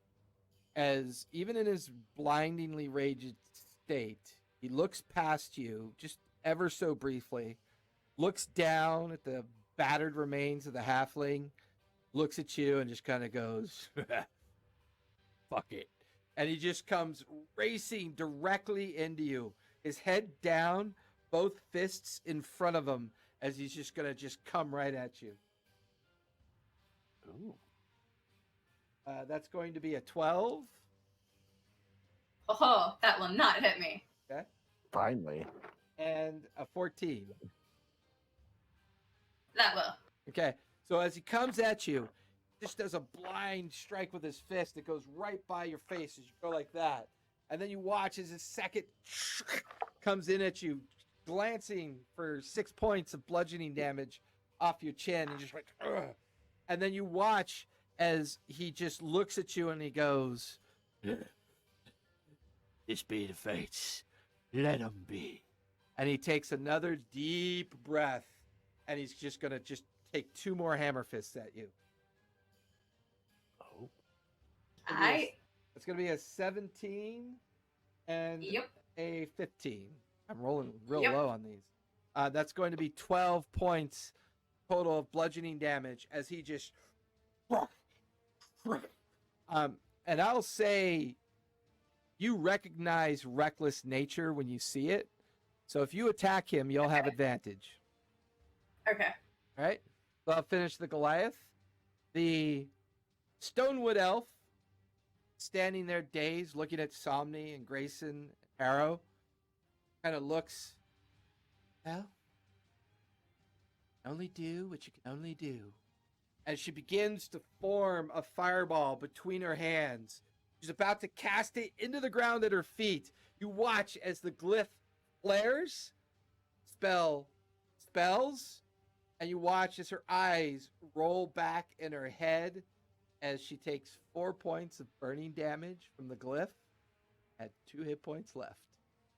as even in his blindingly raged state, he looks past you just ever so briefly, looks down at the battered remains of the halfling, looks at you and just kind of goes, fuck it. And he just comes racing directly into you, his head down, both fists in front of him, as he's just going to just come right at you. Ooh. That's going to be a 12. Oh, that will not hit me. Okay. Finally. And a 14. That will. Okay. So as he comes at you, just does a blind strike with his fist. It goes right by your face as you go like that. And then you watch as his second comes in at you, glancing for 6 points of bludgeoning damage off your chin, and just like, ugh. And then you watch as he just looks at you and he goes, "This be the fates. Let them be." And he takes another deep breath, and he's just gonna just take 2 more hammer fists at you. Oh. It's gonna be a 17 and Yep. a 15. I'm rolling real Yep. low on these. That's going to be 12 points total of bludgeoning damage as he just. And I'll say, you recognize reckless nature when you see it. So if you attack him, you'll have advantage. Okay. All right. So I'll finish the Goliath. The Stonewood Elf, standing there dazed, looking at Somni and Grayson and Harrow, kind of looks, well, only do what you can only do. And she begins to form a fireball between her hands. She's about to cast it into the ground at her feet. You watch as the glyph flares, spells, and you watch as her eyes roll back in her head as she takes 4 points of burning damage from the glyph, had 2 hit points left.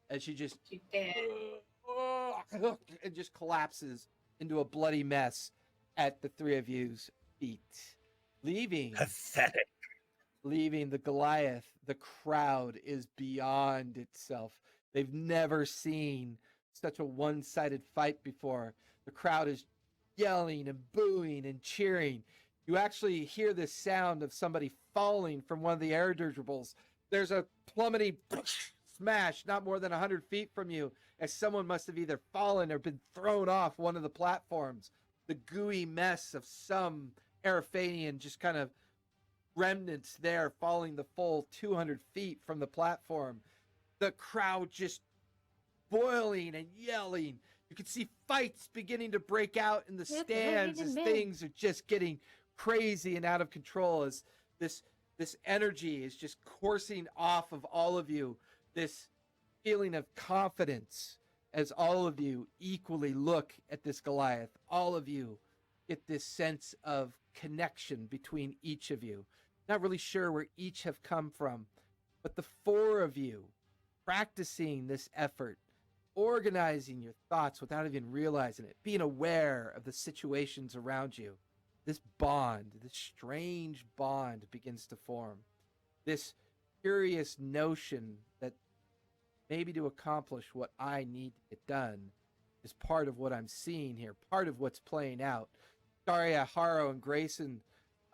As she just She did. and just collapses into a bloody mess at the 3 of you's feet. Leaving Pathetic. the Goliath, the crowd is beyond itself. They've never seen such a one-sided fight before. The crowd is yelling and booing and cheering. You actually hear the sound of somebody falling from one of the air dirigibles. There's a plummeting smash not more than 100 feet from you, as someone must have either fallen or been thrown off one of the platforms. The gooey mess of some Arafanian just kind of remnants there, falling the full 200 feet from the platform. The crowd just boiling and yelling. You can see fights beginning to break out in the stands as things are just getting crazy and out of control, as this energy is just coursing off of all of you. This feeling of confidence as all of you equally look at this Goliath. All of you get this sense of connection between each of you. Not really sure where each have come from, but the 4 of you practicing this effort, organizing your thoughts without even realizing it, being aware of the situations around you. This bond, this strange bond begins to form. This curious notion that maybe to accomplish what I need to get done is part of what I'm seeing here, part of what's playing out. Daria, Harrow, and Grayson,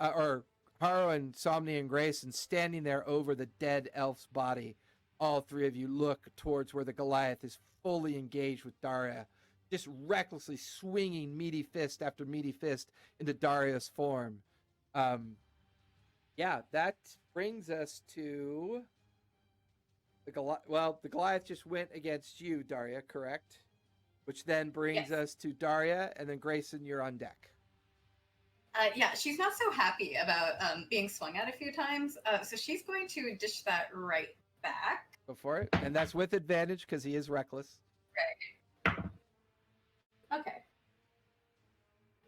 or Harrow and Somni and Grayson standing there over the dead elf's body. All 3 of you look towards where the Goliath is fully engaged with Daria, just recklessly swinging meaty fist after meaty fist into Daria's form. Yeah, that brings us to the Goliath. Well, the Goliath just went against you, Daria, correct? Which then brings us to Daria, and then Grayson, you're on deck. Yeah, she's not so happy about being swung at a few times, so she's going to dish that right back. Go for it. And that's with advantage because he is reckless. Okay.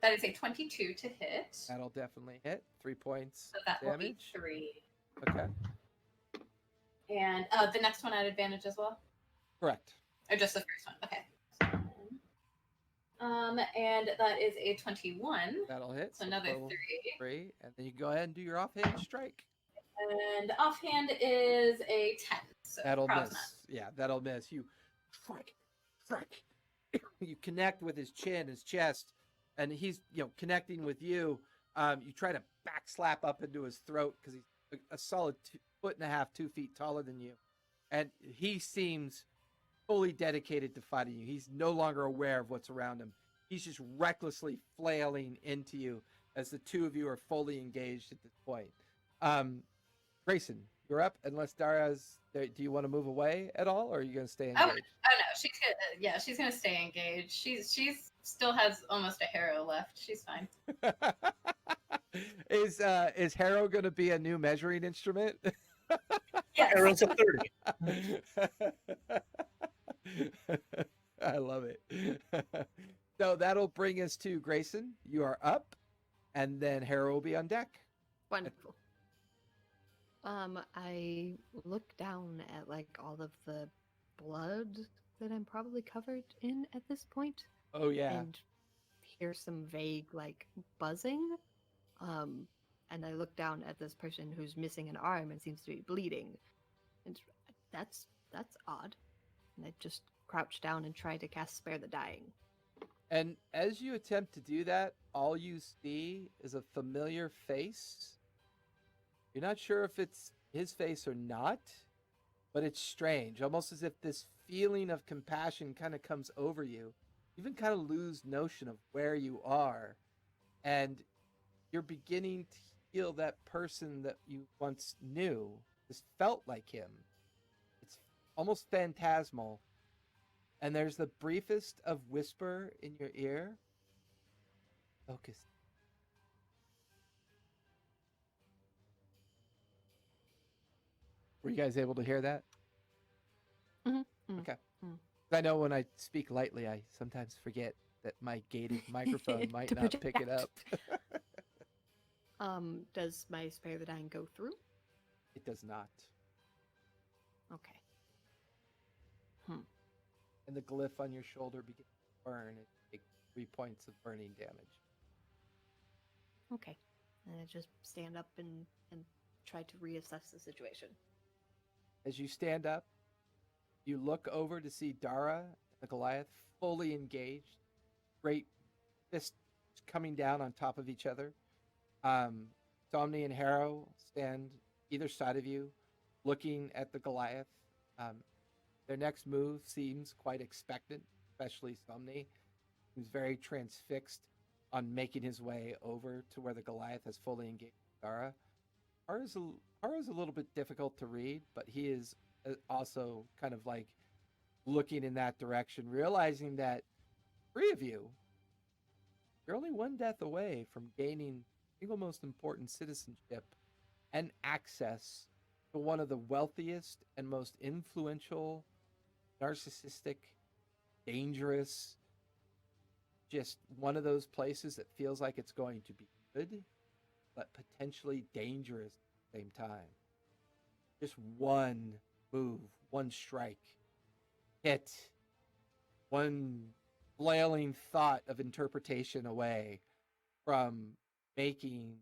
That is a 22 to hit. That'll definitely hit. 3 points So that will be damage. 3. Okay. And the next one at advantage as well? Correct. Or just the first one? Okay. And that is a 21. That'll hit. So another total 3. 3. And then you go ahead and do your offhand strike. And offhand is a 10. So That'll probably miss. not. Yeah, that'll miss. You strike. You connect with his chin, his chest, and he's connecting with you. You try to backslap up into his throat because he's a solid 1.5 2 feet taller than you, and he seems fully dedicated to fighting you. He's no longer aware of what's around him. He's just recklessly flailing into you as the 2 of you are fully engaged at this point. Grayson, you're up. Unless Dara's there, do you want to move away at all, or are you going to stay Oh, engaged? oh no, she's gonna she's gonna stay engaged. She's still has almost a harrow left. She's fine. Is Harrow going to be a new measuring instrument? Yes. Arrows at 30. I love it. So that'll bring us to Grayson. You are up, and then Harrow will be on deck. Wonderful. I look down at like all of the blood that I'm probably covered in at this point, Oh yeah. and hear some vague like buzzing. And I look down at this person who's missing an arm and seems to be bleeding, and that's odd. And I just crouch down and try to cast Spare the Dying. And as you attempt to do that, all you see is a familiar face. You're not sure if it's his face or not, but it's strange, almost as if this feeling of compassion kind of comes over you. You even kind of lose notion of where you are, and you're beginning to feel that person that you once knew. This felt like him. It's almost phantasmal. And there's the briefest of whisper in your ear. Focus. Were you guys able to hear that? Mm-hmm. Okay. I know when I speak lightly, I sometimes forget that my gated microphone might To not pick it up. Does my Spare the Dying go through? It does not. Okay. And the glyph on your shoulder begins to burn and take 3 points of burning damage. Okay. And I just stand up and try to reassess the situation. As you stand up, you look over to see Dara and the Goliath fully engaged, great fists coming down on top of each other. Somni and Harrow stand either side of you, looking at the Goliath. Their next move seems quite expectant, especially Somni, who's very transfixed on making his way over to where the Goliath has fully engaged Dara. Hara's a little bit difficult to read, but he is also kind of like looking in that direction, realizing that 3 of you, you're only 1 death away from gaining the single most important citizenship and access to one of the wealthiest and most influential, narcissistic, dangerous, just one of those places that feels like it's going to be good, but potentially dangerous at the same time. Just one move, one strike, hit, one flailing thought of interpretation away from making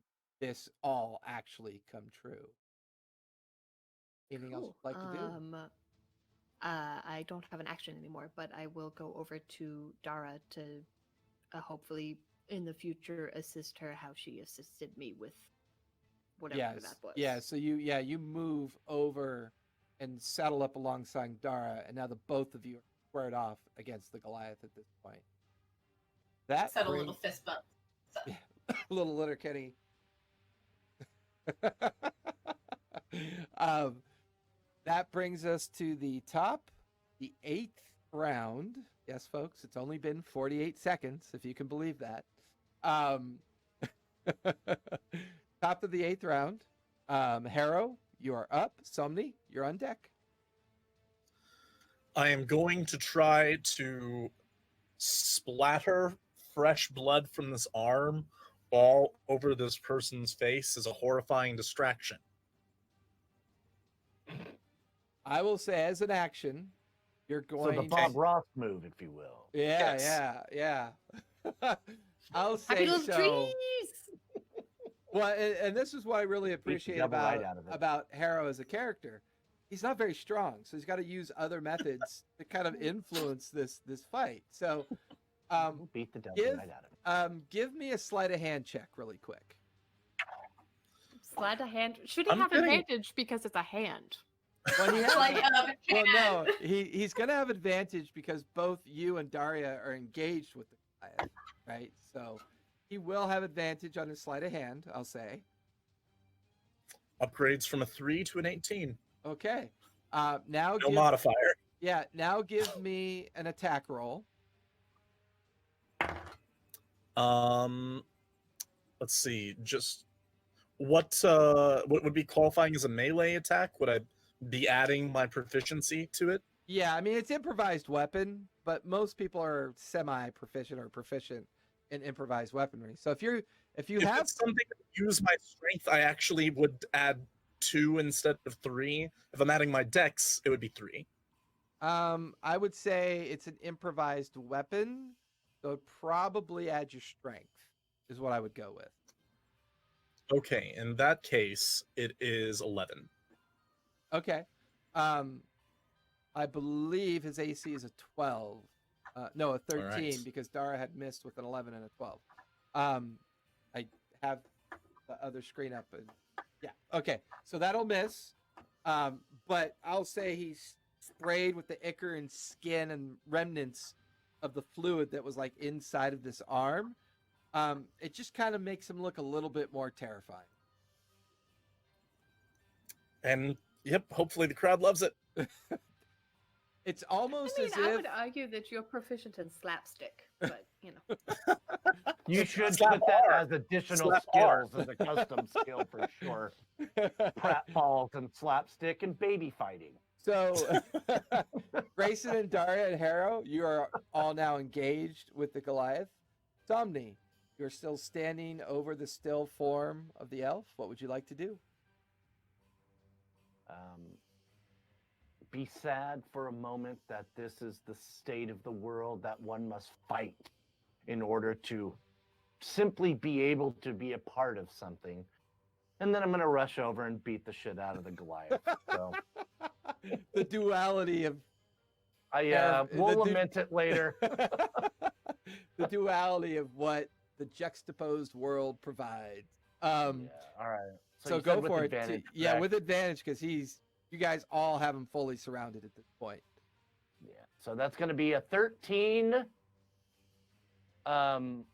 this all actually come true. Anything else you'd like to do? I don't have an action anymore, but I will go over to Dara to hopefully in the future assist her how she assisted me with whatever that was. Yeah, so you move over and saddle up alongside Dara, and now the both of you are squared off against the Goliath at this point. That Set a little fist bump. So. Yeah, little Letterkenny. That brings us to the top, the 8th round. Yes, folks, it's only been 48 seconds, if you can believe that. Top of the 8th round. Harrow, you are up. Somni, you're on deck. I am going to try to splatter fresh blood from this arm all over this person's face as a horrifying distraction. I will say, as an action, you're going So the Bob Ross move, if you will. Yeah. I'll say Happy little so. trees! Well, and this is what I really appreciate double about right out of it. about Harrow as a character. He's not very strong, so he's got to use other methods to kind of influence this fight. So, Beat the devil right out of it. give me a sleight of hand check really quick. Sleight of hand. Should he I'm have getting- advantage because it's a hand? Well, he has, Like, well, no, he's gonna have advantage because both you and Daria are engaged with the Goliath, right? So he will have advantage on his sleight of hand, I'll say. Upgrades from a 3 to an 18. Okay. Now No modifier. Yeah, now give me an attack roll. Let's see. Just what would be qualifying as a melee attack? Would I be adding my proficiency to it? Yeah, I mean it's improvised weapon, but most people are semi-proficient or proficient in improvised weaponry. So if you If have it's something to use my strength, I actually would add 2 instead of 3. If I'm adding my dex, it would be 3. I would say it's an improvised weapon, so it'd probably add your strength is what I would go with. Okay, in that case, it is 11. Okay. I believe his AC is a 12. No, a 13 right. because Dara had missed with an 11 and a 12. I have the other screen up. And, yeah. Okay. So that'll miss. But I'll say he's sprayed with the ichor and skin and remnants of the fluid that was like inside of this arm. It just kind of makes him look a little bit more terrifying. And yep, hopefully the crowd loves it. It's almost I mean, as I if would argue that you're proficient in slapstick, but you know. You should Slap put that R. as additional Slap R. skills as a custom skill for sure. Pratfalls and slapstick and baby fighting. So, Grayson and Daria and Harrow, you are all now engaged with the Goliath. Somni, you're still standing over the still form of the elf. What would you like to do? Be sad for a moment that this is the state of the world that one must fight in order to simply be able to be a part of something. And then I'm going to rush over and beat the shit out of the Goliath. So The duality of we'll lament it later. the duality of what the juxtaposed world provides. All right. So you go said with for it. advantage, Yeah, correct? with advantage because you guys all have him fully surrounded at this point. Yeah. So that's going to be a 13 13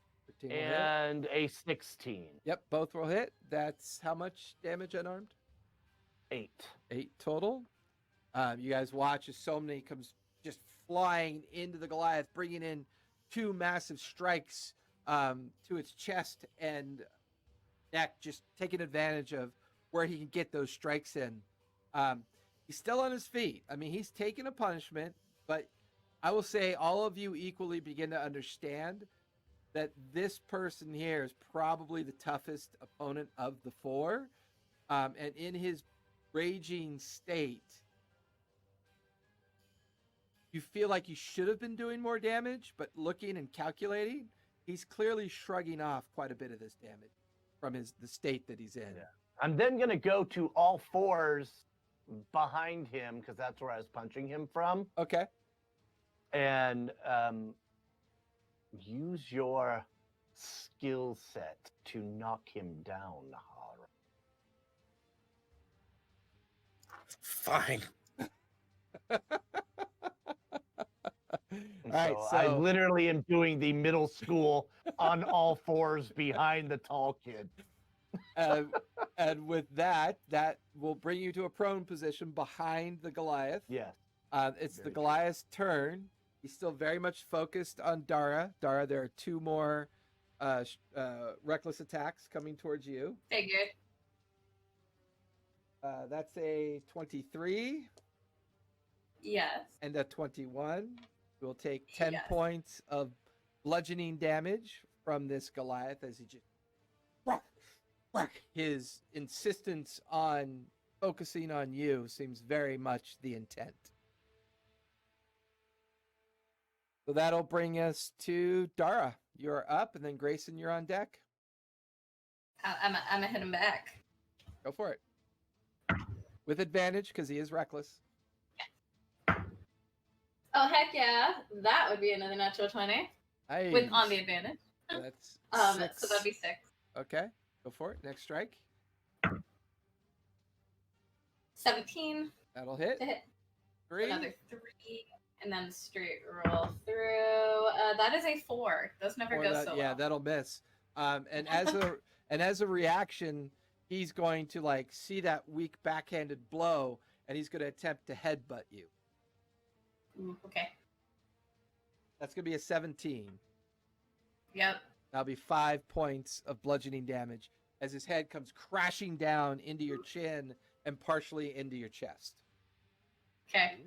will hit. and a 16. Yep, both will hit. That's how much damage unarmed? 8. 8 total. You guys watch as Somni comes just flying into the Goliath, bringing in 2 massive strikes to its chest and neck, just taking advantage of where he can get those strikes in. He's still on his feet. I mean, he's taken a punishment, but I will say all of you equally begin to understand that this person here is probably the toughest opponent of the 4. And in his raging state, you feel like you should have been doing more damage, but looking and calculating, he's clearly shrugging off quite a bit of this damage from the state that he's in. Yeah. I'm then going to go to all 4s behind him because that's where I was punching him from. Okay. And use your skill set to knock him down, Hara. Fine. All right, I so literally am doing the middle school on all 4s behind the tall kid. and with that will bring you to a prone position behind the Goliath. Yes. It's the Very Goliath's turn. He's still very much focused on Dara. Dara, there are 2 more reckless attacks coming towards you. Figured. That's a 23 Yes. and a 21. We'll take 10 Yes. points of bludgeoning damage from this Goliath as he just his insistence on focusing on you seems very much the intent. So that'll bring us to Dara. You're up, and then Grayson, you're on deck. I'm gonna hit him back. Go for it. With advantage, because he is reckless. Oh heck yeah! That would be another natural 20 with on the advantage. That's So 6. that'd be 6. Okay, go for it. Next strike. 17 That'll hit. to hit. 3. Another 3, and then straight roll through. That is a 4. Those never Or go that- so yeah, well. that'll miss. And as a reaction, he's going to like see that weak backhanded blow, and he's going to attempt to headbutt you. Ooh, okay. That's going to be a 17. Yep. That'll be 5 points of bludgeoning damage as his head comes crashing down into your chin and partially into your chest. Okay.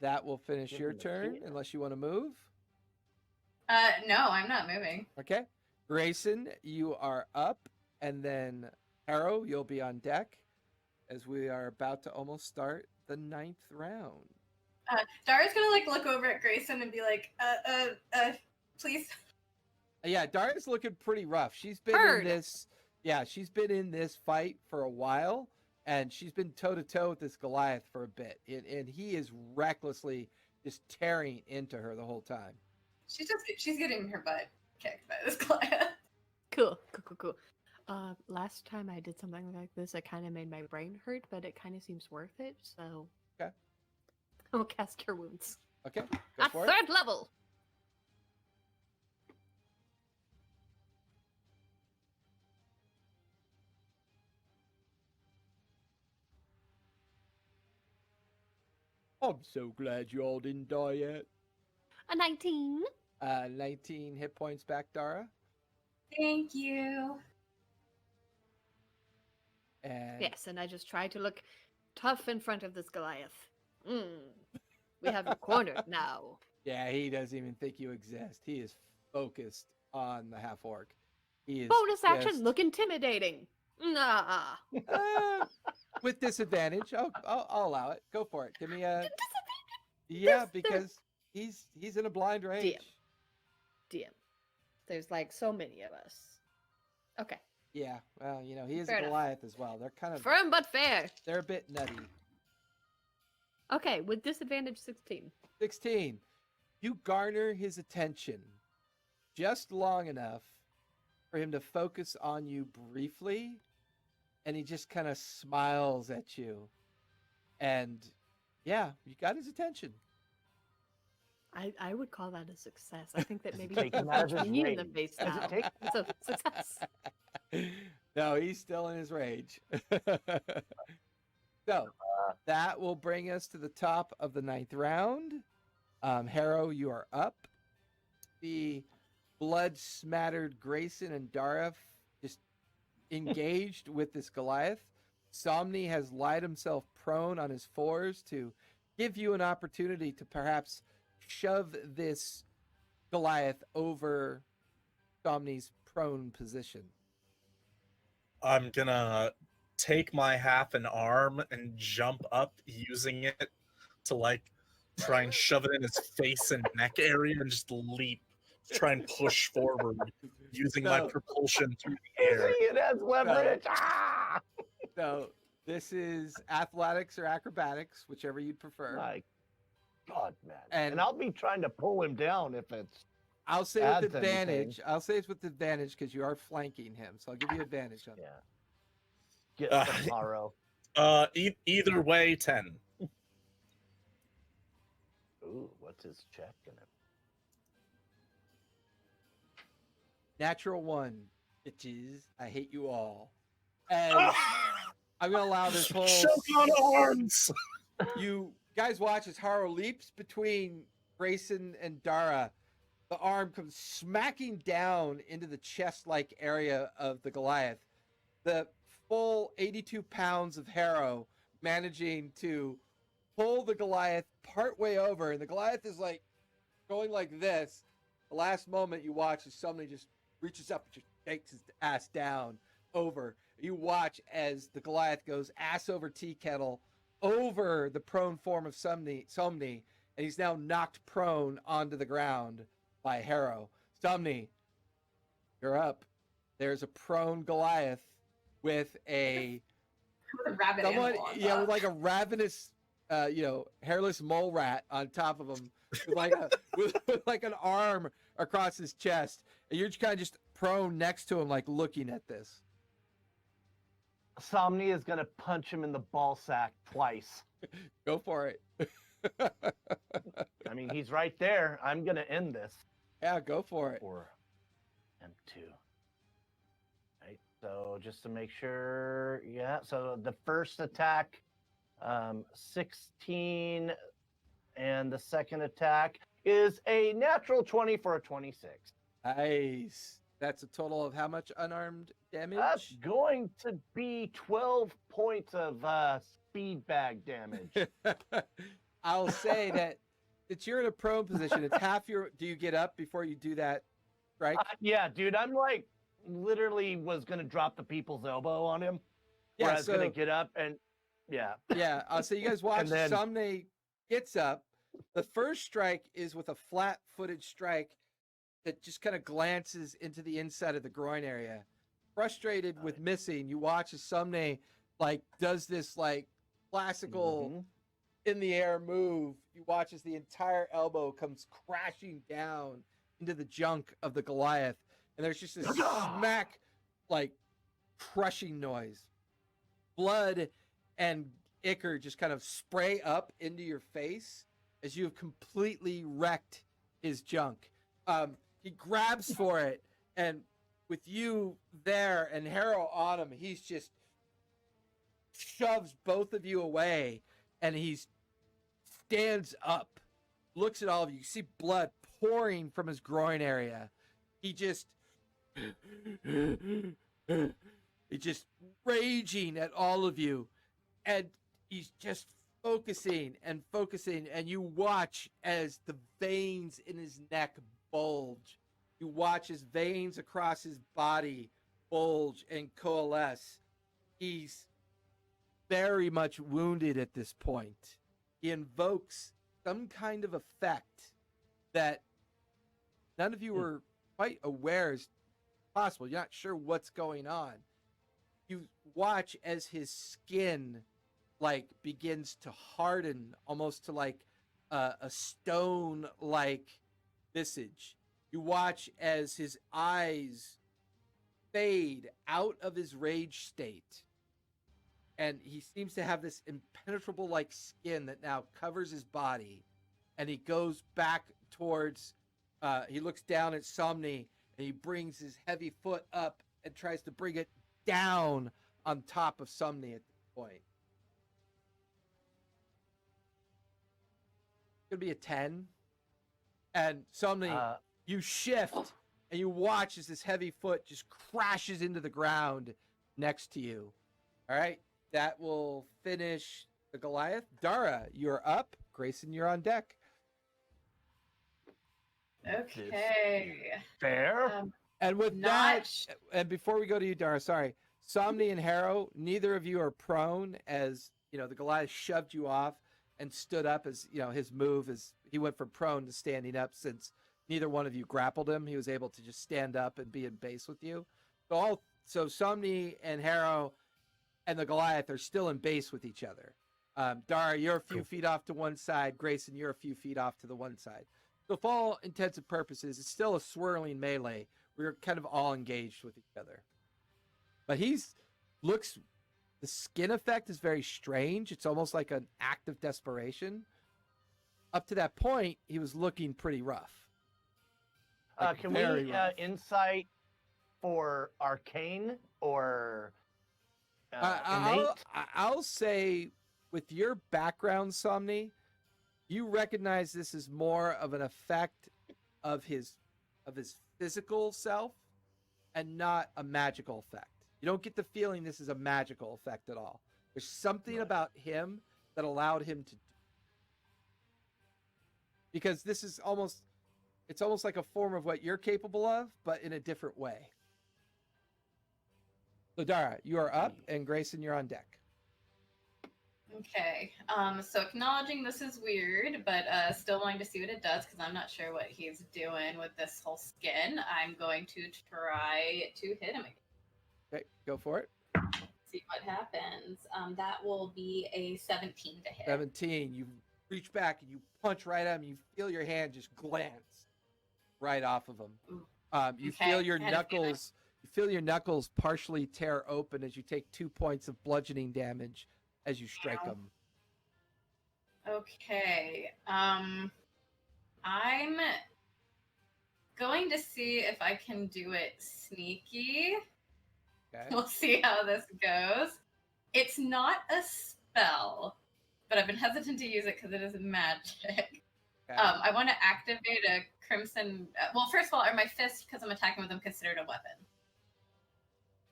That will finish Give your him a turn, hit. unless you want to move. No, I'm not moving. Okay. Grayson, you are up, and then Harrow, you'll be on deck as we are about to almost start the 9th round. Dara's gonna like look over at Grayson and be like, please. Yeah, Dara's looking pretty rough. She's been Bird. in this. Yeah, she's been in this fight for a while, and she's been toe to toe with this Goliath for a bit, and he is recklessly just tearing into her the whole time. She's getting her butt kicked by this Goliath. Cool. Last time I did something like this, it kind of made my brain hurt, but it kind of seems worth it. So, Okay. I'll cast Cure Wounds Okay, go At for it. 3rd level. I'm so glad you all didn't die yet. A 19. 19 hit points back, Dara. Thank you. And Yes, and I just try to look tough in front of this Goliath. We have you cornered now. yeah, he doesn't even think you exist. He is focused on the half orc. He is Bonus action, just- look intimidating. Nah. with disadvantage. I'll allow it. Go for it. Give me a Disadvantage? because he's in a blind range. DM. There's like so many of us. Okay. Yeah, well, he is Fair a enough. Goliath as well. They're kind of Firm but fair. they're a bit nutty. Okay, with disadvantage 16. 16. You garner his attention just long enough for him to focus on you briefly, and he just kind of smiles at you. And yeah, you got his attention. I would call that a success. I think that maybe Take he him out of punched his me in the rage. face Does it now. take- It's a success. No, he's still in his rage. So that will bring us to the top of the 9th round. Harrow, you are up. The blood smattered Grayson and Dara just engaged with this Goliath. Somni has lied himself prone on his fours to give you an opportunity to perhaps shove this Goliath over Somni's prone position. I'm gonna take my half an arm and jump up using it to like try and shove it in his face and neck area and just leap, try and push forward using my No. propulsion through the You air. see, it has leverage. Ah! So this is athletics or acrobatics, whichever you'd prefer. My God, man. And- And I'll be trying to pull him down if it's. I'll say adds with anything. advantage. I'll say it's with advantage because you are flanking him. So I'll give you advantage on Yeah. that. Get some Haro. Either way, 10. Ooh, what's his check gonna Natural 1, bitches. I hate you all. And I'm gonna allow this whole. Choke on arms. You guys watch as Haro leaps between Grayson and Dara. The arm comes smacking down into the chest-like area of the Goliath. The full 82 pounds of Haro managing to pull the Goliath partway over, and the Goliath is like going like this. The last moment you watch is somebody just reaches up and just takes his ass down over. You watch as the Goliath goes ass over tea kettle over the prone form of Somni, and he's now knocked prone onto the ground by Harrow. Somni, you're up. There's a prone Goliath with a With a rabbit somewhat, animal on yeah, top. with like a ravenous, hairless mole rat on top of him, with like a with like an arm across his chest, and you're just kind of just prone next to him, like looking at this. Somni is gonna punch him in the ball sack twice. Go for it. I mean, he's right there. I'm gonna end this. Yeah, go for it. Or M2. Right? So just to make sure, yeah. So the first attack, 16, and the second attack is a natural 20 for a 26. Nice. That's a total of how much unarmed That's damage? going to be 12 points of speed bag damage. I'll say that you're in a prone position. It's half your. Do you get up before you do that strike? Yeah, dude, I'm like literally was gonna drop the people's elbow on him. Where Yeah, I was gonna get up and yeah. Yeah, so you guys watch then- Somne gets up. The first strike is with a flat-footed strike that just kind of glances into the inside of the groin area. Frustrated with missing, you watch as Somne like does this like classical Mhm. in the air move. You watch as the entire elbow comes crashing down into the junk of the Goliath, and there's just a smack, like crushing noise. Blood and ichor just kind of spray up into your face as you have completely wrecked his junk. He grabs for it, and with you there and Harrow on him, he's just shoves both of you away, and he's stands up, looks at all of you. You see blood pouring from his groin area. He just he's just raging at all of you, and he's just focusing, and you watch as the veins in his neck bulge. You watch his veins across his body bulge and coalesce. He's very much wounded at this point. He invokes some kind of effect that none of you are quite aware is possible. You're not sure what's going on. You watch as his skin like begins to harden almost to like a stone like visage. You watch as his eyes fade out of his rage state, and he seems to have this impenetrable like skin that now covers his body, and he goes back towards he looks down at Somne, and he brings his heavy foot up and tries to bring it down on top of Somne at this point. It's gonna be a 10. And Somne, you shift and you watch as this heavy foot just crashes into the ground next to you. All right, that will finish the Goliath. Dara, you're up. Grayson, you're on deck. Okay. Fair. And with Not that, sh- and before we go to you, Dara, sorry, Somni and Harrow, neither of you are prone, as you know the Goliath shoved you off and stood up. As you know, his move is he went from prone to standing up. Since neither one of you grappled him, he was able to just stand up and be in base with you. So Somni and Harrow and the Goliath are still in base with each other. Dara, you're a few feet off to one side. Grayson, you're a few feet off to the one side. So for all intents and purposes, it's still a swirling melee. We're kind of all engaged with each other. But the skin effect is very strange. It's almost like an act of desperation. Up to that point, he was looking pretty rough. Like, Can very we rough. insight for arcane or innate? I'll say, with your background, Somni, you recognize this is more of an effect of his physical self and not a magical effect. You don't get the feeling this is a magical effect at all. There's something about him that allowed him to, because this is it's almost like a form of what you're capable of, but in a different way. So Dara, you are up, and Grayson, you're on deck. Okay. So acknowledging this is weird, but still wanting to see what it does because I'm not sure what he's doing with this whole skin. I'm going to try to hit him again. Okay, go for it. See what happens. That will be a 17 to hit. 17. You reach back and you punch right at him. You feel your hand just glance right off of him. You Okay, feel your I had a feeling. knuckles. You feel your knuckles partially tear open as you take 2 points of bludgeoning damage as you strike Ow. him. Okay. I'm going to see if I can do it sneaky Okay. We'll see how this goes. It's not a spell, but I've been hesitant to use it because it is magic. Okay. I want to activate a crimson. Well, first of all, are my fists, because I'm attacking with them, considered a weapon?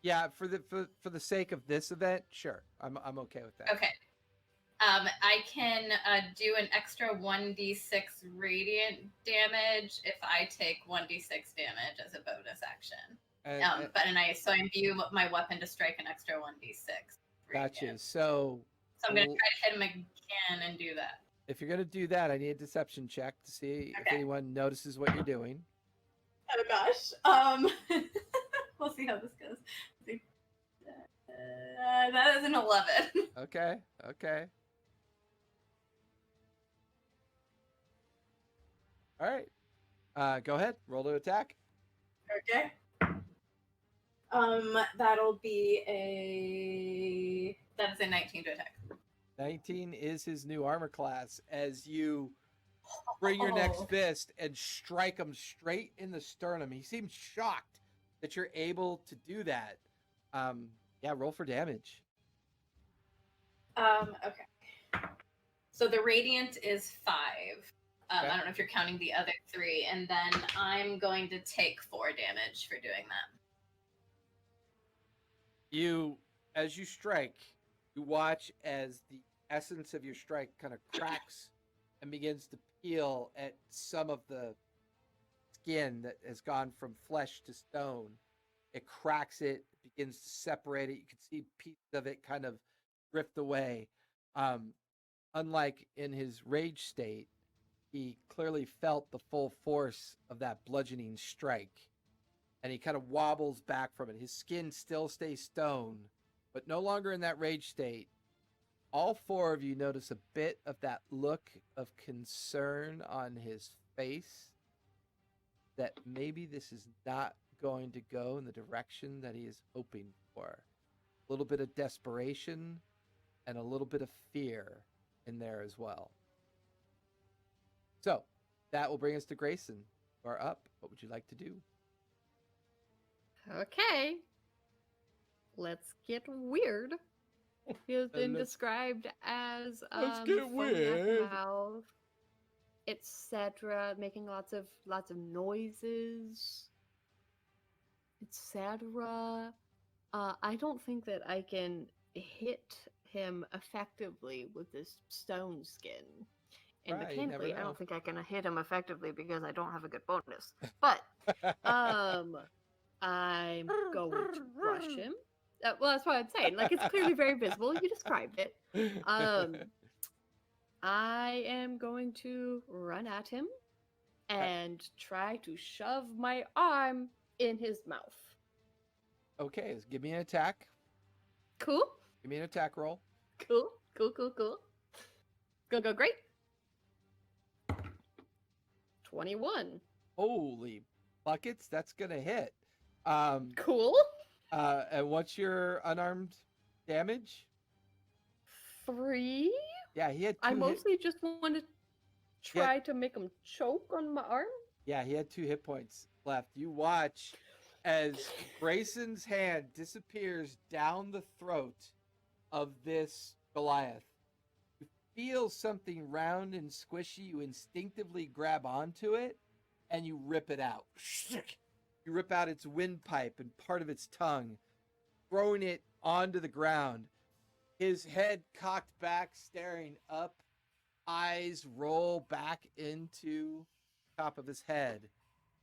Yeah, for the sake of this event, sure. I'm okay with that. Okay. I can do an extra 1d6 radiant damage if I take 1d6 damage as a bonus action. And, So I imbue my weapon to strike an extra 1d6. gotcha. radiant. So So I'm gonna try to hit him again and do that. if you're gonna do that, I need a deception check to see if Okay. anyone notices what you're doing. Oh gosh. We'll see how this goes. That is an 11. Okay. Okay. All right. Go ahead. Roll to attack. Okay. That'll be that is a 19 to attack. 19 is his new armor class as you bring your next fist and strike him straight in the sternum. He seems shocked that you're able to do that. Yeah, roll for damage. Okay. So the radiant is 5. Okay. I don't know if you're counting the other 3, and then I'm going to take 4 damage for doing that. As you strike, you watch as the essence of your strike kind of cracks and begins to peel at some of the skin that has gone from flesh to stone. It cracks it, begins to separate it. You can see pieces of it kind of drift away. Unlike in his rage state, he clearly felt the full force of that bludgeoning strike, and he kind of wobbles back from it. His skin still stays stone, but no longer in that rage state. All 4 of you notice a bit of that look of concern on his face, that maybe this is not going to go in the direction that he is hoping for. A little bit of desperation and a little bit of fear in there as well. So that will bring us to Grayson. You are up. What would you like to do? Okay. Let's get weird. He has been Let's- described as Let's get foaming at the weird. mouth, etc., making lots of noises, etc. I don't think that I can hit him effectively with this stone skin. And Right, you never mechanically, I know. don't think I can hit him effectively because I don't have a good bonus. But I'm going to rush him. Well, that's what I'm saying. Like, it's clearly very visible. You described it. I am going to run at him and try to shove my arm in his mouth. Okay, so give me an attack. Cool. Give me an attack roll. Cool. Gonna go great. 21. Holy buckets, that's gonna hit. Cool. And what's your unarmed damage? 3. Yeah, he had 2 I hit- mostly just want to try to make him choke on my arm. Yeah, he had 2 hit points left. You watch as Grayson's hand disappears down the throat of this Goliath. You feel something round and squishy. You instinctively grab onto it and you rip it out. You rip out its windpipe and part of its tongue, throwing it onto the ground. His head cocked back, staring up, eyes roll back into the top of his head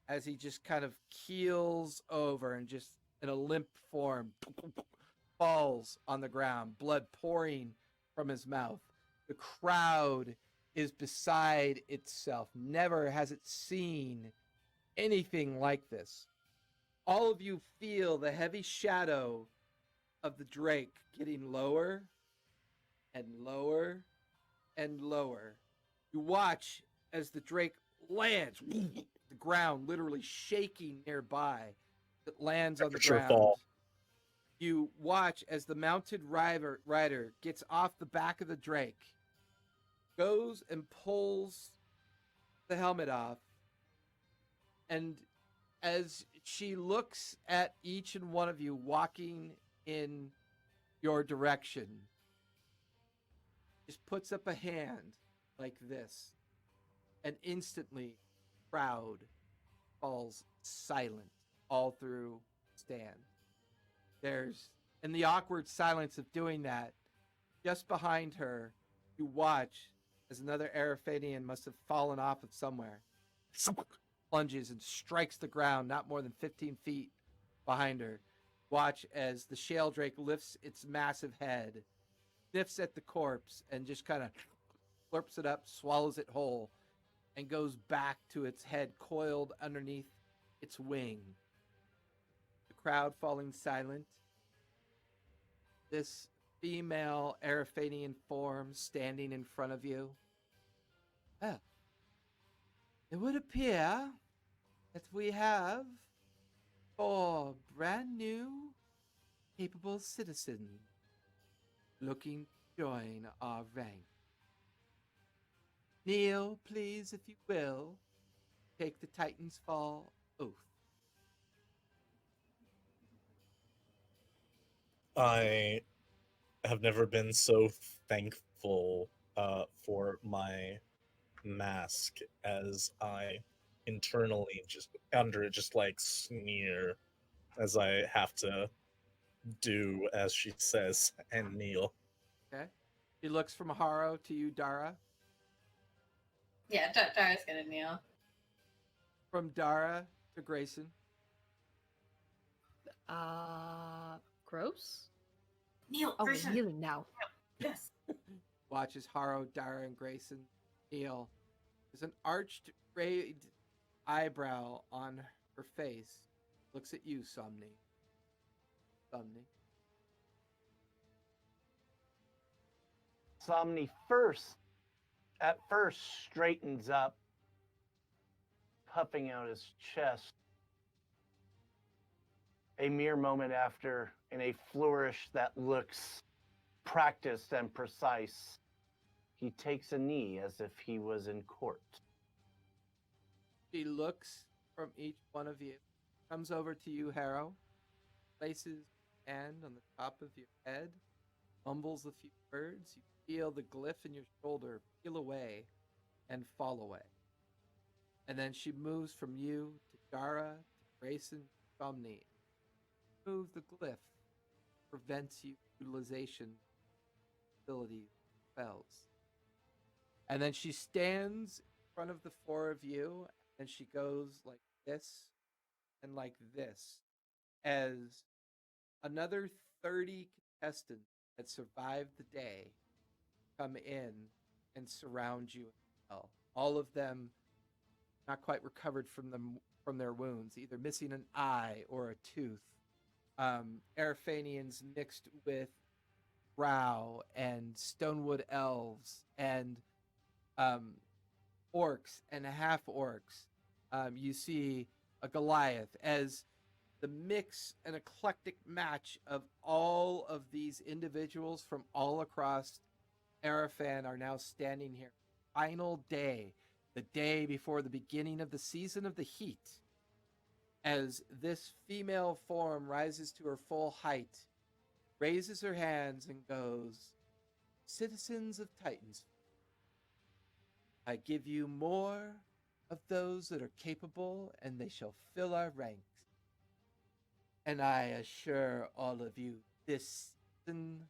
as he just kind of keels over and just in a limp form falls on the ground, blood pouring from his mouth. The crowd is beside itself. Never has it seen anything like this. All of you feel the heavy shadow of the Drake getting lower and lower and lower. You watch as the Drake lands, the ground literally shaking nearby. It lands on the Sure ground. fall. You watch as the mounted rider gets off the back of the Drake, goes and pulls the helmet off, and as she looks at each and one of you walking in your direction, just puts up a hand like this, and instantly, crowd falls silent all through stand. There's, in the awkward silence of doing that, just behind her, you watch as another Araphanian must have fallen off of somewhere, plunges and strikes the ground not more than 15 feet behind her. Watch as the shale drake lifts its massive head, sniffs at the corpse, and just kind of slurps it up, swallows it whole, and goes back to its head coiled underneath its wing. The crowd falling silent. This female Araphanian form standing in front of you. Well, it would appear that we have 4 brand new, capable citizens looking to join our rank. Kneel, please, if you will. Take the Titan's Fall oath. I have never been so thankful for my mask as I internally just under it just like sneer as I have to do as she says and kneel. Okay. He looks from Haro to you, Dara. Yeah, Dara's gonna kneel. From Dara to Grayson. Gross? Kneel, Oh, we're Grayson. kneeling now. Yes. Watches Haro, Dara, and Grayson kneel. There's an arched grayed eyebrow on her face. Looks at you, Somni. Somni. Somni at first straightens up, puffing out his chest. A mere moment after, in a flourish that looks practiced and precise, he takes a knee as if he was in court. She looks from each one of you, comes over to you, Haro, places her hand on the top of your head, mumbles a few words. You feel the glyph in your shoulder peel away and fall away. And then she moves from you to Dara, to Grayson, to Somni. Move the glyph, prevents you utilization abilities, spells. And then she stands in front of the 4 of you, and she goes like this and like this, as another 30 contestants that survived the day come in and surround you as well. All of them not quite recovered from their wounds, either missing an eye or a tooth. Araphanians mixed with Drow and Stonewood elves and orcs and half-orcs. You see a Goliath as the mix, an eclectic match of all of these individuals from all across Arafan are now standing here. Final day, the day before the beginning of the season of the heat, as this female form rises to her full height, raises her hands and goes, "Citizens of Titans, I give you more of those that are capable, and they shall fill our ranks. And I assure all of you, this season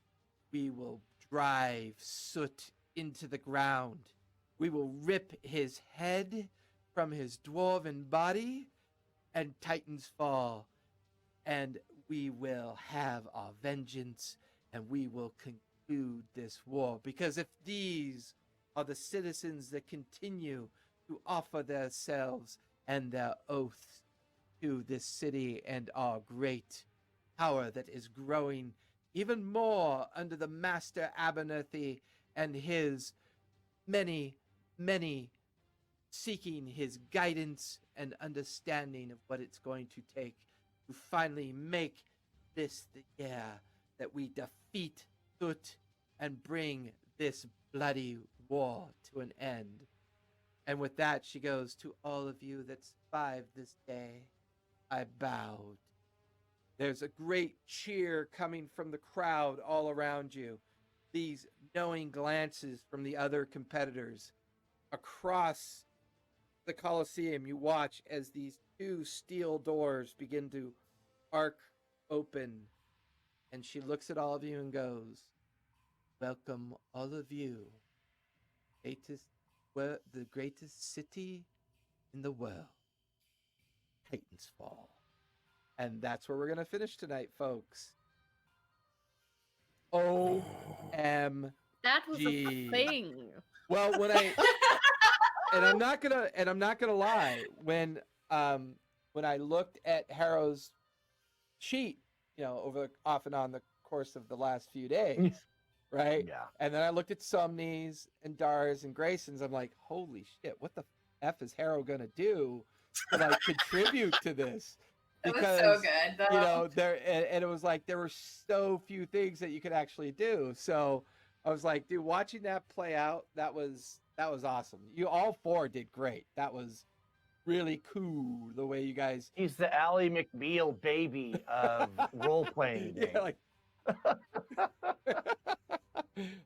we will drive Soot into the ground. We will rip his head from his dwarven body, and Titans fall. And we will have our vengeance, and we will conclude this war. Because if these are the citizens that continue to offer themselves and their oaths to this city and our great power that is growing even more under the Master Abernathy and his many seeking his guidance and understanding of what it's going to take to finally make this the year that we defeat Soot and bring this bloody war to an end. And with that, she goes, to all of you that survived this day, I bowed. There's a great cheer coming from the crowd all around you. These knowing glances from the other competitors. Across the Colosseum, you watch as these two steel doors begin to arc open. And she looks at all of you and goes, welcome all of you. The greatest city in the world. Titans Fall. And that's where we're going to finish tonight, folks. OMG. That was a thing. Well, and I'm not gonna lie, when I looked at Harrow's sheet, off and on the course of the last few days, right? Yeah. And then I looked at Somni's and Dar's and Grayson's. I'm like, holy shit, what the F is Harrow gonna do to like contribute to this? It was so good, though. And it was like there were so few things that you could actually do. So I was like, dude, watching that play out, that was awesome. You all four did great. That was really cool the way you guys. He's the Ally McBeal baby of role playing games. Yeah, like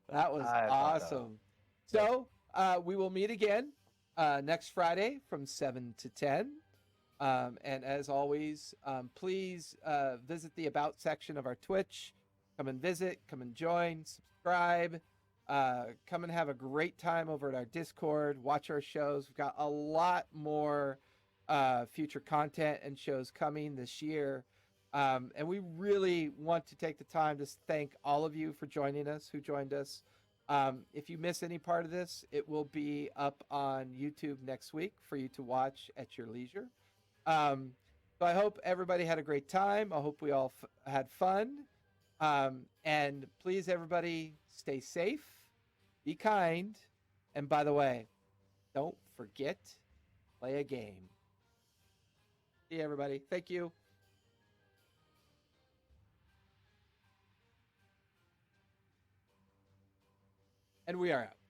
that was awesome. So we will meet again next Friday from 7 to 10. And as always, please visit the About section of our Twitch. Come and visit, come and join, subscribe. Come and have a great time over at our Discord. Watch our shows. We've got a lot more future content and shows coming this year. And we really want to take the time to thank all of you for joining us, who joined us. If you miss any part of this, it will be up on YouTube next week for you to watch at your leisure. So I hope everybody had a great time. I hope we all had fun. And please, everybody, stay safe, be kind, and by the way, don't forget, play a game. See you, everybody. Thank you. And we are out.